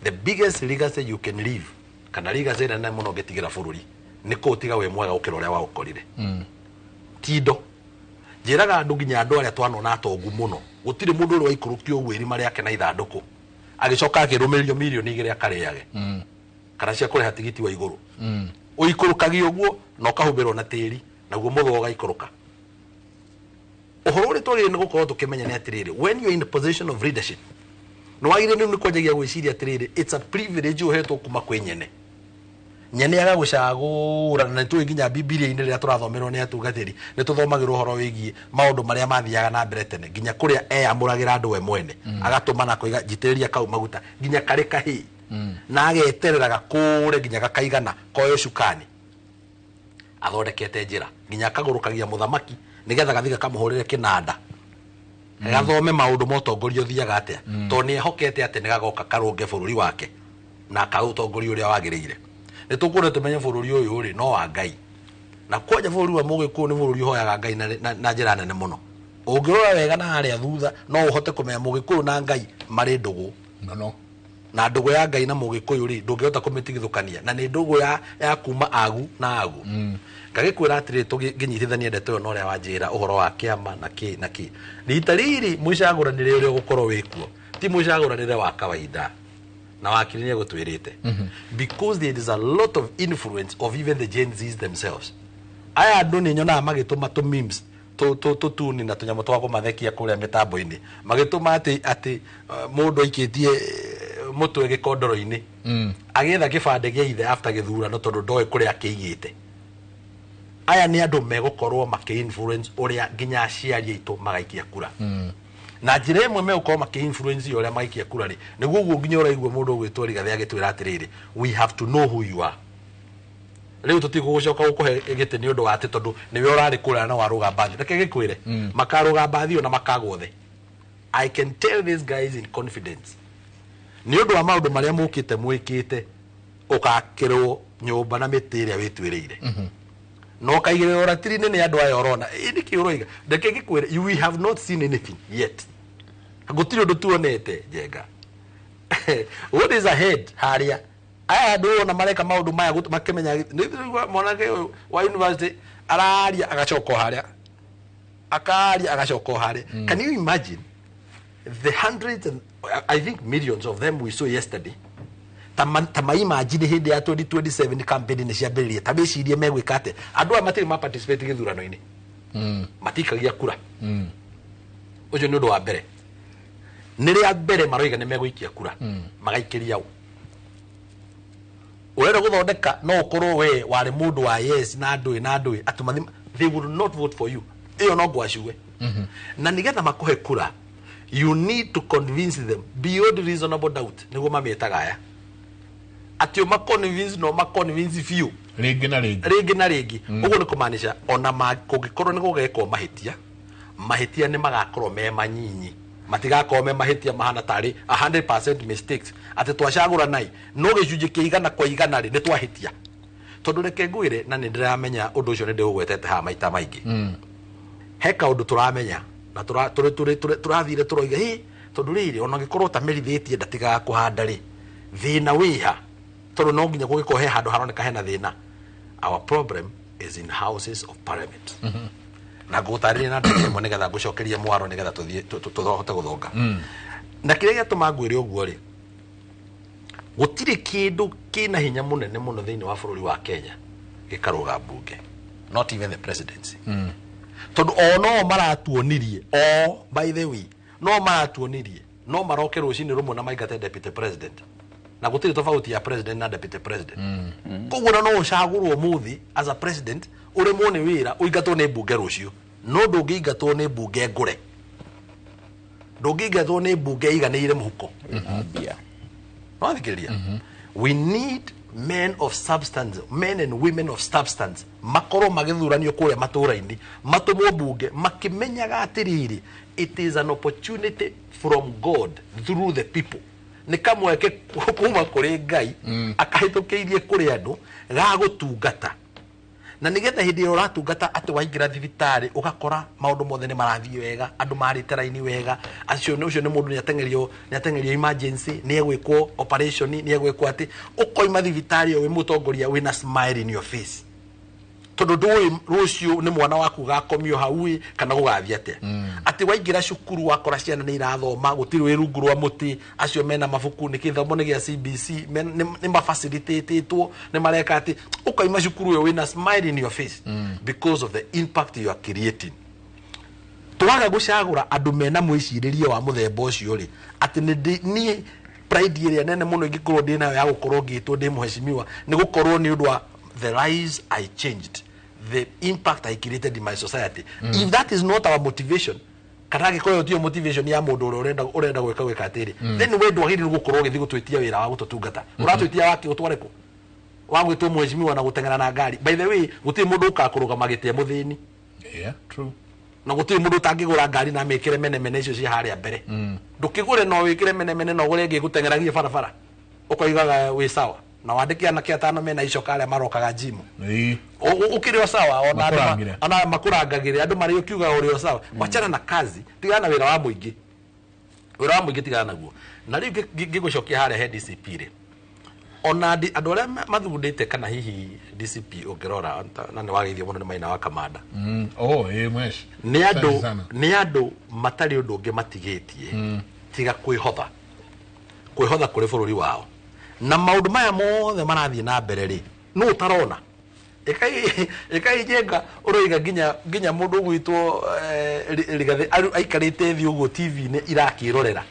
the biggest legacy you can leave kana legacy nene mũno ũngĩtigĩra bũrũri nĩ kũũtiga wĩ mwega gũkĩra ũrĩa waũkorire tindo njĩraga andũ nginya andũ arĩa twanona atongu mũno gũtirĩ mũndũ ũrĩa waikũrũkio ũguo irima rĩake na ithandũkũ agĩcoka akĩrũmĩrĩrio mirioni igĩrĩ akarĩage kana cia kũrĩha tigiti wa igũrũ ũikũrũkagio ũguo na ũkahumbĩrwo na tĩri naguo mũthũ ũgaikũrũka ũhoro ũrĩa twagĩrĩire nĩ gũkorwo tũkĩmenya nĩ atĩrĩrĩ when you are in a position of leadership nĩ wagĩrĩire nĩ kwanjagia gwĩciria atĩrĩrĩ it's a privilege ũhetwo kuma kwĩ nyene agagũcagũra na nĩtũĩ nginya bibilia-inĩ rĩrĩa tũrathomerwo nĩ atungatĩri nĩ tũthomagĩrwo ũhoro wĩgiĩ maũndũ marĩa mathiaga na mbere tene nginya kũrĩa eyamũragĩra andũ we mwene agatũma na kũiga njitĩrĩria kau maguta nginya karĩ kahĩ na agetereraga kũre nginya gakaigana koyo cukani athondekete njĩra nginya akagũrũkagia mũthamaki nĩgetha gathiga kamũhũrĩre kĩnanda gathome maũndũ motongorio thiaga atĩa tondũ nĩ ehokete atĩ nĩ gagoka karũnge bũrũri wake na akaũtongoria ũrĩa wagĩrĩire nĩ tũkũrĩ tũmenye bũrũri ũyũ rĩ no wa Ngai na kwanja bũrũri wa Mũgĩkũyũ nĩ bũrũri ũhoyaga Ngai na njĩra nene mũno ũngĩrora wega na harĩa thutha no ũhote kũmenya Mũgĩkũyũ na Ngai marĩ ndũgũ na ndũgũ ya Ngai na Mũgĩkũyũ rĩ ndũngĩhota kũmĩtigithũkania na nĩ ndũgũ ya kuma agu na agu ngagĩkwĩra atĩrĩ tũngĩnyitithania ndeto ĩyo na ũrĩa wanjĩra ũhoro wa kĩama na kĩ rita rĩrĩ mũcagũranĩre ũrĩa ũgũkorwo wĩkuo ti mũcagũranĩre wa kawaida na wakiri ni gutwirite because there is a lot of influence of even the Gen Zs themselves. Aya andu ni nyona magituma to memes to ni na tunyamo twa kumathekia kuria mitambo-ini magituma ati mundu aikitie mutwe gikondoro-ini agetha kibande gia ithe after githurano tondu ndoe kuria akiigite. Aya ni andu megukorwo maki-influence uria nginya aciari aitu magaikia kura na njira imwe megukorwo maki-influence uria magaikia kura ri niguo guo nginya uraigua mundu gwitwo Rigathi agitwira atiriri we have to know who you are. Leo tutigucoka gukuhe gite ni undu wate tondu niwe urari kura na waruga bathi reke gikwire makaruga bathi ona makagwothe. I can tell these guys in confidence ni undu wa maundu maria mukite mwikite ukakirwo nyumba na miti iria witwiriire no kaigire oratiri ni andu aya orona ini kiuroiga reke gikwire you have not seen anything yet gutiri undu tuonete jenga what is ahead haria aya andu na mareka maundu maya makimenya mwanake wa university araria agacoko haria akaria agacoko haria. Can you imagine the hundreds and I think millions of them we saw yesterday? Tama imagine hindi ya 2027 campaign ni ciambiririe tabicirie megwika ate andu a matiri ma participate githurano-ini matikagia kura ucio ni undu wa mbere niria mbere maroiga ni megwikia kura magaikiria u urenda guthondeka no ukorwo we wari mundu wa yes na ndui atumathi they will not vote for you iyo no gwacue na nigetha makuhe kura you need to convince them beyond reasonable doubt niguo mametaga aya atio maconvince no maconvince few ringi na ringi uguo ni kumaanisha ona kugikorwo ni gugekwo mahitia ni magakorwo me manyinyi matigakorwo me mahitia mahana tari 100% mistakes ati twacagura nai no gicunji kiigana kwa igana ri ni twahitia tondu reke ngwire na ni ndiramenya undu ucio ni ndigwetete ha maita maingi heka undu turamenya na turathire turoiga hi tondu riri ona gikorwo ta merithitie ndatiga kuhanda ri thina wiha tondu no nginya gugikohe handu haroneka hena thina. Our problem is in houses of parliament na gutarire na ndemo nigetha gucokeria mwaro nigetha tuthote guthonga na kiria giatuma ngwire uguo ri gutire kindu kina hinya munene muno thiini wa bururi wa Kenya gikaruga bunge, not even the presidency. Tondu ono maratuonirie by the way no maratuonirie no maroke rucini rumwe na maigate deputy president na gutire tofauti ya president na deputy president koguo no ucagurwo muthi as a president uri mone wira uigatwo ni bunge rucio no ndungiingatwo ni bunge ngure ndungiingatwo ni bunge iganire muhuko no thikiria we need men of substance, men and women of substance makoro magithuranio kuria matura-ini matumwo bunge makimenyaga atiriri it is an opportunity from God through the people ni kamweke kuma kuri Ngai akahitukiirie kuri andu ga gutungata na nigetha hindi yo ratungata ati waingira thibitari ugakora maundu mothe ni marathii wega andu mariteraini wega acio ni mundu ni atengerio emergency ni egwikwo operation ni egwikwo ati ukoima thibitari we mutongoria wina smile in your face tondu ndui rucio ni mwana waku gakomio haui kana gugathia ate ati waingira cukuru wakora ciana ni irathoma gutiri wirungu rwa muti acio mena mabuku ni kithomo ni gia CBC ni mafacilitatitwo ni mareka ati ukaima cukuru yo wina smile in your face because of the impact you are creating. Twaga gucagura andu mena mwiciririe wa muthemba ucio ri ati ni pride iria nene muno ingikorwo ndina ya gukorwo ngitwo ndi muheshimiwa ni gukorwo ni undu wa the lives I changed, the impact I created in my society. If that is not our motivation, kana gikoyo tio motivation ya mundu urenda gwika atiri, then we ndwagiri gukorwo githi gutwitia wira wa gututungata uratwitia waki utwareko wagwitwo muheshimiwa na gutengera na ngari. By the way guti mundu ukakuruga magite muthini true na guti mundu tangigura ngari na mekire mene icio cia haria mbere ndukigure no wikire mene no gure ngigutengeragia barabara ukoigaga wi sawa na wandike anake atano mena icoka aria marokaga gym ukirio sawa ona makurangagire andu mari ukiuga urio sawa wachana na kazi tigana wira wa muingi tigana naguo na riu ngigucokia haria head DCP ri ona andu aria mathugundite kana hihi DCP ungirora na ni wageithio muno ni maina wa kamanda mwesh ni andu matari undu ungi matigitie tiga kwihotha kuri bururi wao na maundu maya mothe marathie na mbere ri no utarona ekai jenga uroiga ginya mundu gwitwo rigathe aikarite thi ugo TV ne irakirorera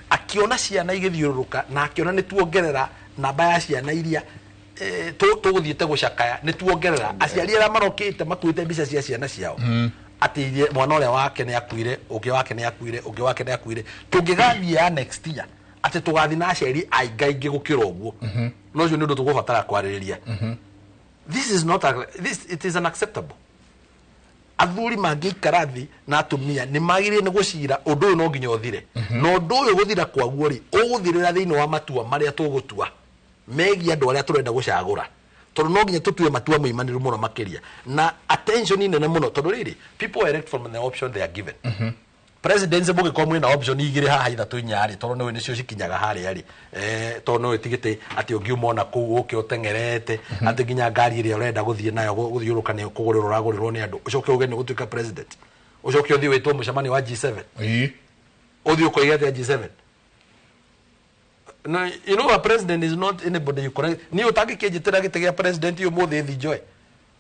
akiona ciana igithiururuka na akiona ni tuongerera namba ya ciana iria tuguthiite gucakaya ni tuongerera aciari ara marokite makuite mbica cia ciana ciao ati mwana uria wake ni akuire ungi wake ni akuire tungigathie ya next year ati tugathi na aciari aingaingi gukira uguo no cio ni undu tugubatara kwaririria this is not it is unacceptable. Athuri mangikara thi na atumia ni magire ni gucira undu uyu no nginya uthire no undu uyu guthira kwaguo ri uguthirira thiini wa matua maria tugutua megi andu aria turenda gucagura tondu no nginya tutue matua muimaniru muno makiria na attention ni nene muno tondu riri people elect from the option they are given. President se buge komwe na option igire haha ithatu inyari tondu ni cio cikinyaga hari ari tondu no tigite ati ungiumona ku uke utengerete ati ginya ngari iri urenda guthie nayo guthiuruka ni kuguriro ragurirwo ni andu ucoke uge ni gutuika president ucoke uthie witwo mucemani wa G7 uthie ukoiga ati G7 no you know a president is not anybody you correct ni utangikijitira gite ya president yo muthi thi joy.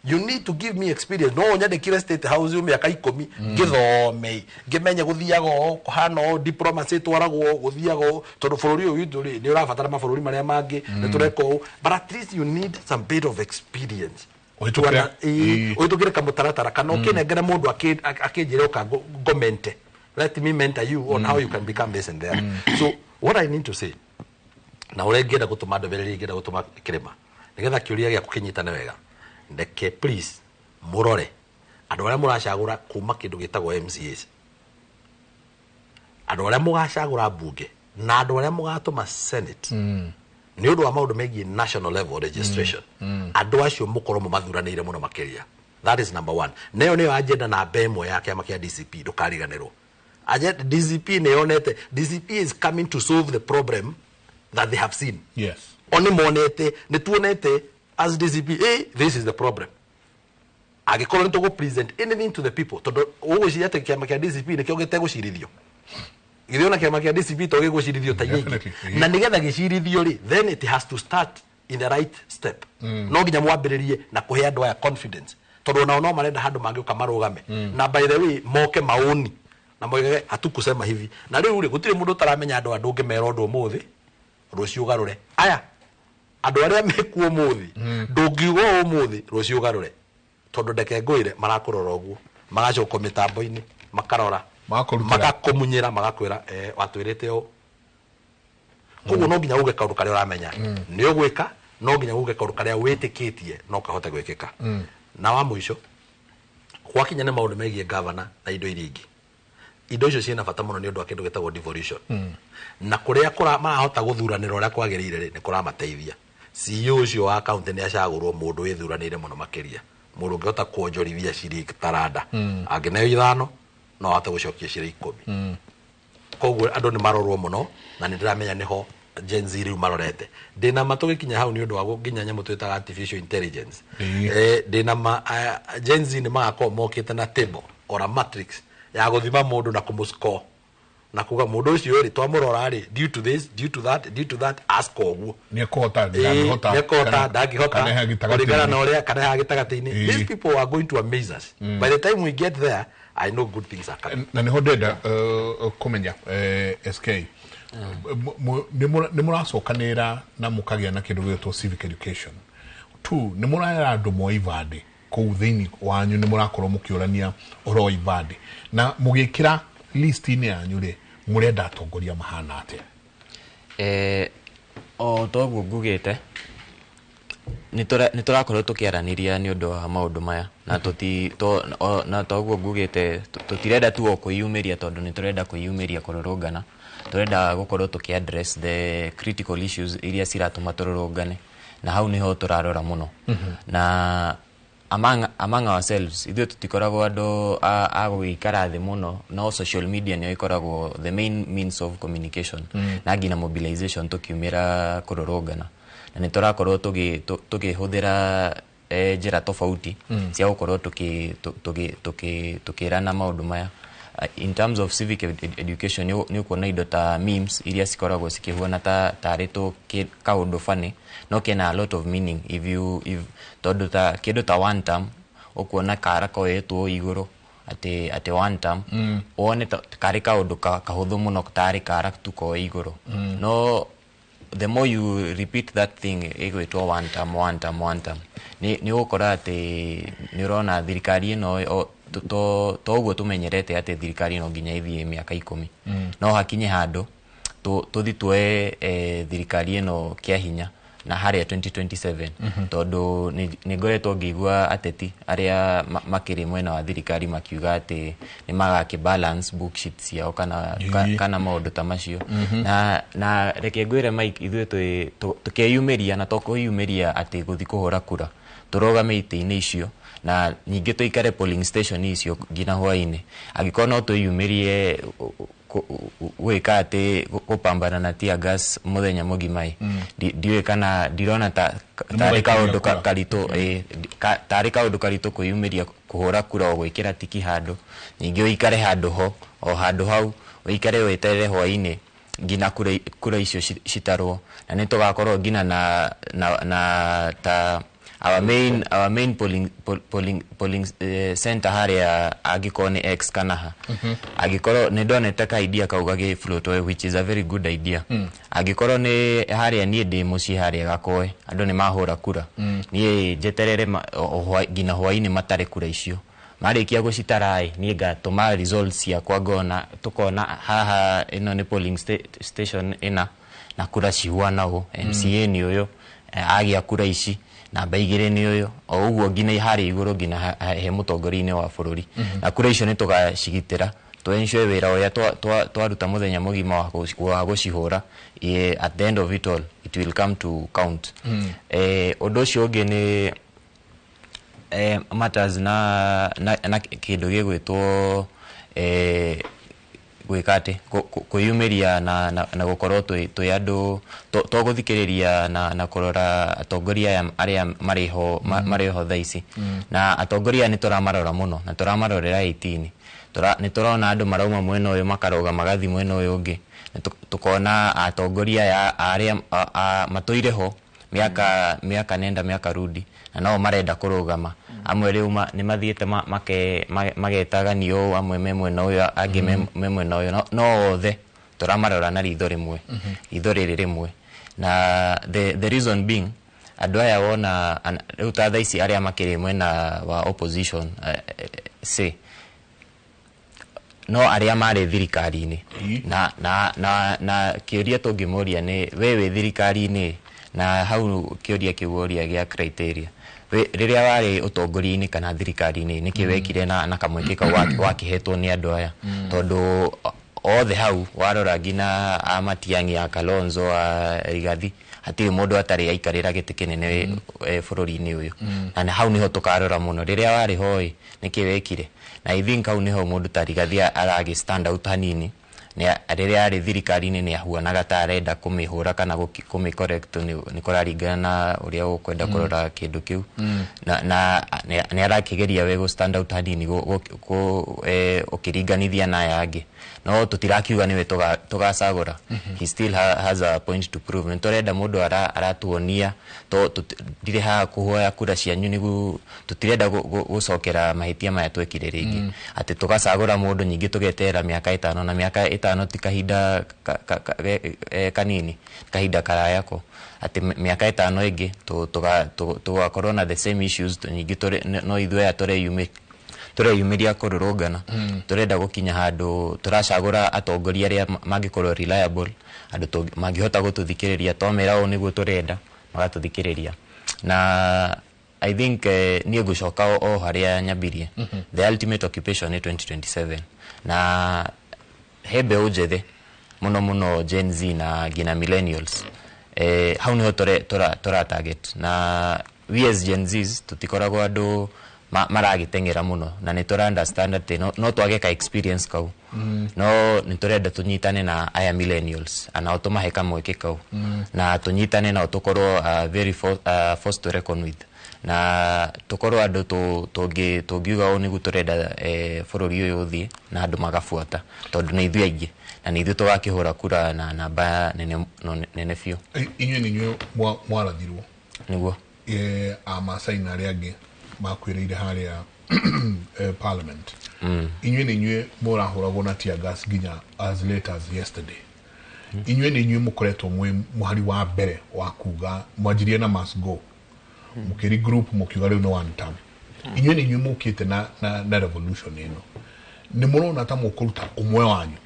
You need to give me experience. No nyade kire state house miaka 10 githome ngimenye guthiago hano diplomacy twaragwo guthiago tondu bururi uyu nduri ni urabatara mabururi maria mangi ni tureko but at least you need some bit of experience uitukire kamutaratara kana ukinengere mundu akinjire uka gomente let me mentor you on how you can become this and there. So what I need to say na urengenda gutuma ndobereri ngenda gutuma kirima nigetha kiuria gia kukinyitana wega ndeke please murore andu aria muracagura kuma kindu gitagwo MCAs andu aria mugacagura bunge na andu aria mugatuma senate ni undu wa maundu megie national level registration andu acio mukorwo mumathuranire muno makiria. That is number 1. Nayo niyo agenda na bemo ya kiama kia DCP ndukariganirwo agenda DCP neyonete DCP is coming to solve the problem that they have seen. Yes, oni monete ni tuonete as DCP, this is the problem. Agikorwo nito go present anything to the people. Todo uguciria ati kiama kia DCP ni kio gite gucirithio. Githiona kiama kia DCP to gigucirithio ta yiki. Na nigetha gicirithio ri, then it has to start in the right step. No nginya mwambiririe na kuhe andu aya confidence. Todo no marenda handu mangiuka marugame. Na by the way moke maoni. Na moigage hatukusema hivi. Na riu ri gutire mundu taramenya andu andungi mero ndu muthi. Rucio garure. Aya andu aria mekuo muthi ndungiugo umuthi rucio garure tondu ndeke nguire marakurora uguo magacoka mitambo-ini makarora magakumunyira magakwira watwirite o koguo no nginya uge kaundu karia uramenya ni ugwika no nginya uge kaundu karia witikitie no kahote gwikika. Na wa muico gwakinya ni maundu megie governor na indo iria ingi indo icio ciina bata muno ni undu wa kindu gitagwo devolution na kuria marahota guthuranira uria kwagirire ni kuramateithia. CEO ucio wa county ni acagurwo mundu withuranire muno makiria mundu ngihota kuonjorithia ciringi taranda angineo 5 no ahote gucokia ciringi 10 koguo andu ni marorwo muno na ni ndiramenya niho Gen Z riu marorete ndina matugikinya hau ni undu wa nginya nyamu twitaga artificial intelligence ndina Gen Z ni magako mokite na table or a matrix ya guthima mundu na kumuscore na kuga mundu ucio ri twamurora ri due to this due to that ask oguo ni kuhota ndangihota kuringana na uria kana hagitagati-ini. These people are going to amaze us. By the time we get there I know good things are coming. Na niho ndenda kumenya SK ni muracokanira na mukagia na kindu gitwo civic education 2 ni murayera andu moivadi kou thiini wanyu ni murakorwo mukiurania oro ibadi na mugikira list-ini yanyu ri murenda atongoria mahana ate o toguo ngugite ni turakorwo tukiaraniria ni undu wa maundu maya na toguo ngugite tutirenda tu o kuiumiria tondu ni turenda kuiumiria kururungana turenda gukorwo tukiaddress the critical issues iria ciratuma tururungane na hau niho turarora muno na among ourselves ithuĩ tutikoragwo andu agũgĩikara thĩ muno no social media nĩyo ikoragwo the main means of communication na nginya mobilization tukiumĩra kũrũrũngana na nĩ tũrakorwo tũkĩhũthĩra njĩra tofauti cia gũkorwo tukĩrana maũndũ maya in terms of civic education ni kuona indo ta memes iria cikoragwo cikihuana tarĩ to kaundu funny no kena a lot of meaning if tondu ta kindu ta one term ukuona kara koetwo iguru ati one term one kari kaundu kahuthu muno tari kara tu ko iguru no the more you repeat that thing igwitwo one term ni ukora ati ni urona thirikari no to uguo tumenyerete ati thirikari no nginya ithie miaka 10 no hakinye handu tuthi tuoe thirikari no kia hinya na haria 2027 tondu ni ngoretwo ngigua ateti aria makiri mwena wa thirikari makiuga ati ni magaki balance book sheets ciao kana maundu ta macio na reke ngwire Mike ithuĩ tukeyumiria na tokuyumiria ati guthi kuhura kura turogamite ini icio na nyingi tuikare polling station icio ngina hwaini angĩkorwo no tuyumirie weka ati kupambana na tear gas muthenya mugimai ndiwe kana ndirona tarika undu karito tarika undu karito kuyumiria kuhura kura o gwikira tiki handu nyingi uikare handu ho o handu hau uikare weterere hwaini ngina kura icio citarwo na nitugakorwo ngina na ta our main polling center haria agiko ni X kanaha agikoro ni ndonete ka idea kauga ge float which is a very good idea agikoro ni haria ni ndi muci haria gakoe andu ni mahura kura ni jeterere ngina hwaini matare kura icio marikia gucitarai ni ngatuma results ya kwa gona tukona haha ino ni polling station ina na kura cihuana ho MCA ni uyo agia kura ici na baigire ni uyo o uguo ngina hari iguru ngina he mutongori-ini wa bururi na kura icio ni tugacigitira twenshwe wira oya twaruta muthenya mugima wa gucihura at the end of it all it will come to count undu ucio ungi ni matters na kindu gigwitwo gwikate kuyumiria na gukorwo twi andu to guthikiriria na kurora atongoria aria mariho thaici na atongoria ni turamarora muno na turamarorera 18 ni turona andu marauma mwena uyu makaroga magathi mwena uyu ungi tukona atongoria aria matuireho miaka nenda miaka rudi na no marenda kurugama amwe riu ni mathiete magetaganio amwe memwena uyu angi memwena uyu no othe turamarora na ritho rimwe ritho riri rimwe na the reason being andu aya wona riu ta thaici aria makiri mwena wa opposition no aria mari thirikari-ini na kiuria tungimuria ni wewe thirikari-ini na hau kiuria kiuria gia criteria riria wari utongori-ini kana thirikari-ini nikiwekire na kamwekeka wakihetwo ni andu aya tondu othe hau warora ngina Matiang'i ya Kalonzo Rigathi hatiri mundu atari aikarira giti kinene bururi-ini uyu na hau niho tukarora muno riria wari hoi nikiwekire na I think hau niho mundu ta Rigathi aragi stand out hanini ni riria ari thirikari-ini ni ahuanaga ta arenda kumihura kana kumicorrect ni kuraringana na uria ukwenda kurora kindu kiu na ni arakigeria we go stand out hanini ukiringanithia na yangi no tutirakiuga niwe tugacagura he still has a point to prove ntorenda mundu aratuonia ndire ha kuhoya kura cianyu nigu tutirenda gucokera mahitia maya twekire ringi ati tugacagura mundu nyingi tugetera miaka 5 na miaka 5 tikahinda kanini kahinda karayako ati miaka 5 ingi tugakorwo na the same issues nyingi no ithuĩ tureyumiria kururungana turenda gukinya handu turacagura atongoria aria mangikorwo reliable andu mangihota gututhikiriria tomera o niguo turenda magatuthikiriria na I think ni gucoka o haria nyambirie the ultimate occupation ni 2027 na hebe ujethe muno Gen Z na gina millennials hau niho tura target na we as Gen Zs tutikoragwo andu maragitengera muno na ni tura understand ati no twage ka experience kau no ni turenda tunyitane na aya millennials ana otomaheka mweke kau na tunyitane na tukorwo very forced to reckon with na tukorwo andu tungiuga o nigu turenda bururi uyu uthie na andu magafuata tondu ni ithuĩ aingĩ na ni ithuĩ tugakihura kura na namba nene biũ. Inyuĩ nĩ inyuĩ mwarathirwo niguo Amaasai na arĩa angĩ makwĩrĩire harĩa parliament. Inyuĩ nĩ inyuĩ mũrahũragwo na tear gas nginya as late as yesterday. Inyuĩ nĩ inyuĩ mũkoretwo mũhari wa mbere wa kuga mwanjirie na must go mukiri group mukiuga rĩu no one term. Inyuĩ nĩ inyuĩ mũkĩte na revolution ĩno. Nĩ mũrona ta mũkũruta ũmwe wanyu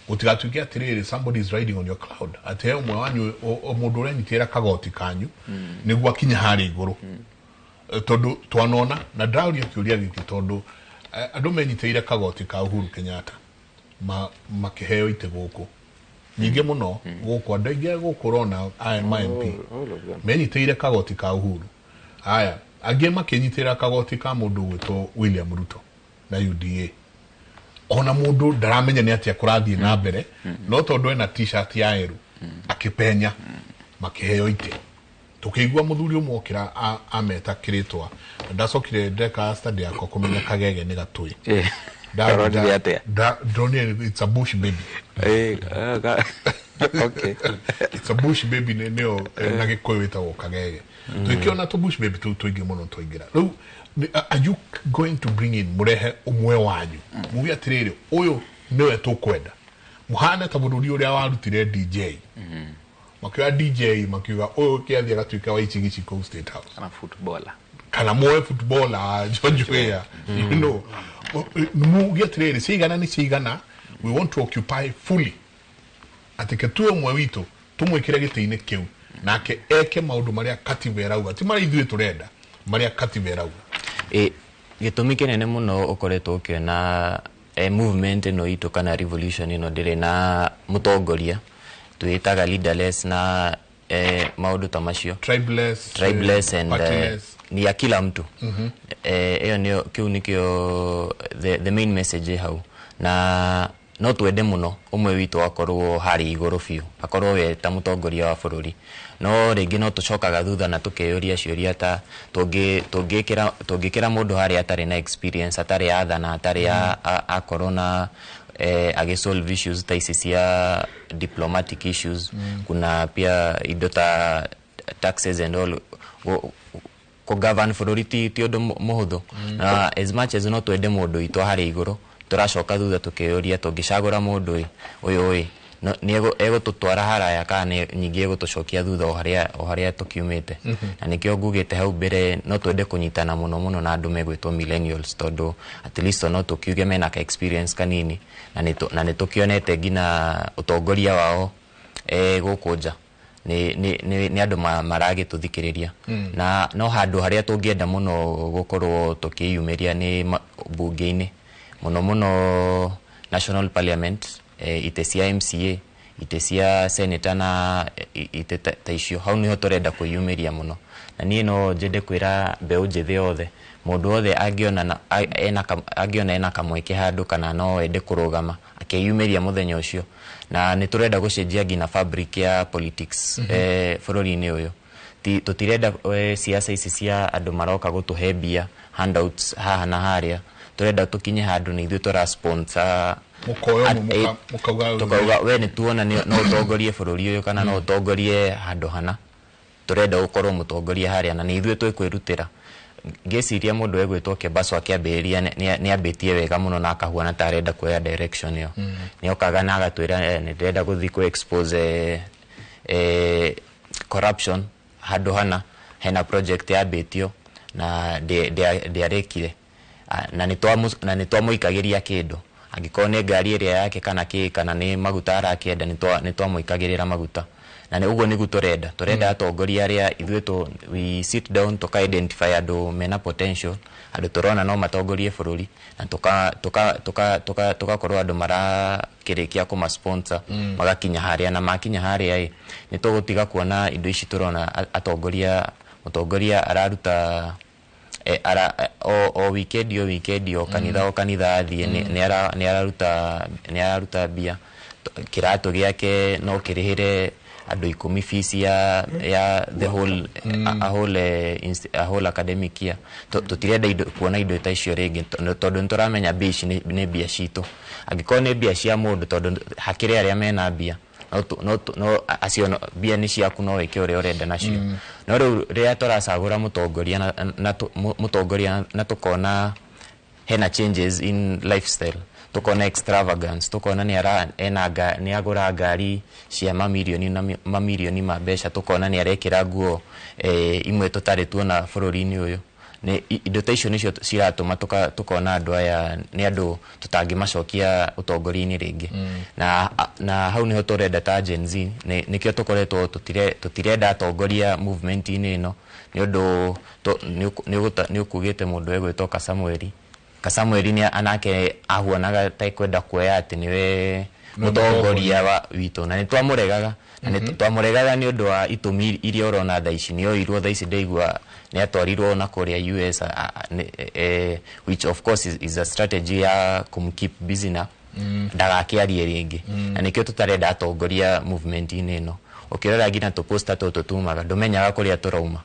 utigatuike atiriri somebody is riding on your cloud ate umwe wanyu mundu urenyitira kagoti kanyu niguo akinya hari iguru tondu twanona na ndauria kiuria giki tondu andu menyitire kagoti ka Uhuru Kenyatta makiheo ite guku nyingi muno guku andu aingi guku rona IMP menyitire kagoti ka Uhuru aya angi makinyitira kagoti ka mundu gwitwo William Ruto na UDA ona mundu ndaramenya ni atia kurathie na mbere no tondu ena t-shirt ya eru akipenya makiheo ite tukigwa muthuri umwe okira ameta kiritwa ndacokire ndeka study yako kumenya kagege ni gatui it's a bush baby okay it's a bush baby neo na gikoyo witagwo kagege tukiona to bush baby tuingi muno tuingira riu are you going to bring in murehe umwe wanyu mugi atiriri uyu niwe tukwenda muhana ta bururi uria warutire DJ makiwa DJ makiwa uyu kiathia gatuika wa ichigichi ko state house kana moe footballer Georgia you know mugi atiriri sigana ni sigana we want to occupy fully atike tuwe mwe witu tumwikire gitiine kiu nake eke maundu maria kativera uga ti mari ithuĩ turenda maria kativera uga gitumi kinene muno ukoretwo ukiona movement no itu kana revolution no ndire na mutongoria tuitaga leaderless na maundu ta macio tribeless and ni ya kila mtu hiyo ndio kiu nikio the main message hau na no twende muno umwe witu akorwo hari iguru biu akorwo we ta mutongoria wa bururi no ringi no tucokaga thutha na tukeyuria ciuria ta tungikira mundu hari atari na experience atari athana atari a corona agisolve issues ta ici cia diplomatic issues kuna pia indo ta taxes and all ko govern bururi ti undu muhuthu na as much as no twende mundu itu hari iguru turacoka thutha tukeyuria tungicagura mundu uyu ni ego tutwara haraya kana nyingi ego tucokia thutha o haria tukiumite na nikio ngugite hau mbere no twende kunyitana muno na andu megwitwo millennials tondu at least no tukiuge mena ka experience kanini na ni tukionete ngina utongoria wao gukunja ni andu maragi tuthikiriria na no handu haria tungienda muno gukorwo tukiyumiria ni bunge-ini muno National Parliament ite cia MCA ite cia senator na ite taisho hau niho turenda kuyumiria muno na nie no jende kwira mbeu njithi othe mundu othe angiona ena kamweke handu kana no ende kurugama akiyumiria muthenya ucio na ni turenda gucenjia ngina fabric ya politics bururi-ini uyu tutirenda siasa ici cia andu maroka gutuhembia handouts haha na haria turenda tukinye handu ni ithuĩ tura sponsor mukauga we ni tuona no utongorie bururi uyu kana no utongorie handu hana turenda gukorwo mutongoria haria na ni ithuĩ twikwirutira ngeciria mundu egwitwo Kebaso akiambĩrĩria ni ambitie wega muno na akahuana ta arenda kuoya direction iyo ni okaga na agatwira ni ndenda guthi ku expose corruption handu hana hena project ya betio na ndiarekire na ni twamuikagiria kindu angikorwo ni ngari iria yake kana ni maguta arakienda ni twamuikagirira maguta na ni uguo nigu turenda atongoria aria ithuĩ we sit down to identify andu mena potential andu turona no matongorie bururi na tugakorwo andu marakirikia kuma sponsor magakinya haria na makinya haria ni tugutiga kuona indo ici turona mutongoria araruta o weekend o kanitha athie ni araruta bia kiratu giake no kirihire andå 10 fees ya the whole a whole academic year tutirenda kuona indo ta icio ringi tondu nturamenya mbia ici ni mbia citu angĩkorwo ni mbia cia mũndũ tondu hakiri aria mena mbia no acio mbia ni ciaku no weke uria urenda nacio no riu ria turacagura mutongoria na tukona hena changes in lifestyle tukona extravagance tukona ni agura ngari cia mamilioni ma mbeca tukona ni arekira nguo imwe tutari tuona bururi-ini uyu ni indo ta icio nicio ciratuma tukona andu aya ni andu tutangimacokia utongori-ini ringi na hau niho turenda ta Gen Z nikio tukoretwo tutirenda atongoria movement-ini ino ni undu ni ukugite mundu egwitwo Kasamweri ni anake ahuanaga ta kwenda kuoya ati niwe mutongoria wa witu na ni twamuregaga ni undu wa itumi iria urona tha ici ni oirwo tha ici ndeigua ni atwarirwo na kuria US which of course is a strategy ya kumkeep busy na ndagakiarie ringi na nikio tutarenda atongoria movement-ini ino ukirora ngina to poster tutumaga ndumenyaga kuria turauma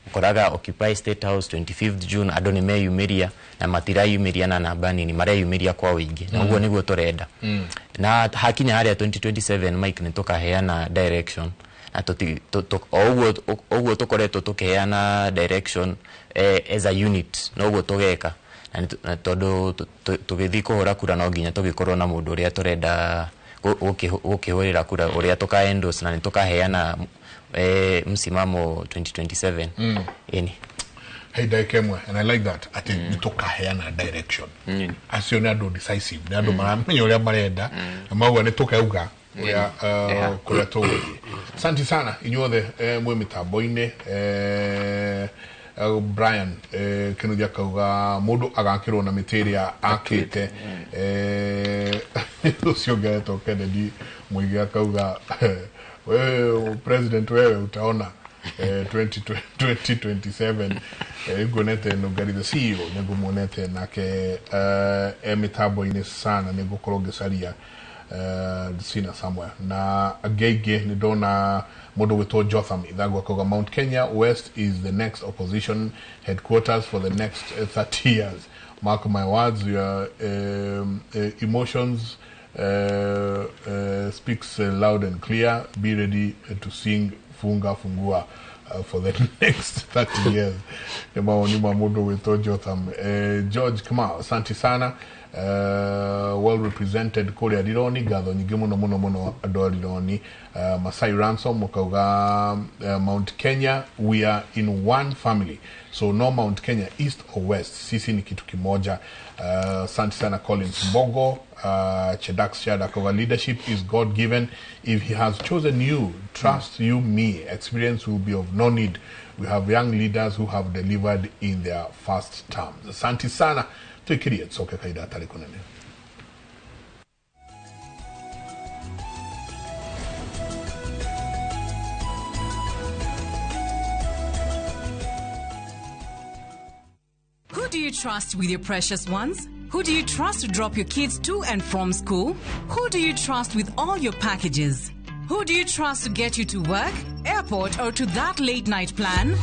ukoraga Occupy State House 25th June andu ni meyumiria na matirayumiria na namba nini mareyumiria kwa wingi na uguo niguo turenda na hakinya haria 2027 Mike ni tukaheana direction na uguo tukoretwo tukiheana direction as a unit no uguo tugeka na tondu tugithi kuhura kura no nginya tugikorwo na mundu uria turenda gukihurira kura uria tukaendorse na ni tukaheana msimamo 2027 ini hey daikemwe and I like that ati nitukaheana direction acio ni andu decisive ni andu maramenya uria marenda na maua ni tukauga uria kuria tuguthi asante sana inyuothe mwe mitambo-ini Brian kinuthia kauga mundu agakirwo na mitiria akite ucio ngeretwo Kennedy muigi akauga wewe president wewe utaona 2027 ngonete no gari the CEO ngumonete nake mitambo-ini sana ngukorwo ngicaria sina somewhere na agege ni dona mundu witwo Jotham Ithagwa koga Mount Kenya West is the next opposition headquarters for the next 30 years. Mark my words, your emotions speaks loud and clear. Be ready to sing Funga Fungua for the next 30 years. Nyuma mundu witwo Jotham. George Kamau, asante sana. Well represented Korea Dironi gatho nyingi muno Adolironi Masai Ransom mukauga Mount Kenya we are in one family so no Mount Kenya east or west sisi ni kitu kimoja. Asante sana Collins Mbogo Chedax Shada koga leadership is God given. If he has chosen you, trust you me, experience will be of no need. We have young leaders who have delivered in their first terms. Asante sana tuikirie tsoke kaida atari kunene. Who do you trust with your precious ones? Who do you trust to drop your kids to and from school? Who do you trust with all your packages? Who do you trust to get you to work, airport, or to that late night plan?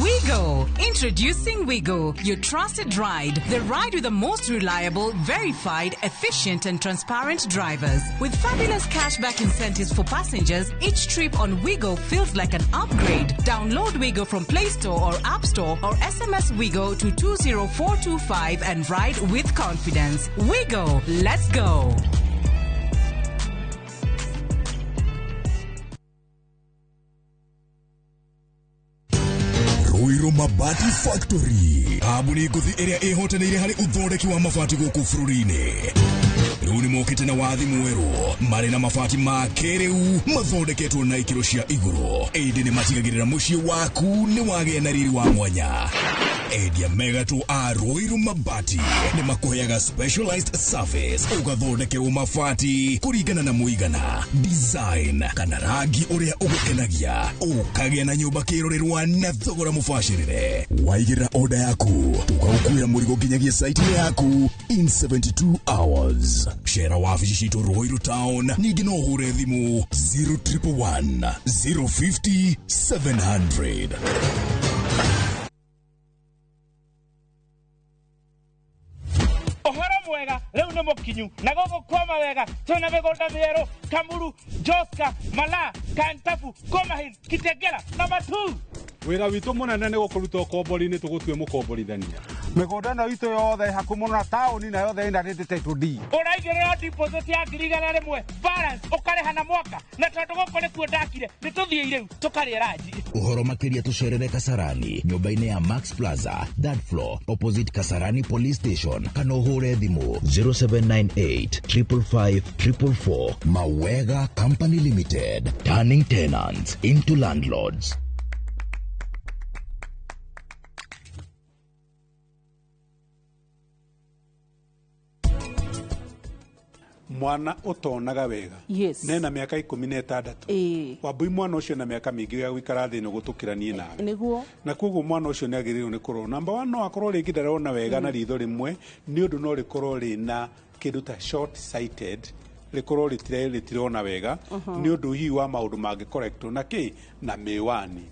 Wigo. Introducing Wigo, your trusted ride. The ride with the most reliable, verified, efficient, and transparent drivers. With fabulous cashback incentives for passengers, each trip on Wigo feels like an upgrade. Download Wigo from Play Store or App Store or SMS Wigo to 20425 and ride with confidence. Wigo, let's go. Ruiru Mabati Factory. Abuni nguthi iria ihotanire hari uthondeki wa mabati guku bururi-ini. Riu ni mokite na wathi mweru mari na mabati ma kiriu mathondeketwo na ikiro cia iguru. Indi ni matigagirira mucii waku ni wagia na riri wa mwanya. Endia megatu a Ruiru Mabati ni makuheaga specialized service ugathondekerwo mabati kuringana na muigana, design kana rangi uria ugukenagia, ukagia na nyumba kirorerwa na thogora mubashirire. Waigirira order yaku tukaukuira murigo nginyagia site yaku in 72 hours. Shera wafici citå Ruiru Town. Ningĩ no ũhũre thimũ 0111 050 700. Ohoro mwega leo nĩ mũkinyu na gũkũ kwama wega twĩna mĩgũnda mĩerũ Kamuru, Joska, Mala, Kantafu, Komahin, Kitegera na Matu. Wĩra witũ mũnene nĩ gũkũruta ũkombori-inĩ tũgũtue mũkomborithania. Mĩgũnda ĩno itũ yothe hakuhĩ mũno na taũni na yothe ĩna title deed. Ũraigĩrĩra deposit ya 100,000 balance ũkarĩha na mwaka na tondũ gũkũ nĩkuo ndakire nĩtũthiĩ irĩu tũkarĩe ranji. Ũhoro makĩria tũcerere Kasarani nyũmba-inĩ ya Max Plaza third floor opposite Kasarani Police Station kana ũhũre thimũ 0798 555 444. Mawega Company Limited, turning tenants into landlords. Mwana ũtonaga wega nena mĩaka 16 wambui mwana ũcio na mĩaka mĩingĩ ya gũikara thĩ ĩno gũtũkĩra niĩ nawe nĩguo na koguo mwana ũcio nĩ agĩrĩirwo nĩ kũrorwo. Number 1 no akorwo rĩngĩ ndarona wega na ritho rĩmwe nĩ ũndũ no rĩkorwo rĩna kĩndũ ta short sighted, rĩkorwo rĩtirona wega nĩ ũndũ hihi wa maũndũ mangĩ correctwo na kĩ na mĩwani.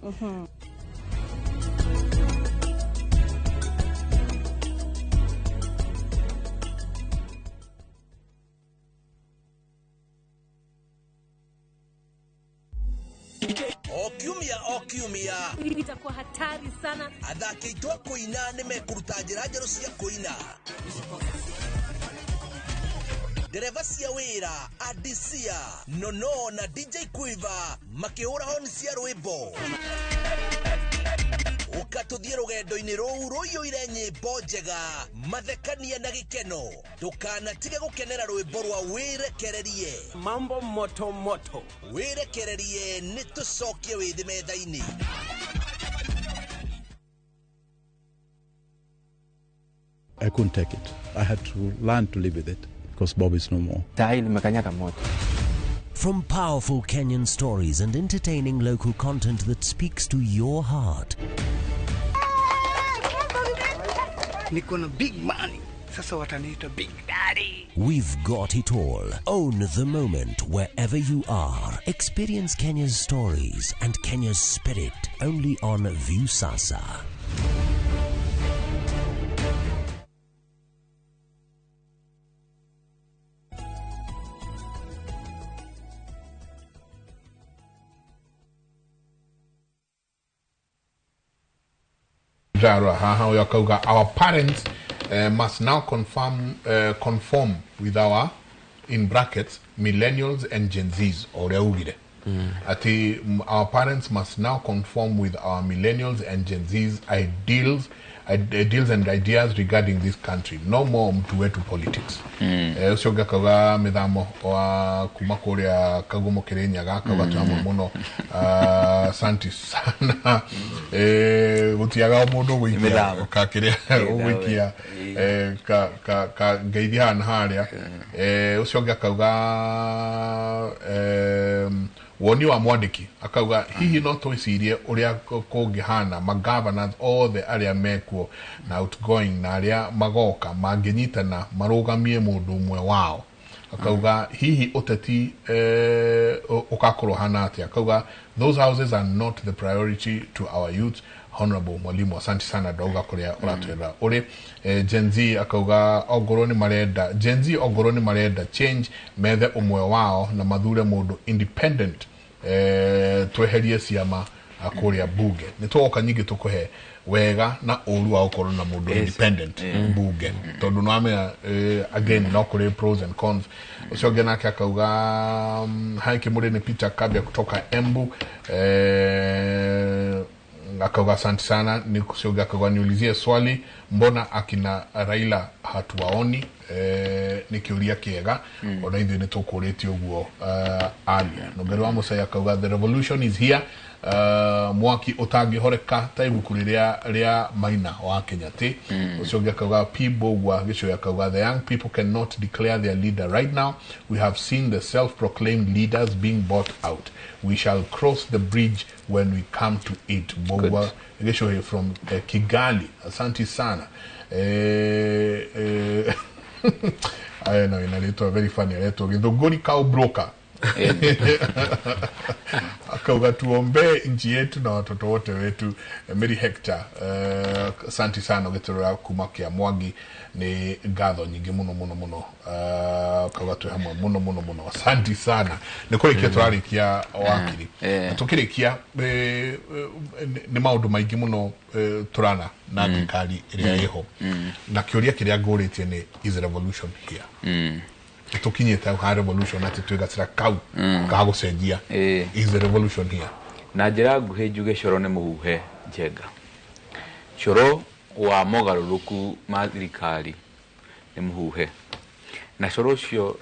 Okiumia itakuwa hatari sana. Athaki itwa kuina nimekuruta njĩra njerũ cia kuina. Dereva cia wĩra Adisia Nono na DJ Quiver makĩhũra honi cia rwĩmbo. Ukatuthie rũgendo-inĩ rũu rũiyũire nyĩmbo njega mathekania na gĩkeno. Ndũkanatige gũkenera rwĩmbo rwa wĩrekererie. Mambo moto moto. Wĩrekererie nĩ tũcokie wĩthĩ metha-inĩ. I couldn't take it. I had to learn to live with it because Bob is no more. From powerful Kenyan stories and entertaining local content that speaks to your heart. Niko na big money. Sasa wataniita Big Daddy. We've got it all. Own the moment wherever you are. Experience Kenya's stories and Kenya's spirit only on Viusasa. Our parents must now conform with our, in brackets, millennials and Gen Zs or Ati our parents must now conform with our millennials and Gen Zs ideals and ideas regarding this country. No more mtu wetu politics. Ucio kaga mithamo wa kuma kuria kagumo Kirinyaga kaga tamo muno santi sana gutiaga mundu gwikia ka kiria gwikia ka ngeithia na haria ucio kaga woni wa mwandiki akauga hihi no twicirie uria kungihana governors all the area mekuo na outgoing na aria magoka manginyitana marugamie mundu umwe wao akauga hihi uteti ukakorwo hana atia akauga those houses are not the priority to our youth. Honorable Mwalimu, asante sana doga kuria uratwera uri Gen Z akauga ogoroni marenda Gen Z ogoroni marenda change methe umwe wao na mathure mundu independent tweherie ciama akuria bunge nitwoka nyingi tukuhe wega na uru wa ukorwo na mundu independent bunge tondu no amenya again no kuri pros and cons ucio ngena akauga haiki muri ni Peter Kabia kutoka Embu akauga asante sana ni kusioga akauga niulizie swali mbona akina Raila hatuwaoni nikiuria kiega ona ithuĩ nĩtũkũrĩtie ũguo alia Nobel wa Musaya akauga the revolution is here mwaki utangihoreka ta ibuku ria Maina wa Kenya ti ucio akauga Pibogwa gicio akauga the young people cannot declare their leader right now. We have seen the self-proclaimed leaders being bought out. We shall cross the bridge when we come to it. Bogwa gicio from Kigali. Asante sana. no inaletwa very funny inaletwa githunguri cow broker akauga tuombe nchi yetu na watoto wote wetu. Mary Hector, asante sana ugeterera kuma kia Mwangi, ni ngatho nyingi muno kauga tu hamwe muno asante sana. Nikurikia turarikia wakiri tukirikia ni maundu maingi muno turana na thirikari iria iho na kiuria kiria nguritie ni is revolution here. Tukinyete ha revolution ati twigatira kau ka gucenjia is the revolution here. Na njira nguhe njuge coro ni muhuhe njenga. Coro wa mogaruruku ma thirikari ni muhuhe. Na coro cio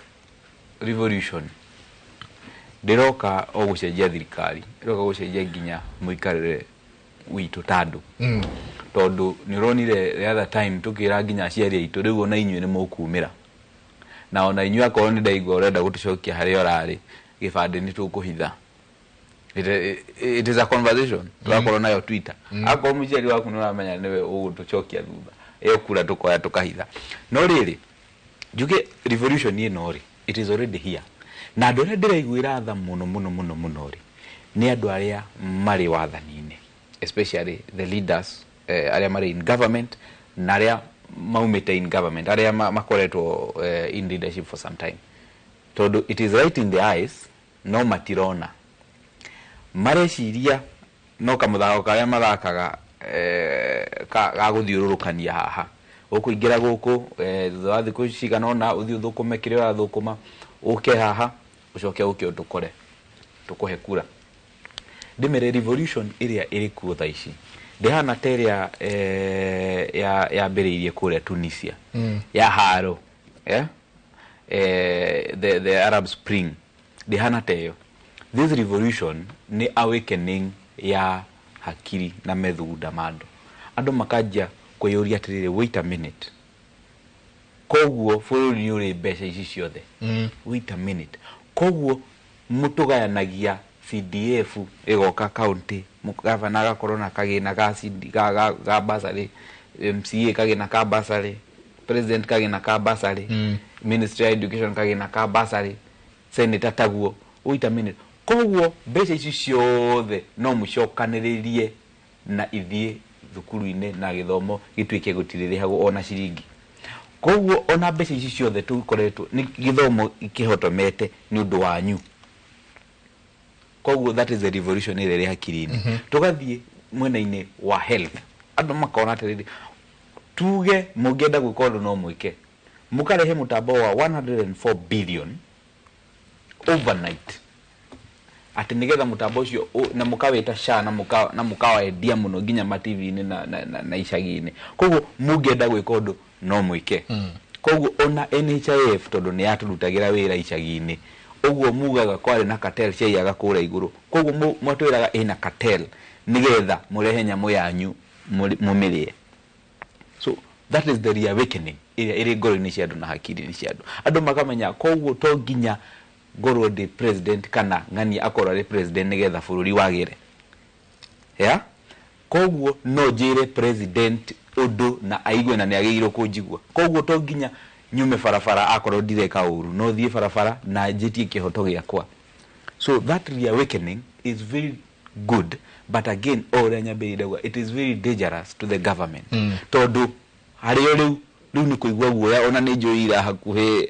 revolution ndiroka o gucenjia thirikari, ndiroka gucenjia nginya muikarire witu tandu. Tondu ni ronire the other time tukira nginya aciari aitu riu ona inyue ni mukumira. Na ona inyu akorwo ni ndaigua urenda gutucokia hari orari gibande ni tukuhitha. It is a conversation twakorwo nayo Twitter. Akorwo muciari waku ni uramenya niwe ugutucokia thutha iyo kura tukoya tukahitha. No riri njuge revolution ino ri it is already here. Na andu aria ndiraiguira tha muno ri ni andu aria mari wathani-ini, especially the leaders aria mari in government na aria maumite in government aria makoretwo in leadership for some time. Tondu it is right in the eyes no matirona mareciria no kamuthako karia mathakaga ga guthiururukania haha ukuingira guku thutha wa thiku cigana ona uthi uthukume kiria urathukuma uke haha ucoke uke utukore tukuhe kura. Ndimere revolution iria iri kuo tha ici ndihana teria ya mberirie kuria Tunisia ya haro the Arab Spring ndihana teyo. This revolution ni awakening ya hakiri na methugunda mandu andu makajia kwiyuria atiriri wait a minute koguo bururi ni uri mbeca ici ciothe wait a minute koguo mutugayanagia CDF igoka county mugavana agakorwo na kagina ga basari, MCA kagina ka basari, president kagina ka basari, ministry of education kagina ka basari, senator taguo. Wait a minute koguo mbeca ici ciothe no mucokaniririe na ithie thukuru-ine na githomo gitwike gutiririhago ona ciringi. Koguo ona mbeca ici ciothe tukoretwo ni githomo ikihotomete ni undu wanyu. Koguo that is the revolution iri hakiri-ini. Tugathie mwena-ini wa health andu makona atiriri tuge mungenda gwika no mwike mukarehe mutambo wa 104 billion overnight ati nigetha mutambo ucio na mukawita sha na mukawaendia muno nginya ma TV-ini na icagi-ini. Koguo mungenda gwika undu no mwike. Koguo ona NHIF tondu ni yaturutagira wira icagi-ini uguo mugaga kwari na cartel ciaga kura iguru. Koguo mwatwiraga ina cartel nigetha murehe nyamu yanyu mumirie. So that is the reawakening iri ngoro-ini cia andu na hakiri-ini cia andu. Andu makamenya koguo to nginya ngorwo ndi president kana ngani akorwo ari president nigetha bururi wagire. Koguo no njire president undu na aigwe na niagirwo kunjigwa. Koguo to nginya nyume farafara akorwo ndireka uru no thie farafara na njitie kihoto giakwa. So that reawakening is very good, but again it is very dangerous to the government. Tondu hario riu ni kuigwa guoya ona ni njoira hakuhe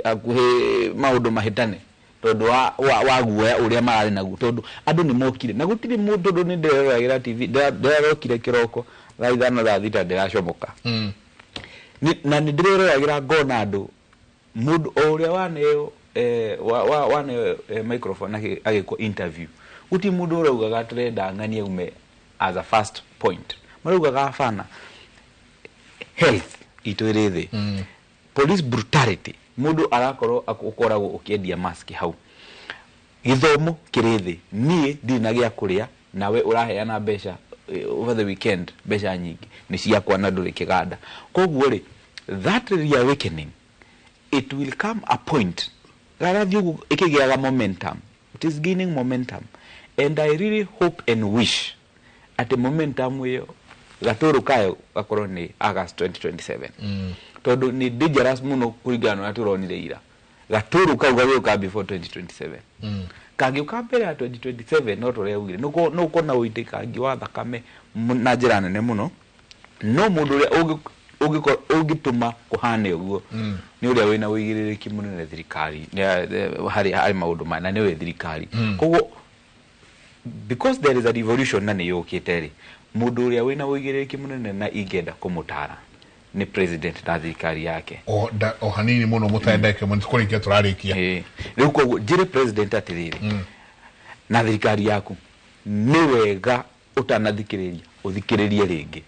maundu mahitane tondu wa guoya uria marari naguo tondu andu ni mokire na gutiri mundu tondu ni ndireragira TV ndirerokire kiroko thaa 5 thaa 6 ndiracomoka na ni ndireragira ngona andu mundu uria waneo waneo microphone agiko interview guti mundu uraugaga trenda ngani ume as a first point maraugaga fana health itwirithi police brutality mundu arakorwo akoragwo ukiedia mask hau githomo kirithi nie ndina gia kuria nawe uraheana mbeca over the weekend mbeca nyingi ni ciakwa na nduri kiganda. Koguo ri that reawakening it will come a point garathio ikigiaga momentum, it is gaining momentum, and I really hope and wish at the momentum where gaturu kayo gakorwo ni August 2027 tondu ni dangerous muno kuringana na turonire ira gaturu kau gagoka before 2027 kagiuka mbere ya 2027 no tore ugire no kona uitikangi wa thakame na njira nene muno no mundu uria ugituma kuhane uguo ni uria wina uigiririki munene thirikari hari maundu mana ni we thirikari koguo because there is a revolution na ni yukiteri mundu uria wina uigiririki munene na ingenda kumutara ni president na thirikari yake o hanini muno mutendeke mutikurikia turarikia riu koguo jire president atiriri na thirikari yaku ni wega utanathikiriria uthikiririe ringi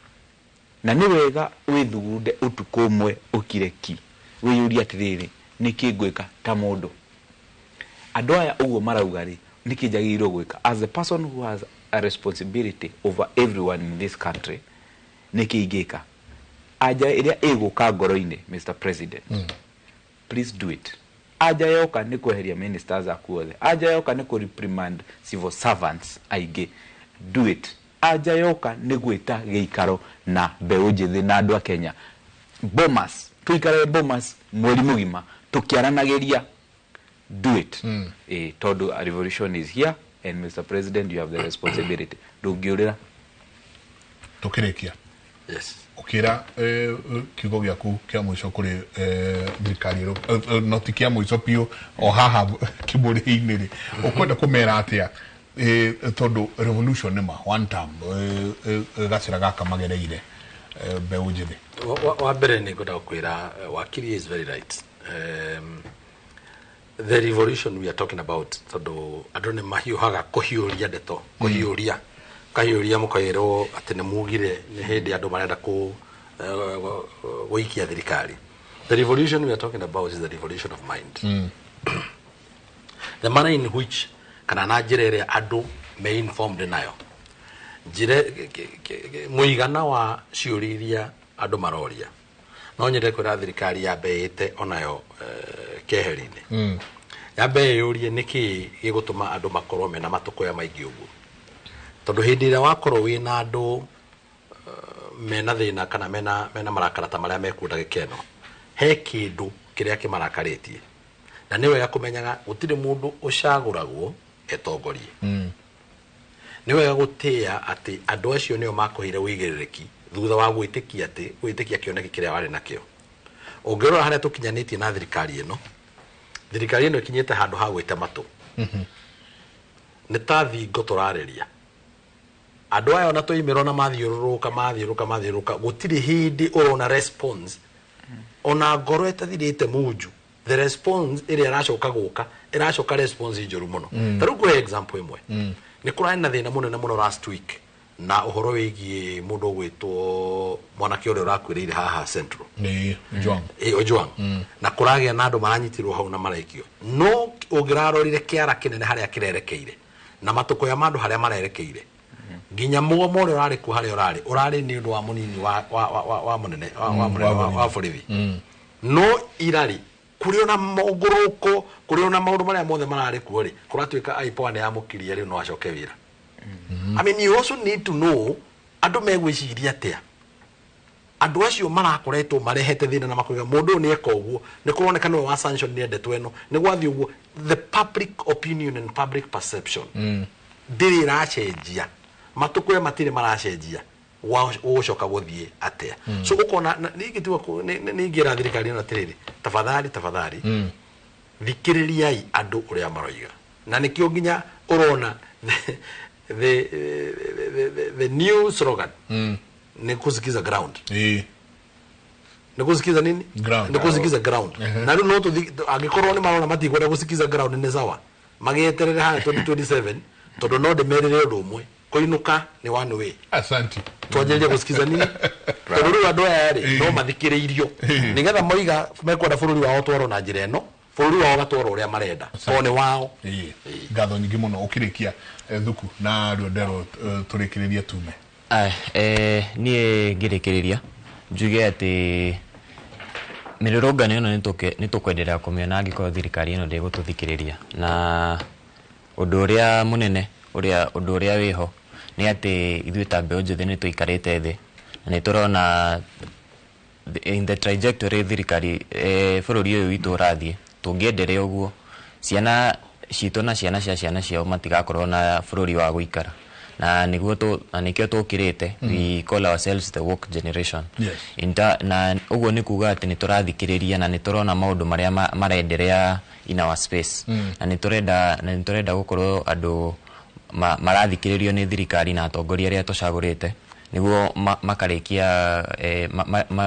na ni wega withugunde utukumwe ukireki wiyuria atiriri niki gwika ta mundu andu aya uguo marauga ri niki jagirwo gwika as a person who has a responsibility over everyone in this country niki igika aja iria iguka ngoro-ini Mr President please do it aja yoka ni kweheria ministers akuothe aja yoka ni ku reprimand civil servants aige do it aja yoka ni gwita geikaro na mbeu njithi na andu a Kenya bomas tuikare bomas mweri mugima tukiaranagiria do it tondu a revolution is here and Mr President you have the responsibility ndungiurira tukirekia yes ukira kigo gyaku kia mwisho kuri thirikari noti kia mwisho pio o haha kiburi-ini ri ukwenda kumera atia tondu revolution nima one time gacira gaka magereire mbeu njithi wa mbere ni ngoda kwira wakiri is very right the revolution we are talking about tondu andu ni mahiuhaga kuhiuria ndeto kuhiuria kahiuria mukairo atene mugire ni hindi andu marenda ku wikia thirikari. The revolution we are talking about is the revolution of mind. The manner in which kana na njire andu me informed nayo njire muigana wa ciuriria andu maroria no nyende kwira thirikari ya beite onayo keheri-ini ya be yurie niki gigutuma andu makorwo mena matukoya maingi uguo tondu hindi ira wakorwo wina andu mena thina kana mena marakara ta maria mekunda gikeno he kindu kiria kimarakaritie na niwe ya kumenyaga gutire mundu ucaguragwo etongorie niwe gutia ati andu acio nio makuhire wigiririki thutha wa gwitikia kioneki kiria wari nakio ungirora haria tukinyanitie na thirikari ino ikinyete handu ha gwite matu ni ta thingo turareria andu aya ona toimero na mathiuruka gutiri hindi urona response ona ngoro etathirite munju the response iri aracoka guka iracoka response njuru muno taru kwa example imwe ni kurani na thina muno last week na uhoro wigie mundu gwitwo mwanake uri urakwirire haha central ni Ojwang na kuragia na andu maranyitirwo hau na maraikio no ugirarorire kiara kinene haria kirerekeire na matuko ya mandu haria marerekeire ginya muomo uri urari ku haria urari ni undu wa munini wa munene wa borithi no irari kuriona moguruko kuriona maundu maria mothe marari ku ri kuratuika aipo ne yamukiria ri no acoke wira I mean you also need to know andu megwiciria atia andu acio marakoretwo marehete thina na makuiga mundu ni eka uguo ni kuroneka no wa sanction ni endetwo eno ni gwathi uguo the public opinion and public perception ndiri racenjia matuko matire maracenjia wa ucoka guthie atia so ukona nigitiwa ningira thirikari na tiriri tafadhali thikiririai andu uria maroiga na nikio nginya urona the new slogan ni kusikiza ground ni kusikiza nini ground ni kusikiza ground na no to agikorwo ni marona matigwenda kusikiza ground ni sawa magieterere ha 2027 tondu no ndemerere undu umwe koinuka ni one way asante twajeje kusikiza nini tondu andu aya ri no mathikiriirio nigetha moiga mekwenda bururi wao twaro na njira eno bururi wao gatwaro uria marenda one wao ngatho nyingi muno ukirikia thuku na ndero turikiriria tume nie ngirikiriria njuge ati mirurungano ino ni tukwenderea kumiona angiko thirikari ino ndigututhikiriria na undu uria munene undu uria wiho ni ati ithuĩ ta mbeu njithi ni tuikarite thi nĩ turona in the trajectory thirikari bũrũri ũyũ witũ ũrathiĩ tũngĩenderea ũguo ciana citũ na ciana cia ciana ciao matigakorwo na bũrũri wa gũikara na nikio tukirite we call ourselves the woke generation. Na uguo ni kuga ati ni turathikiriria na ni turona maundu maria marenderea in our space na ni turenda gukorwo andu marathikiririo ni thirikari na atongoria aria tucagurite niguo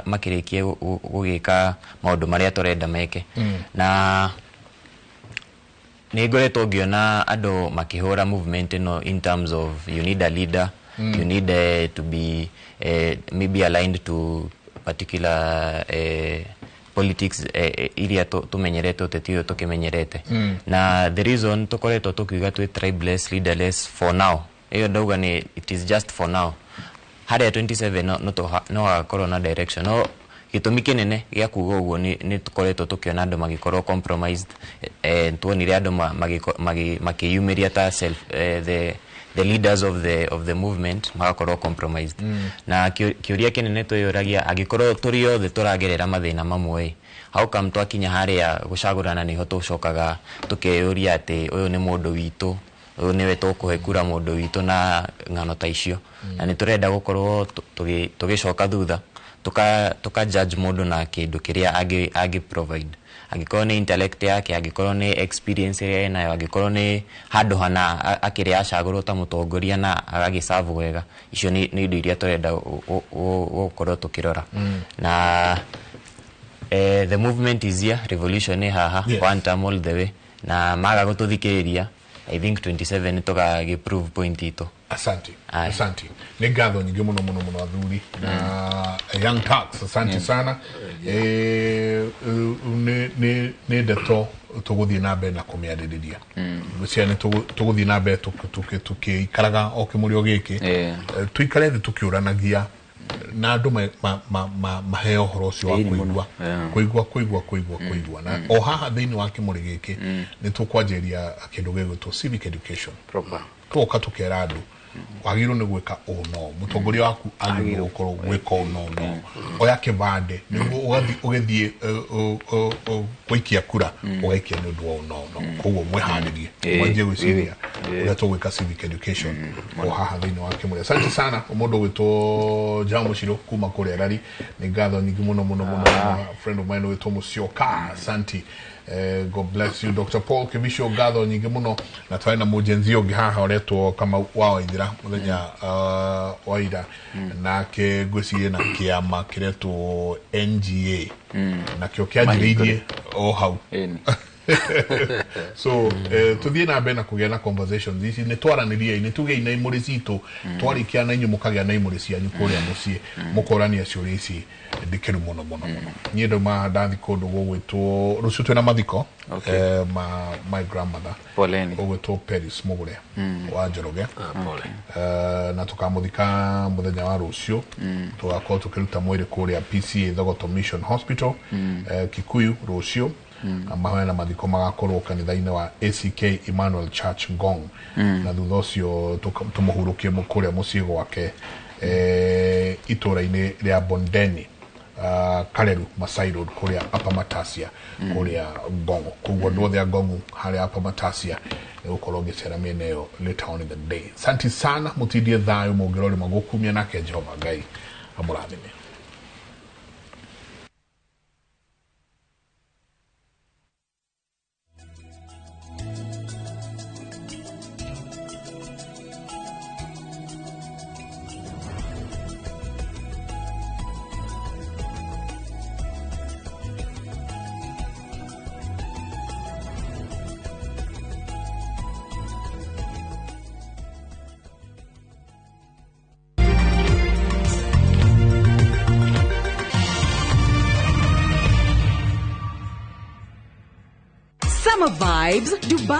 makirikie gugika maundu maria turenda meke na Nigoretwo ngiona andu makihura movement in terms of you need a leader, you need to be maybe aligned to particular politics iria tumenyerete utetiyo tukimenyerete na the reason tukoretwo tukiuga twi tribeless leaderless for now iyo ndauga ni it is just for now haria 27 no akorwo na direction no gitumi kinene gya kuga uguo ni tukoretwo tukiona andu magikorwo compromised tuonire andu makiyumiria ta self the leaders of the movement magakorwo compromised na kiuria kinene tuyuragia agikorwo turi othe turagerera mathina mamwe how come twakinya haria gucagurana niho tucokaga tukeyuria ati uyu ni mundu witu uyu niwe tukuhe kura mundu witu na ngano ta icio na ni turenda gukorwo tugicoka thutha tuka judge mundu na kindu kiria agi provide agikorwo ni intellect yake agikorwo ni experience yake nayo agikorwo ni handu hana akiri acagurwo ta mutongoria na agagiserve wega icio ni indu iria turenda gukorwo tukirora na the movement is here revolution ni haha one time all the way na maga gututhikiriria I think 27 tuka prove point ito. Asante. Ni ngatho nyingi muno athuri na young tax asante sana. Ni ndeto tuguthie na mbere na kumiaririria. Guciane tuguthie na mbere tukikaraga o kimurio giki. Tuikare thi tukiuranagia na andu maheo horo ucio wa kuigua na o haha thiini wa kimuri giki ni tukwanjiria kindu gigwitwo civic education proper tuoka tukera andu wagirwo ni gwika uno mutongoria waku agirwo gukorwo gwika uno oya kibande niguo ugithie kuikia kura ugaikia ni undu uno koguo mwiharirie mwanjie gwiciria uria tugwika civic education o haha thiini wa kimuri asante sana mundu witwo Jamu Shiro kuma kuria rari ni ngatho nyingi muno friend of mine witwo Mucioka asante. God bless you Dr. Paul Kivisho ngatho nyingi muno na twaina mujenzi ungi haha oretwo kama wao ithira muthenya waira na ke gwicirie na kiama kiretwo NGA na kio kianjiririe o hau so tuthie na mbere na kugia na conversations ici ni twaranirie ni tuge ina imuri citu twarikia na inyu mukagia na imuri cianyu kuria mucii mukorania ciuri ici ndikiru muno nie ndo ma ndathi kundu gugwitwo rucio twina mathiko my grandmother poleni gugwitwo Paris Mugure wa Njoroge na tukamuthika muthenya wa rucio tugakorwo tukiruta mwiri kuria PCA Thogoto Mission Hospital Kikuyu rucio ambaye na mathiko magakorwo kanitha-ini wa ACK Emmanuel Church Ngong na thutha ucio tumuhurukie mukuria mucii gwake itura-ini ria Bondeni Kareru Masai Road kuria Upper Matasia kuria Ngongo kuguo ndu othe Ngongo haria Upper Matasia ukorwo ngicera miene yo later on in the day. Santi sana mutidie thayo mugirori magukumia nake Jehova Ngai amurathime. Summer vibes, Dubai.